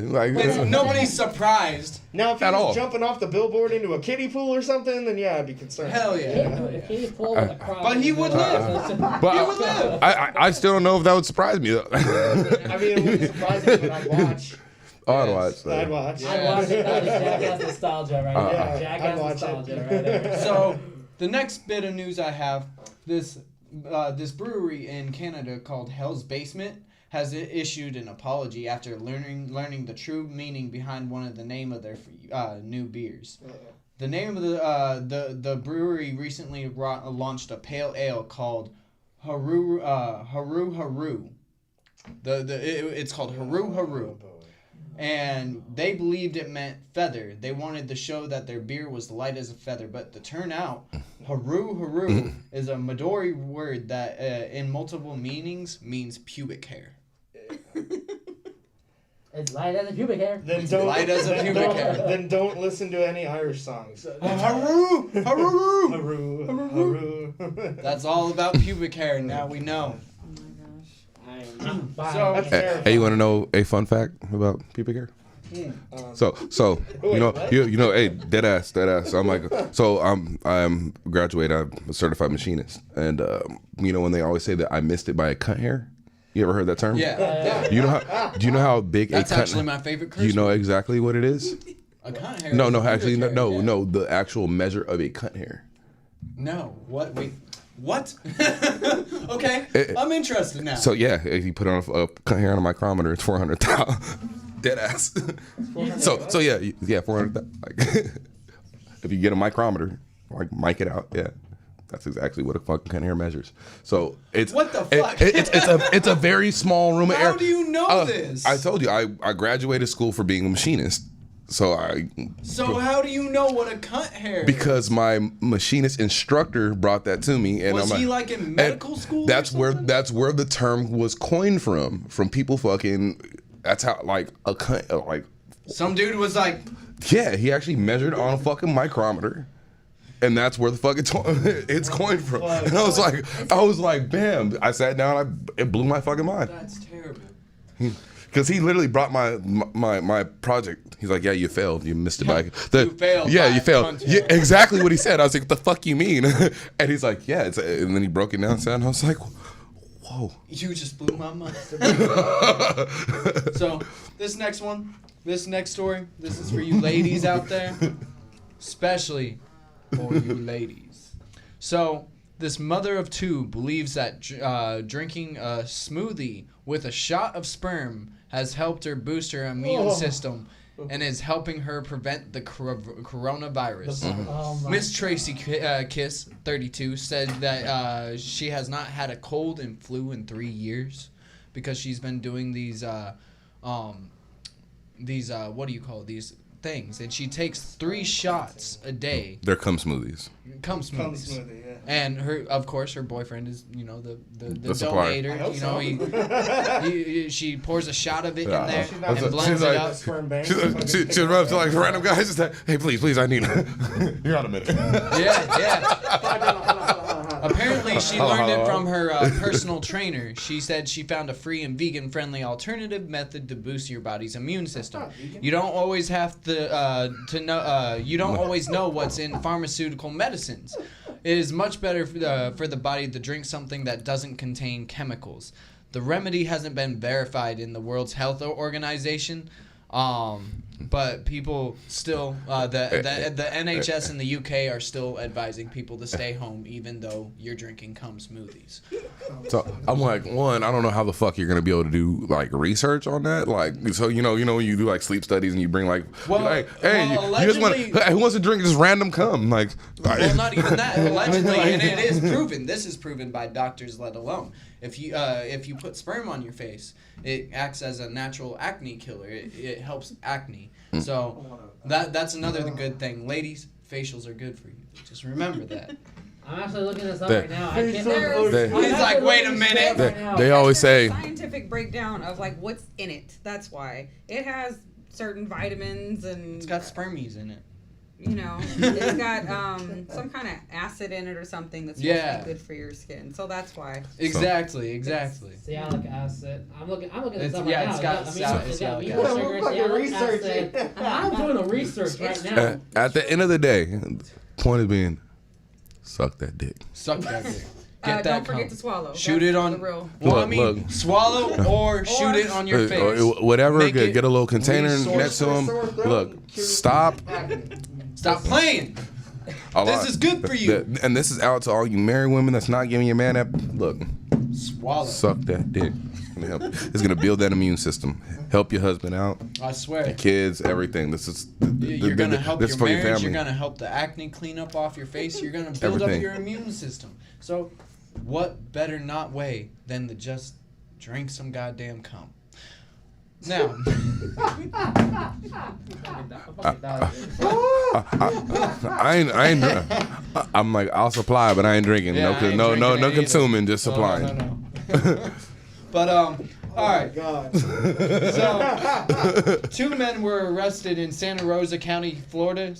[SPEAKER 2] like
[SPEAKER 1] Nobody's surprised.
[SPEAKER 8] Now, if he
[SPEAKER 2] At
[SPEAKER 8] was
[SPEAKER 2] all.
[SPEAKER 8] jumping off the billboard into a kiddie pool or something, then yeah, I'd be concerned.
[SPEAKER 1] Hell yeah.
[SPEAKER 3] If he pulled a crowd,
[SPEAKER 1] But he would live.
[SPEAKER 2] But
[SPEAKER 1] He would live.
[SPEAKER 2] I still don't know if that would surprise me though.
[SPEAKER 8] I mean, it wouldn't surprise me, but I'd watch.
[SPEAKER 2] Oh, I'd watch.
[SPEAKER 8] I'd watch.
[SPEAKER 3] I'd watch it. That is Jackass nostalgia right there.
[SPEAKER 8] Yeah, I'd
[SPEAKER 3] Jackass
[SPEAKER 8] watch
[SPEAKER 3] nostalgia
[SPEAKER 8] it.
[SPEAKER 3] right there.
[SPEAKER 1] So the next bit of news I have, this brewery in Canada called Hell's Basement has issued an apology after learning the true meaning behind one of the name of their new beers. The name of the brewery recently launched a pale ale called Haru Haru. It's called Haru Haru. And they believed it meant feather. They wanted to show that their beer was light as a feather. But to turn out, Haru Haru is a Midori word that in multiple meanings means pubic hair.
[SPEAKER 3] It's light as a pubic hair.
[SPEAKER 8] Then don't,
[SPEAKER 1] Light as a pubic hair.
[SPEAKER 8] Then don't listen to any Irish songs.
[SPEAKER 1] Haru Haru.
[SPEAKER 8] Haru, Haru.
[SPEAKER 1] That's all about pubic hair. Now we know. So
[SPEAKER 8] That's
[SPEAKER 2] Hey,
[SPEAKER 8] terrifying.
[SPEAKER 2] you want to know a fun fact about pubic hair? So hey, dead ass. I'm like, so I'm graduate. I'm a certified machinist, and when they always say that I missed it by a cunt hair. You ever heard that term?
[SPEAKER 1] yeah.
[SPEAKER 2] Do you know how big
[SPEAKER 1] That's
[SPEAKER 2] a cunt?
[SPEAKER 1] actually my favorite curse
[SPEAKER 2] You know
[SPEAKER 1] word.
[SPEAKER 2] exactly what it is?
[SPEAKER 1] A cunt hair.
[SPEAKER 2] No,
[SPEAKER 1] is
[SPEAKER 2] no,
[SPEAKER 1] a pubic
[SPEAKER 2] actually,
[SPEAKER 1] hair, yeah.
[SPEAKER 2] no. The actual measure of a cunt hair.
[SPEAKER 1] No. What? Wait. What? Okay. I'm interested now.
[SPEAKER 2] So yeah, if you put on a cunt hair on a micrometer, it's 400,000. Dead ass. So yeah, 400,000. Like, if you get a micrometer, like mic it out, yeah. That's exactly what a fucking cunt hair measures. So it's
[SPEAKER 1] What the fuck?
[SPEAKER 2] It's a very small room of air.
[SPEAKER 1] How do you know this?
[SPEAKER 2] I told you I graduated school for being a machinist. So
[SPEAKER 1] how do you know what a cunt hair is?
[SPEAKER 2] because my machinist instructor brought that to me, and
[SPEAKER 1] Was
[SPEAKER 2] I'm
[SPEAKER 1] he
[SPEAKER 2] like,
[SPEAKER 1] in medical school?
[SPEAKER 2] That's where the term was coined from people fucking. That's how like a cunt like.
[SPEAKER 1] Some dude was like,
[SPEAKER 2] Yeah, he actually measured on a fucking micrometer. And that's where the fucking it's coined from. And I was like, bam. I sat down, it blew my fucking mind.
[SPEAKER 1] that's terrible.
[SPEAKER 2] Because he literally brought my project. He's like, yeah, you failed. You missed it by
[SPEAKER 1] You failed
[SPEAKER 2] Yeah,
[SPEAKER 1] by
[SPEAKER 2] you
[SPEAKER 1] a
[SPEAKER 2] failed.
[SPEAKER 1] cunt
[SPEAKER 2] Yeah,
[SPEAKER 1] hair.
[SPEAKER 2] exactly what he said. I was like, what the fuck you mean? And he's like, yeah. And then he broke it down and I was like, whoa.
[SPEAKER 1] You just blew my mind. So this next story, this is for you ladies out there, especially for you ladies. So this mother of two believes that drinking a smoothie with a shot of sperm has helped her boost her immune system and is helping her prevent the coronavirus. Miss Tracy Kiss, 32, said that she has not had a cold and flu in 3 years because she's been doing these what do you call these things, and she takes 3 shots a day.
[SPEAKER 2] They're cum smoothies.
[SPEAKER 1] Cum smoothies.
[SPEAKER 8] Smoothie, yeah.
[SPEAKER 1] And her boyfriend is, the
[SPEAKER 2] supplier.
[SPEAKER 1] donator. She pours a shot of it in there and blends
[SPEAKER 2] She's
[SPEAKER 1] it
[SPEAKER 2] like-
[SPEAKER 1] up.
[SPEAKER 8] Sperm bank.
[SPEAKER 2] She runs to like random guys and said, hey, please, I need You're on a minute.
[SPEAKER 1] Yeah. Apparently, she
[SPEAKER 2] Hello,
[SPEAKER 1] learned
[SPEAKER 2] hello.
[SPEAKER 1] it from her personal trainer. She said she found a free and vegan-friendly alternative method to boost your body's immune system. You don't always have to know. You don't always know what's in pharmaceutical medicines. It is much better for the body to drink something that doesn't contain chemicals. The remedy hasn't been verified in the World Health Organization. But people still, the NHS in the UK are still advising people to stay home, even though you're drinking cum smoothies.
[SPEAKER 2] So I'm like, one, I don't know how the fuck you're gonna be able to do like research on that. Like, so you know when you do like sleep studies and you bring like, you just want, who wants to drink just random cum? Like,
[SPEAKER 1] well, not even that. Allegedly, and it is proven. This is proven by doctors, let alone if you put sperm on your face, it acts as a natural acne killer. It helps acne. So that's another good thing. Ladies, facials are good for you. Just remember that.
[SPEAKER 3] I'm actually looking this up right now. I can't.
[SPEAKER 1] He's like, wait a minute.
[SPEAKER 2] They always say
[SPEAKER 4] scientific breakdown of like what's in it. That's why it has certain vitamins and
[SPEAKER 1] it's got spermies in it.
[SPEAKER 4] You know, it's got some kind of acid in it or something that's supposed to be good for your skin. So that's why.
[SPEAKER 1] Exactly.
[SPEAKER 3] Sialic acid. I'm looking this up right
[SPEAKER 1] yeah,
[SPEAKER 3] now.
[SPEAKER 1] It's got
[SPEAKER 3] sialic acid. I'm doing the research right now.
[SPEAKER 2] At the end of the day, point is being, suck that dick.
[SPEAKER 1] Suck that dick. Get that
[SPEAKER 4] don't forget to swallow.
[SPEAKER 1] Shoot
[SPEAKER 4] That's
[SPEAKER 1] it on.
[SPEAKER 4] the real.
[SPEAKER 1] Look. Swallow or shoot it on your face.
[SPEAKER 2] Whatever. Get a little container next to him. Look, stop
[SPEAKER 1] playing. This is good for you.
[SPEAKER 2] And this is out to all you married women that's not giving your man that. Look,
[SPEAKER 1] swallow.
[SPEAKER 2] Suck that dick. It's gonna build that immune system. Help your husband out.
[SPEAKER 1] I swear.
[SPEAKER 2] The kids, everything. This is.
[SPEAKER 1] You're gonna help your
[SPEAKER 2] for
[SPEAKER 1] marriage.
[SPEAKER 2] Your family.
[SPEAKER 1] You're gonna help the acne clean up off your face. You're gonna build up your immune system. So, what better not way than to just drink some goddamn cum? Now,
[SPEAKER 2] I'm like, I'll supply, but I ain't drinking.
[SPEAKER 1] Yeah,
[SPEAKER 2] No consuming, just supplying.
[SPEAKER 1] No. But all right. God. So, 2 men were arrested in Santa Rosa County, Florida,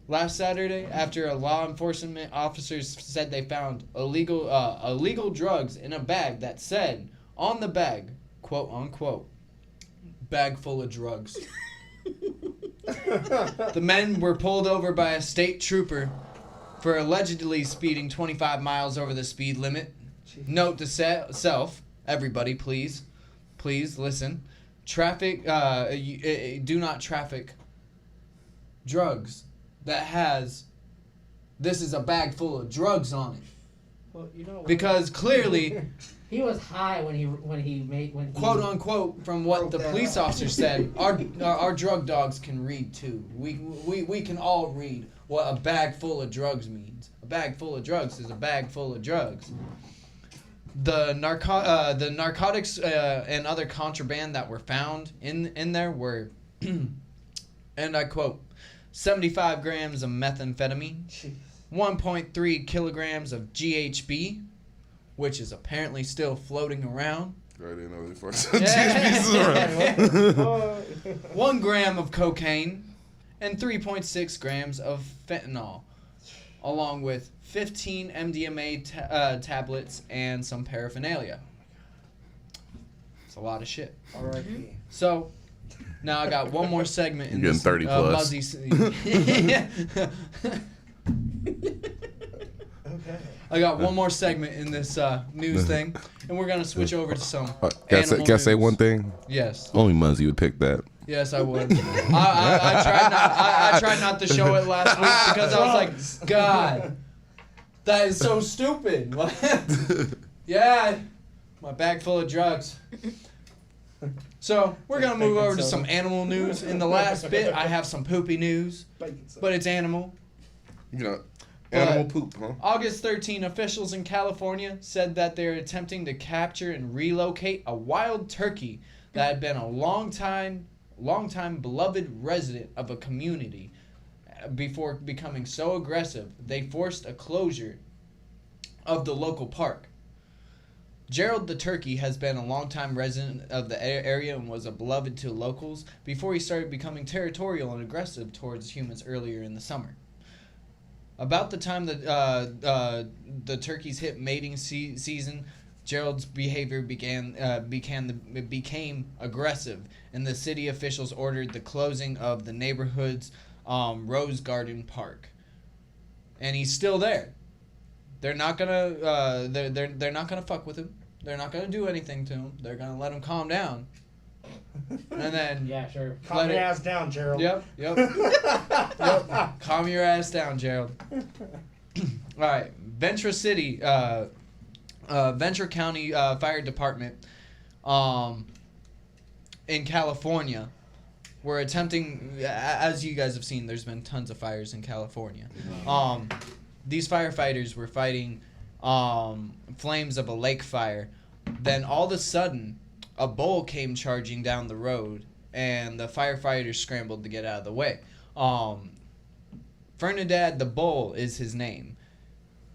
[SPEAKER 1] last Saturday, after a law enforcement officers said they found illegal drugs in a bag that said on the bag, quote unquote, bag full of drugs. The men were pulled over by a state trooper for allegedly speeding 25 miles over the speed limit. Note to self, everybody, please listen. Traffic, do not traffic drugs that has, this is a bag full of drugs on it.
[SPEAKER 3] Well, you know what?
[SPEAKER 1] Because clearly
[SPEAKER 3] he was high when he
[SPEAKER 1] quote unquote, from what the police officer said, our drug dogs can read too. We can all read what a bag full of drugs means. A bag full of drugs is a bag full of drugs. The narcotics and other contraband that were found in there were, and I quote, 75 grams of methamphetamine, 1.3 kilograms of GHB, which is apparently still floating around.
[SPEAKER 2] I didn't know this first.
[SPEAKER 1] 1 gram of cocaine and 3.6 grams of fentanyl, along with 15 MDMA tablets and some paraphernalia. It's a lot of shit.
[SPEAKER 8] All right.
[SPEAKER 1] So now I got one more segment in
[SPEAKER 2] You're
[SPEAKER 1] this.
[SPEAKER 2] getting 30 plus.
[SPEAKER 8] Okay.
[SPEAKER 1] I got one more segment in this news thing, and we're gonna switch over to some.
[SPEAKER 2] Can I say one thing?
[SPEAKER 1] Yes.
[SPEAKER 2] Only Muzzy would pick that.
[SPEAKER 1] Yes, I would. I tried not to show it last week because I was like, God, that is so stupid. Yeah, my bag full of drugs. So we're gonna move over to some animal news. In the last bit, I have some poopy news, but it's animal.
[SPEAKER 2] You know, animal poop, huh?
[SPEAKER 1] August 13, officials in California said that they're attempting to capture and relocate a wild turkey that had been a long time beloved resident of a community before becoming so aggressive they forced a closure of the local park. Gerald the turkey has been a longtime resident of the area and was a beloved to locals before he started becoming territorial and aggressive towards humans earlier in the summer. About the time that the turkeys hit mating season, Gerald's behavior became aggressive, and the city officials ordered the closing of the neighborhood's Rose Garden Park. And he's still there. They're not gonna they're not gonna fuck with him. They're not gonna do anything to him. They're gonna let him calm down. and then
[SPEAKER 3] Yeah, sure.
[SPEAKER 8] Calm your ass down, Gerald.
[SPEAKER 1] Yep. Calm your ass down, Gerald. All right, Ventura City, Ventura County Fire Department, in California, were attempting. As you guys have seen, there's been tons of fires in California. These firefighters were fighting flames of a lake fire. Then all of a sudden, a bull came charging down the road, and the firefighters scrambled to get out of the way. Fernandad the Bull is his name.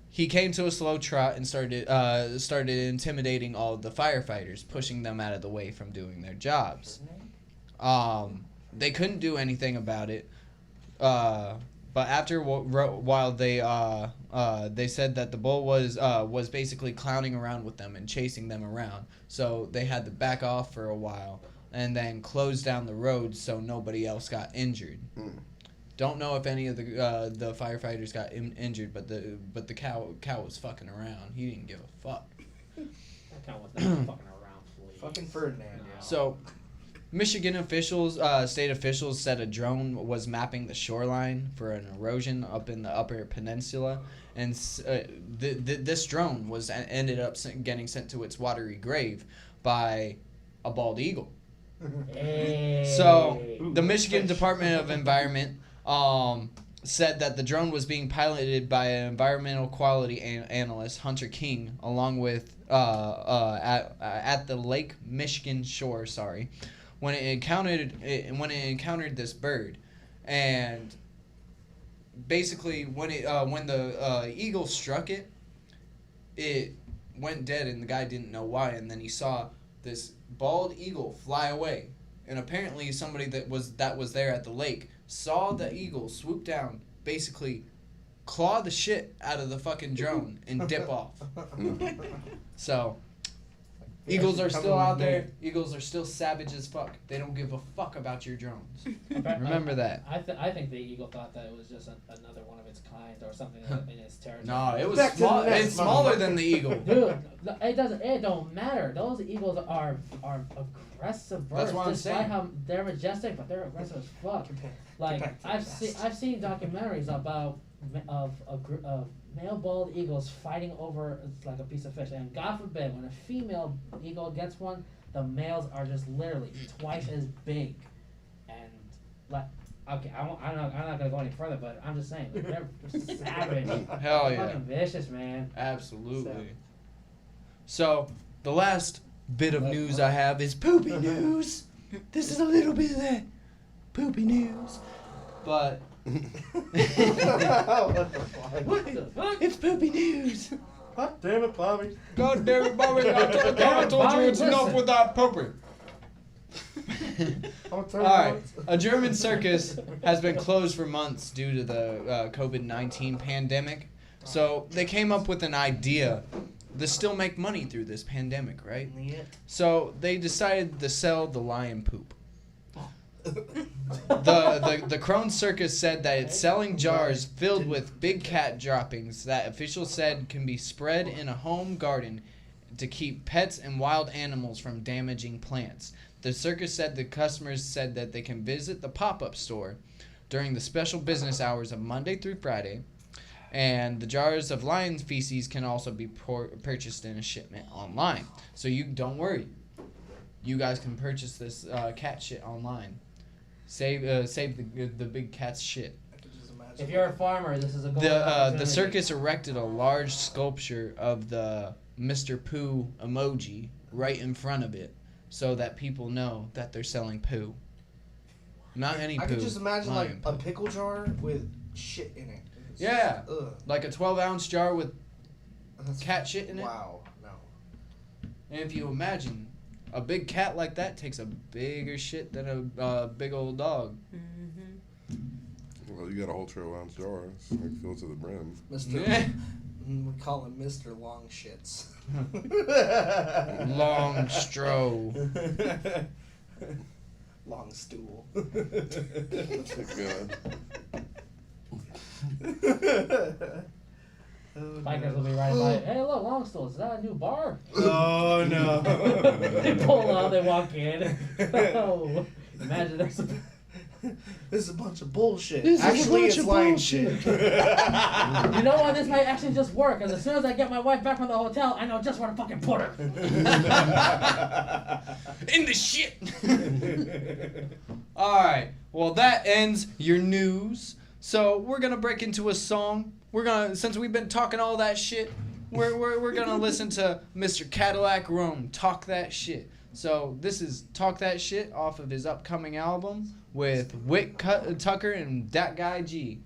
[SPEAKER 1] He came to a slow trot and started intimidating all of the firefighters, pushing them out of the way from doing their jobs. They couldn't do anything about it, but after a while, they said that the bull was basically clowning around with them and chasing them around. So they had to back off for a while and then close down the road so nobody else got injured. Don't know if any of the firefighters got injured, but the cow was fucking around. He didn't give a fuck.
[SPEAKER 3] That cow was not fucking around, please.
[SPEAKER 8] Fucking Ferdinand. Yeah.
[SPEAKER 1] So, Michigan officials, state officials said a drone was mapping the shoreline for an erosion up in the Upper Peninsula, and this drone was ended up getting sent to its watery grave by a bald eagle.
[SPEAKER 3] Hey.
[SPEAKER 1] So, the Michigan Department of Environment said that the drone was being piloted by an environmental quality analyst, Hunter King, along with at the Lake Michigan shore. When it encountered this bird, and basically when the eagle struck it, it went dead, and the guy didn't know why. And then he saw this bald eagle fly away, and apparently somebody that was there at the lake saw the eagle swoop down, basically claw the shit out of the fucking drone and dip off. So, eagles are still out there. Eagles are still savage as fuck. They don't give a fuck about your drones. Remember that.
[SPEAKER 3] I think the eagle thought that it was just another one of its kind or something in its territory.
[SPEAKER 1] No, it was small. It's smaller than the eagle.
[SPEAKER 3] Dude, it don't matter. Those eagles are aggressive birds.
[SPEAKER 1] That's what I'm
[SPEAKER 3] Despite
[SPEAKER 1] saying.
[SPEAKER 3] how they're majestic, but they're aggressive as fuck. Like I've seen documentaries about of male bald eagles fighting over like a piece of fish, and God forbid when a female eagle gets one, the males are just literally twice as big, and like okay, I'm not gonna go any further, but I'm just saying like, they're savage.
[SPEAKER 1] Hell yeah.
[SPEAKER 3] Fucking vicious, man.
[SPEAKER 1] Absolutely. So the last bit of news I have is poopy news. This is a little bit of that poopy news, but.
[SPEAKER 8] What the fuck?
[SPEAKER 3] What the fuck?
[SPEAKER 1] It's poopy news.
[SPEAKER 8] God damn it, Bobby.
[SPEAKER 1] God damn it, Bobby. I told you it's enough with that poopy. Alright, a German circus has been closed for months due to the COVID-19 pandemic. So they came up with an idea to still make money through this pandemic, right?
[SPEAKER 8] Yeah.
[SPEAKER 1] So they decided to sell the lion poop. The Krone Circus said that it's selling jars filled with big cat droppings that officials said can be spread in a home garden to keep pets and wild animals from damaging plants. The circus said the customers said that they can visit the pop-up store during the special business hours of Monday through Friday, and the jars of lion feces can also be purchased in a shipment online. So you don't worry, you guys can purchase this cat shit online. Save the big cat's shit.
[SPEAKER 3] If you're a farmer, this is a golden
[SPEAKER 1] The
[SPEAKER 3] opportunity.
[SPEAKER 1] circus erected a large sculpture of the Mr. Pooh emoji right in front of it, so that people know that they're selling poo. Not any poo.
[SPEAKER 8] I could just imagine like
[SPEAKER 1] lion
[SPEAKER 8] a
[SPEAKER 1] poo.
[SPEAKER 8] pickle jar with shit in it. It's
[SPEAKER 1] Yeah,
[SPEAKER 8] just, ugh.
[SPEAKER 1] like a 12-ounce jar with
[SPEAKER 8] That's-
[SPEAKER 1] cat shit in it.
[SPEAKER 8] Wow, no.
[SPEAKER 1] And if you imagine, a big cat like that takes a bigger shit than a big old dog.
[SPEAKER 2] Well, you got a whole 12-ounce jar. So it fills to the brim.
[SPEAKER 8] Mr. We call him Mr. Long Shits.
[SPEAKER 1] Long strow.
[SPEAKER 8] Long stool.
[SPEAKER 2] Good.
[SPEAKER 3] Bikers will be riding by. Hey, look, Longstool, is that a new bar?
[SPEAKER 8] Oh no!
[SPEAKER 3] They pull out, they walk in. Oh, imagine that's.
[SPEAKER 8] This is a bunch of bullshit.
[SPEAKER 1] This is a
[SPEAKER 8] Actually,
[SPEAKER 1] bunch
[SPEAKER 8] it's
[SPEAKER 1] of
[SPEAKER 8] line
[SPEAKER 1] bullshit.
[SPEAKER 8] shit.
[SPEAKER 3] You know what? This might actually just work. Because as soon as I get my wife back from the hotel, I know just where to fucking put her.
[SPEAKER 1] In the shit. All right. Well, that ends your news. So we're gonna break into a song. Since we've been talking all that shit, we're gonna listen to Mr. Cadillac Rome talk that shit. So this is Talk That Shit off of his upcoming album with Wick Tucker and Dat Guy G.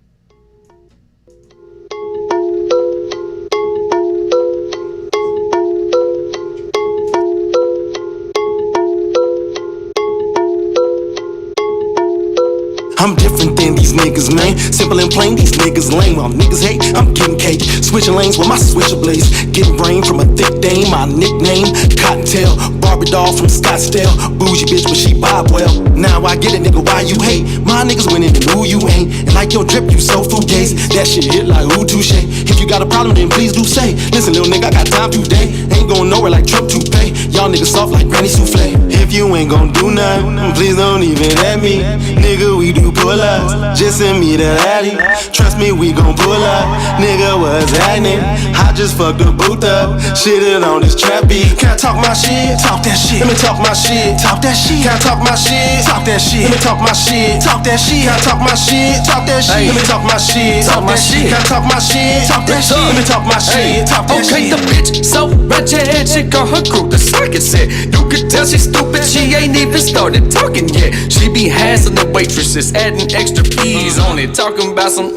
[SPEAKER 10] I'm different than these niggas, man. Simple and plain, these niggas lame. While niggas hate, I'm getting cake. Switching lanes with my switcher blades. Getting brain from a thick dame. My nickname, Cottontail. Barbie doll from Scottsdale. Bougie bitch, but she bob well. Now I get it, nigga, why you hate? My niggas winning and who you ain't. And like your drip, you so fugazi. That shit hit like ooh, touche. If you got a problem, then please do say. Listen, little nigga, I got time today. Ain't going nowhere like Trump toupee. Y'all niggas soft like Granny Souffle. If you ain't gon' do nothing, please don't even at me. Nigga, we do pull-ups, just send me the alley. Trust me, we gon' pull up. Nigga, what's happening? I just fucked the booth up. Shitted on this trap beat. Can I talk my shit? Talk that shit. Let me talk my shit. Talk that shit. Can I talk my shit? Talk that shit. Let me talk my shit. Talk that shit. Can I talk my shit? Talk that shit. Let me talk my shit. Talk that shit. Can I talk my shit? Talk that shit. Let me talk my shit. Talk that shit.
[SPEAKER 16] Okay, the bitch so ratchet, she got her crew, the circuit set. You could tell she stupid, she ain't even started talking yet. She be hassling the waitresses, adding extra peas on it. Talking about some,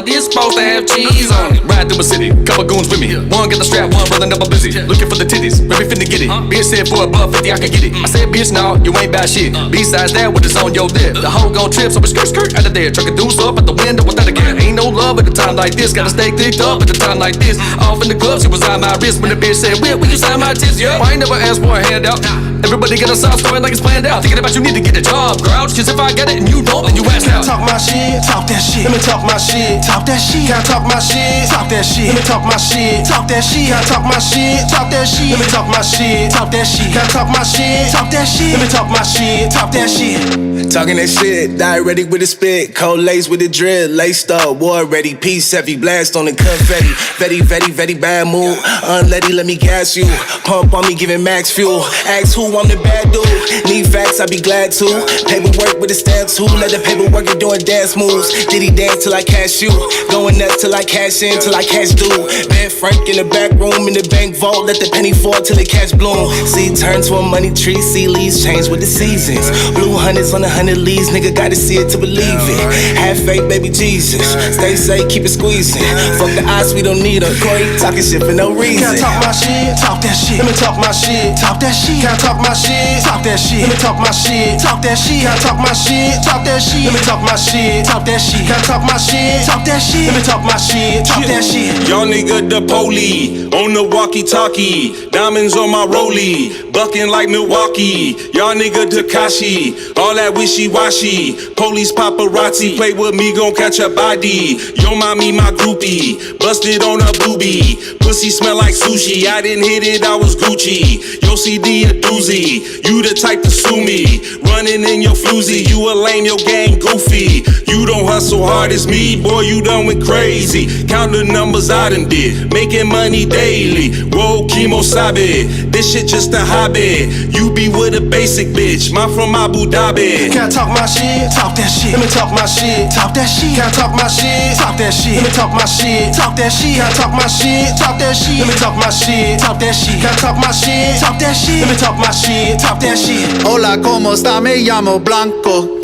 [SPEAKER 16] this supposed to have cheese on it. Ride through a city, couple goons with me. One got the strap, one brother never busy. Looking for the titties, where we finna get it. Bitch said for above 50, I can get it. I said, bitch, no, you ain't bad shit. Besides that, what is on your lip? The hoe gon' trip, so we skirt out of there. Truck a deuce up at the window without a gear. Ain't no love at a time like this. Gotta stay thicked up at a time like this. Off in the club, she was on my wrist when the bitch said, will you sign my tits? Yeah, I ain't never asked for a handout. Everybody get a sob story like it's planned out. Thinking about you need to get a job, grouch. Cause if I get it and you don't, then you ask out.
[SPEAKER 10] Talk my shit, talk that shit. Let me talk my shit, talk that shit. Can I talk my shit? Talk that shit. Let me talk my shit, talk that shit. Can I talk my shit? Talk that shit. Let me talk my shit, talk that shit. Can I talk my shit? Talk that shit. Let me talk my shit, talk that shit.
[SPEAKER 17] Talking that shit, die ready with a spit. Cold lace with the drill, laced up, war ready. Peace heavy, blast on the confetti. Very bad mood. Unleady, let me gas you. Pump on me, giving max fuel. Ask who I'm the bad dude. Need facts, I be glad to. Paperwork with the stamps who let the paperwork and doing dance moves. Diddy dance till I cash you. Going nuts till I cash in, till I cash due. Ben Frank in the back room, in the bank vault. Let the penny fall till it cash bloom. See turn to a money tree, see leaves change with the seasons. Blue hundreds on 100 leaves, nigga gotta see it to believe it. Have faith, baby Jesus. Stay safe, keep it squeezing. Fuck the odds, we don't need a Corey talking shit for no reason.
[SPEAKER 10] Can I talk my shit? Talk that shit. Let me talk my shit. Talk that shit. Can I talk my shit? Talk that shit. Let me talk my shit. Talk that shit. Can I talk my shit? Talk that shit. Let me talk my shit. Talk that shit. Can I talk my shit? Talk that shit. Let me talk my shit. Talk that shit.
[SPEAKER 18] Y'all nigga the poli on the walkie-talkie. Diamonds on my rollie, bucking like Milwaukee. Y'all nigga Takashi, all that wishy-washy. Police paparazzi, play with me, gon' catch a body. Yo mommy, my groupie, busted on a boobie. Pussy smell like sushi, I didn't hit it, I was Gucci. Yo CD a doozy, you the type to sue me. Running in your floozy, you a lame, your gang goofy. You don't hustle hard as me, boy, you done went crazy. Count the numbers I done did, making money daily. Whoa, chemo sabe, this shit just a hobby. You be with a basic bitch, mine from Abu Dhabi.
[SPEAKER 10] Can I talk my shit? Talk that shit. Let me talk my shit. Talk that shit. Can I talk my shit? Talk that shit. Let me talk my shit. Talk that shit. Can I talk my shit? Talk that shit. Let me talk my shit. Talk that shit. Can I talk my shit? Talk that shit. Let me talk my shit. Talk that shit.
[SPEAKER 19] Hola, ¿cómo está? Me llamo Blanco.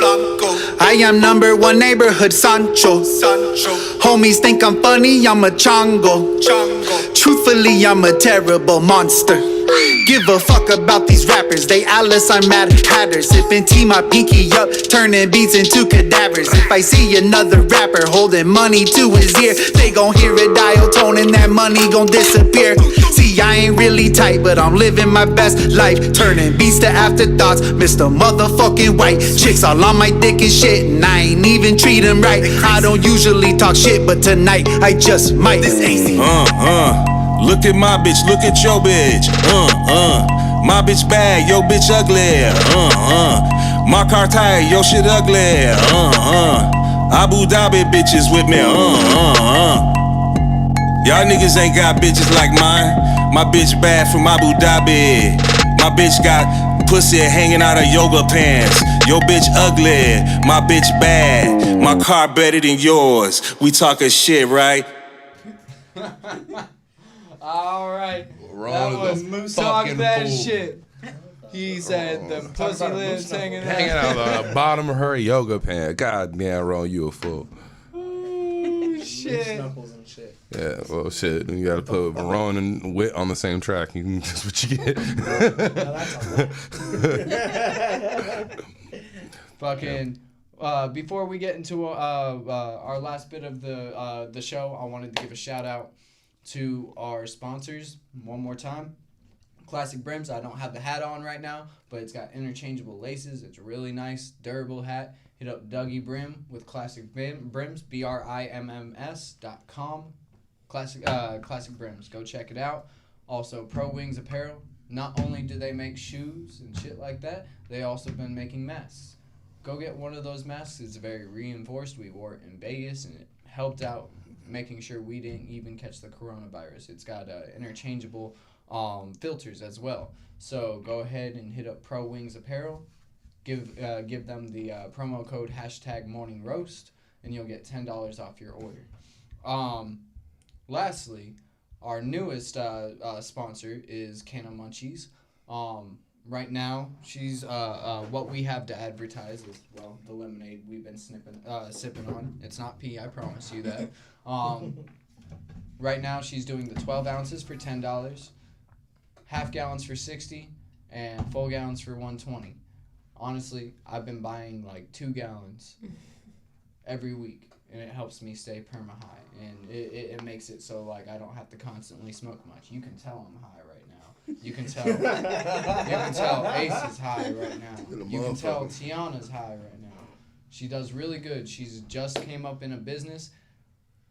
[SPEAKER 19] I am #1 neighborhood Sancho. Homies think I'm funny, I'm a chongo. Truthfully, I'm a terrible monster. Give a fuck about these rappers, they Alice, I'm Mad Hatter. Sipping tea, my pinky up, turning beats into cadavers. If I see another rapper holding money to his ear, they gon' hear a dial tone and that money gon' disappear. See, I ain't really tight, but I'm living my best life. Turning beats to afterthoughts, Mr. Motherfucking White. Chicks all on my dick and shit, and I ain't even treat them right. I don't usually talk shit, but tonight I just might. This AC.
[SPEAKER 18] Look at my bitch, look at your bitch. My bitch bad, yo bitch ugly. My car tight, yo shit ugly. Abu Dhabi bitches with me. Y'all niggas ain't got bitches like mine. My bitch bad from Abu Dhabi. My bitch got pussy hanging out of yoga pants. Yo bitch ugly, my bitch bad. My car better than yours. We talking shit, right?
[SPEAKER 1] All right.
[SPEAKER 2] Ron
[SPEAKER 1] That
[SPEAKER 2] is a
[SPEAKER 1] was talk
[SPEAKER 2] fucking
[SPEAKER 1] that
[SPEAKER 2] fool.
[SPEAKER 1] shit. He said the pussy lips hanging
[SPEAKER 2] Hanging out the bottom of her yoga pants. God damn, Ron, you a fool.
[SPEAKER 1] Oh, shit.
[SPEAKER 8] Snuffles and shit.
[SPEAKER 2] Yeah, well, shit. You gotta put Ron and Wit on the same track. That's what you get.
[SPEAKER 1] Fucking. Before we get into our last bit of the show, I wanted to give a shout out to our sponsors one more time. Classic Brims. I don't have the hat on right now, but it's got interchangeable laces. It's a really nice, durable hat. Hit up Dougie Brim with Classic Brims, BRIMMS.com. Classic Brims. Go check it out. Also, Pro Wings Apparel. Not only do they make shoes and shit like that, they also been making masks. Go get one of those masks. It's very reinforced. We wore it in Vegas, and it helped out making sure we didn't even catch the coronavirus. It's got interchangeable filters as well. So go ahead and hit up Pro Wings Apparel. Give them the promo code #MorningRoast, and you'll get $10 off your order. Lastly, our newest sponsor is Canna Munchies. Right now, she's what we have to advertise is, well, the lemonade we've been sipping on. It's not pee, I promise you that. Right now, she's doing the 12 ounces for $10, half gallons for $60, and full gallons for $120. Honestly, I've been buying like 2 gallons every week, and it helps me stay perma high, and it makes it so like I don't have to constantly smoke much. You can tell I'm high right now. You can tell Ace is high right now. You can tell Tiana's high right now. She does really good. She's just came up in a business.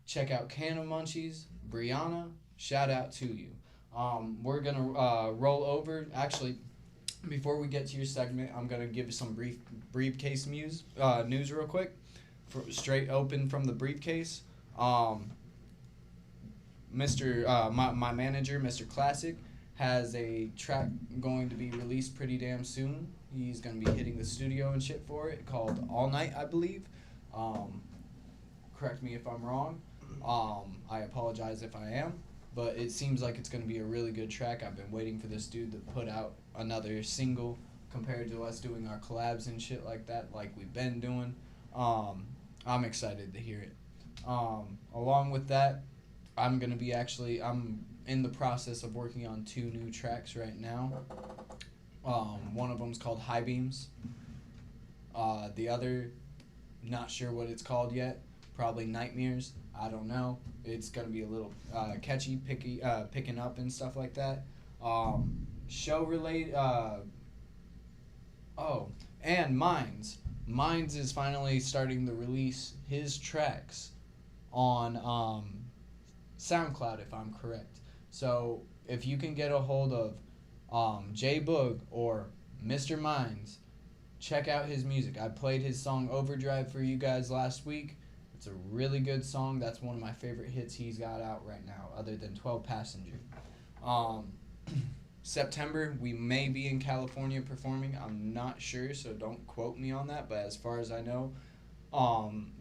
[SPEAKER 1] Check out Canna Munchies. Brianna, shout out to you. We're gonna roll over. Actually, before we get to your segment, I'm gonna give some briefcase news real quick. Straight open from the briefcase. My manager, Mr. Classic, has a track going to be released pretty damn soon. He's going to be hitting the studio and shit for it, called All Night, I believe. Correct me if I'm wrong. I apologize if I am, but it seems like it's going to be a really good track. I've been waiting for this dude to put out another single compared to us doing our collabs and shit like that, like we've been doing. I'm excited to hear it. Along with that, I'm in the process of working on 2 new tracks right now. One of them's called High Beams. The other, not sure what it's called yet. Probably Nightmares. I don't know. It's gonna be a little catchy, picking up and stuff like that. Show related. And Minds. Minds is finally starting to release his tracks on SoundCloud, if I'm correct. So if you can get a hold of J Boog or Mr. Minds, check out his music. I played his song Overdrive for you guys last week. It's a really good song. That's one of my favorite hits he's got out right now, other than 12 Passenger. September, we may be in California performing. I'm not sure, so don't quote me on that. But as far as I know,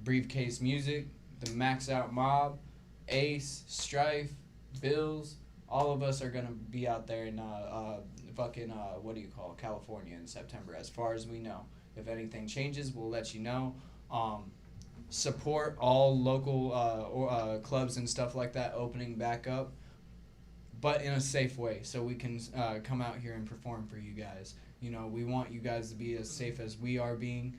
[SPEAKER 1] Briefcase Music, the Max Out Mob, Ace, Strife, Bills, all of us are going to be out there in California in September, as far as we know. If anything changes, we'll let you know. Support all local clubs and stuff like that opening back up. but in a safe way, so we can come out here and perform for you guys. You know, we want you guys to be as safe as we are being.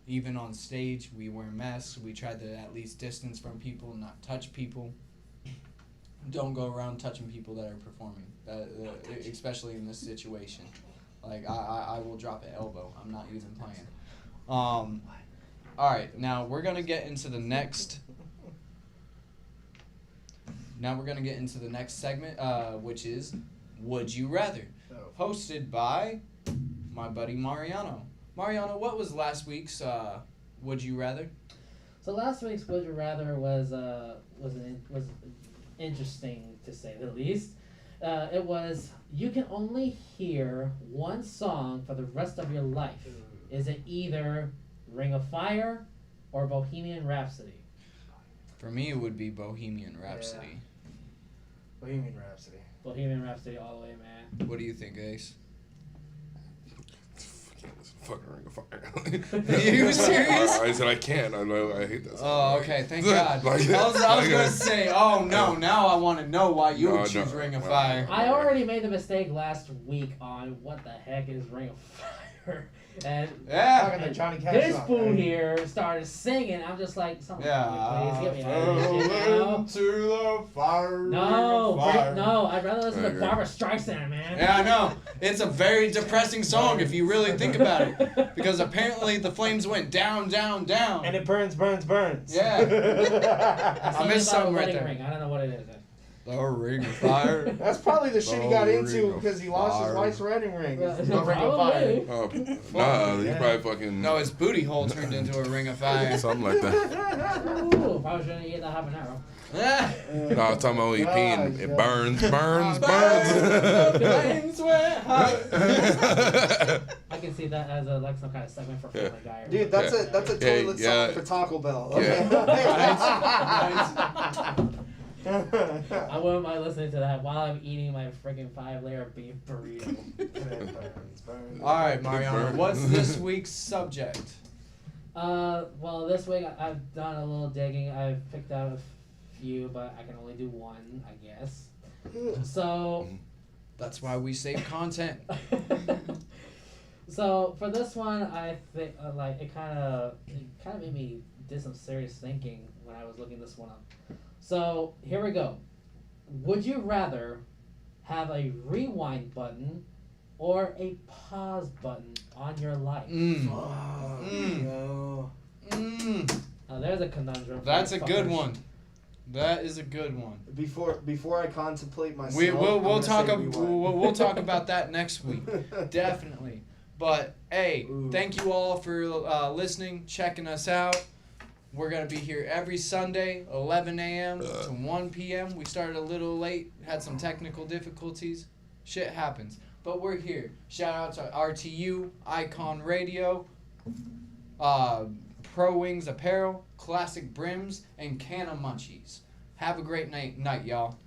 [SPEAKER 1] Even on stage, we wear masks. We try to at least distance from people, not touch people. Don't go around touching people that are performing, especially in this situation. Like, I will drop an elbow. I'm not even playing. All right, now we're going to get into the next... Now we're going to get into the next segment, which is Would You Rather, hosted by my buddy Mariano. Mariano, what was last week's Would You Rather?
[SPEAKER 3] So last week's Would You Rather was interesting, to say the least. It was, you can only hear one song for the rest of your life. Is it either Ring of Fire or Bohemian Rhapsody?
[SPEAKER 1] For me, it would be Bohemian Rhapsody.
[SPEAKER 8] Yeah. Bohemian Rhapsody.
[SPEAKER 3] Bohemian Rhapsody all the way, man.
[SPEAKER 1] What do you think, Ace?
[SPEAKER 2] Fucking Ring of Fire.
[SPEAKER 1] Are you serious?
[SPEAKER 2] I said I can't. I hate that song.
[SPEAKER 1] Oh, okay. Thank God.
[SPEAKER 2] Like,
[SPEAKER 1] I was gonna say, oh no, now I want to know why you would choose Ring of Fire.
[SPEAKER 3] I already made the mistake last week on what the heck is Ring of Fire, and
[SPEAKER 8] Talking to Johnny Cash
[SPEAKER 3] this
[SPEAKER 8] song,
[SPEAKER 3] fool
[SPEAKER 8] right?
[SPEAKER 3] here started singing. I'm just like, someone
[SPEAKER 1] Yeah.
[SPEAKER 3] please get me out of this shit now.
[SPEAKER 1] Into the fire.
[SPEAKER 3] No,
[SPEAKER 1] Ring of Fire.
[SPEAKER 3] no, I'd rather listen to Barbara Streisand, man.
[SPEAKER 1] Yeah, I know. It's a very depressing song if you really think about it. Because apparently the flames went down, down, down.
[SPEAKER 8] And it burns, burns, burns.
[SPEAKER 1] Yeah. I missed something right there.
[SPEAKER 3] Ring. I don't know what it is.
[SPEAKER 1] The Ring of Fire.
[SPEAKER 8] That's probably the shit he got
[SPEAKER 2] Ring
[SPEAKER 8] into
[SPEAKER 2] of
[SPEAKER 8] because he lost his
[SPEAKER 2] Fire.
[SPEAKER 8] wife's wedding ring.
[SPEAKER 3] Yeah,
[SPEAKER 8] It's the Ring of Fire.
[SPEAKER 3] probably.
[SPEAKER 2] Nah, you
[SPEAKER 8] Yeah.
[SPEAKER 2] probably fucking
[SPEAKER 1] No, his booty hole turned into a Ring of Fire.
[SPEAKER 2] something like that.
[SPEAKER 3] Ooh, probably shouldn't eat that habanero.
[SPEAKER 2] No, I was talking about when you peeing. It burns, burns,
[SPEAKER 1] The
[SPEAKER 2] burns.
[SPEAKER 1] flames went high.
[SPEAKER 3] I can see that as like some kind of segment for Family Guy. or
[SPEAKER 8] Dude, that's
[SPEAKER 3] something.
[SPEAKER 8] a toilet song for Taco Bell. Okay?
[SPEAKER 3] I wouldn't mind listening to that while I'm eating my freaking 5-layer beef burrito.
[SPEAKER 1] All right, Mariano, what's this week's subject?
[SPEAKER 3] Well, this week I've done a little digging. I've picked out a few, but I can only do one, I guess. So,
[SPEAKER 1] That's why we save content.
[SPEAKER 3] so for this one, I think like it kind of made me did some serious thinking when I was looking this one up. So here we go. Would you rather have a rewind button or a pause button on your life?
[SPEAKER 8] No.
[SPEAKER 3] Now there's a conundrum.
[SPEAKER 1] That's a good one. That is a good one.
[SPEAKER 8] Before I contemplate myself,
[SPEAKER 1] We'll talk about that next week. Definitely. But hey, thank you all for listening, checking us out. We're going to be here every Sunday, 11 a.m. to 1 p.m. We started a little late, had some technical difficulties. Shit happens. But we're here. Shout out to RTU, Icon Radio, Pro Wings Apparel, Classic Brims, and Canna Munchies. Have a great night y'all.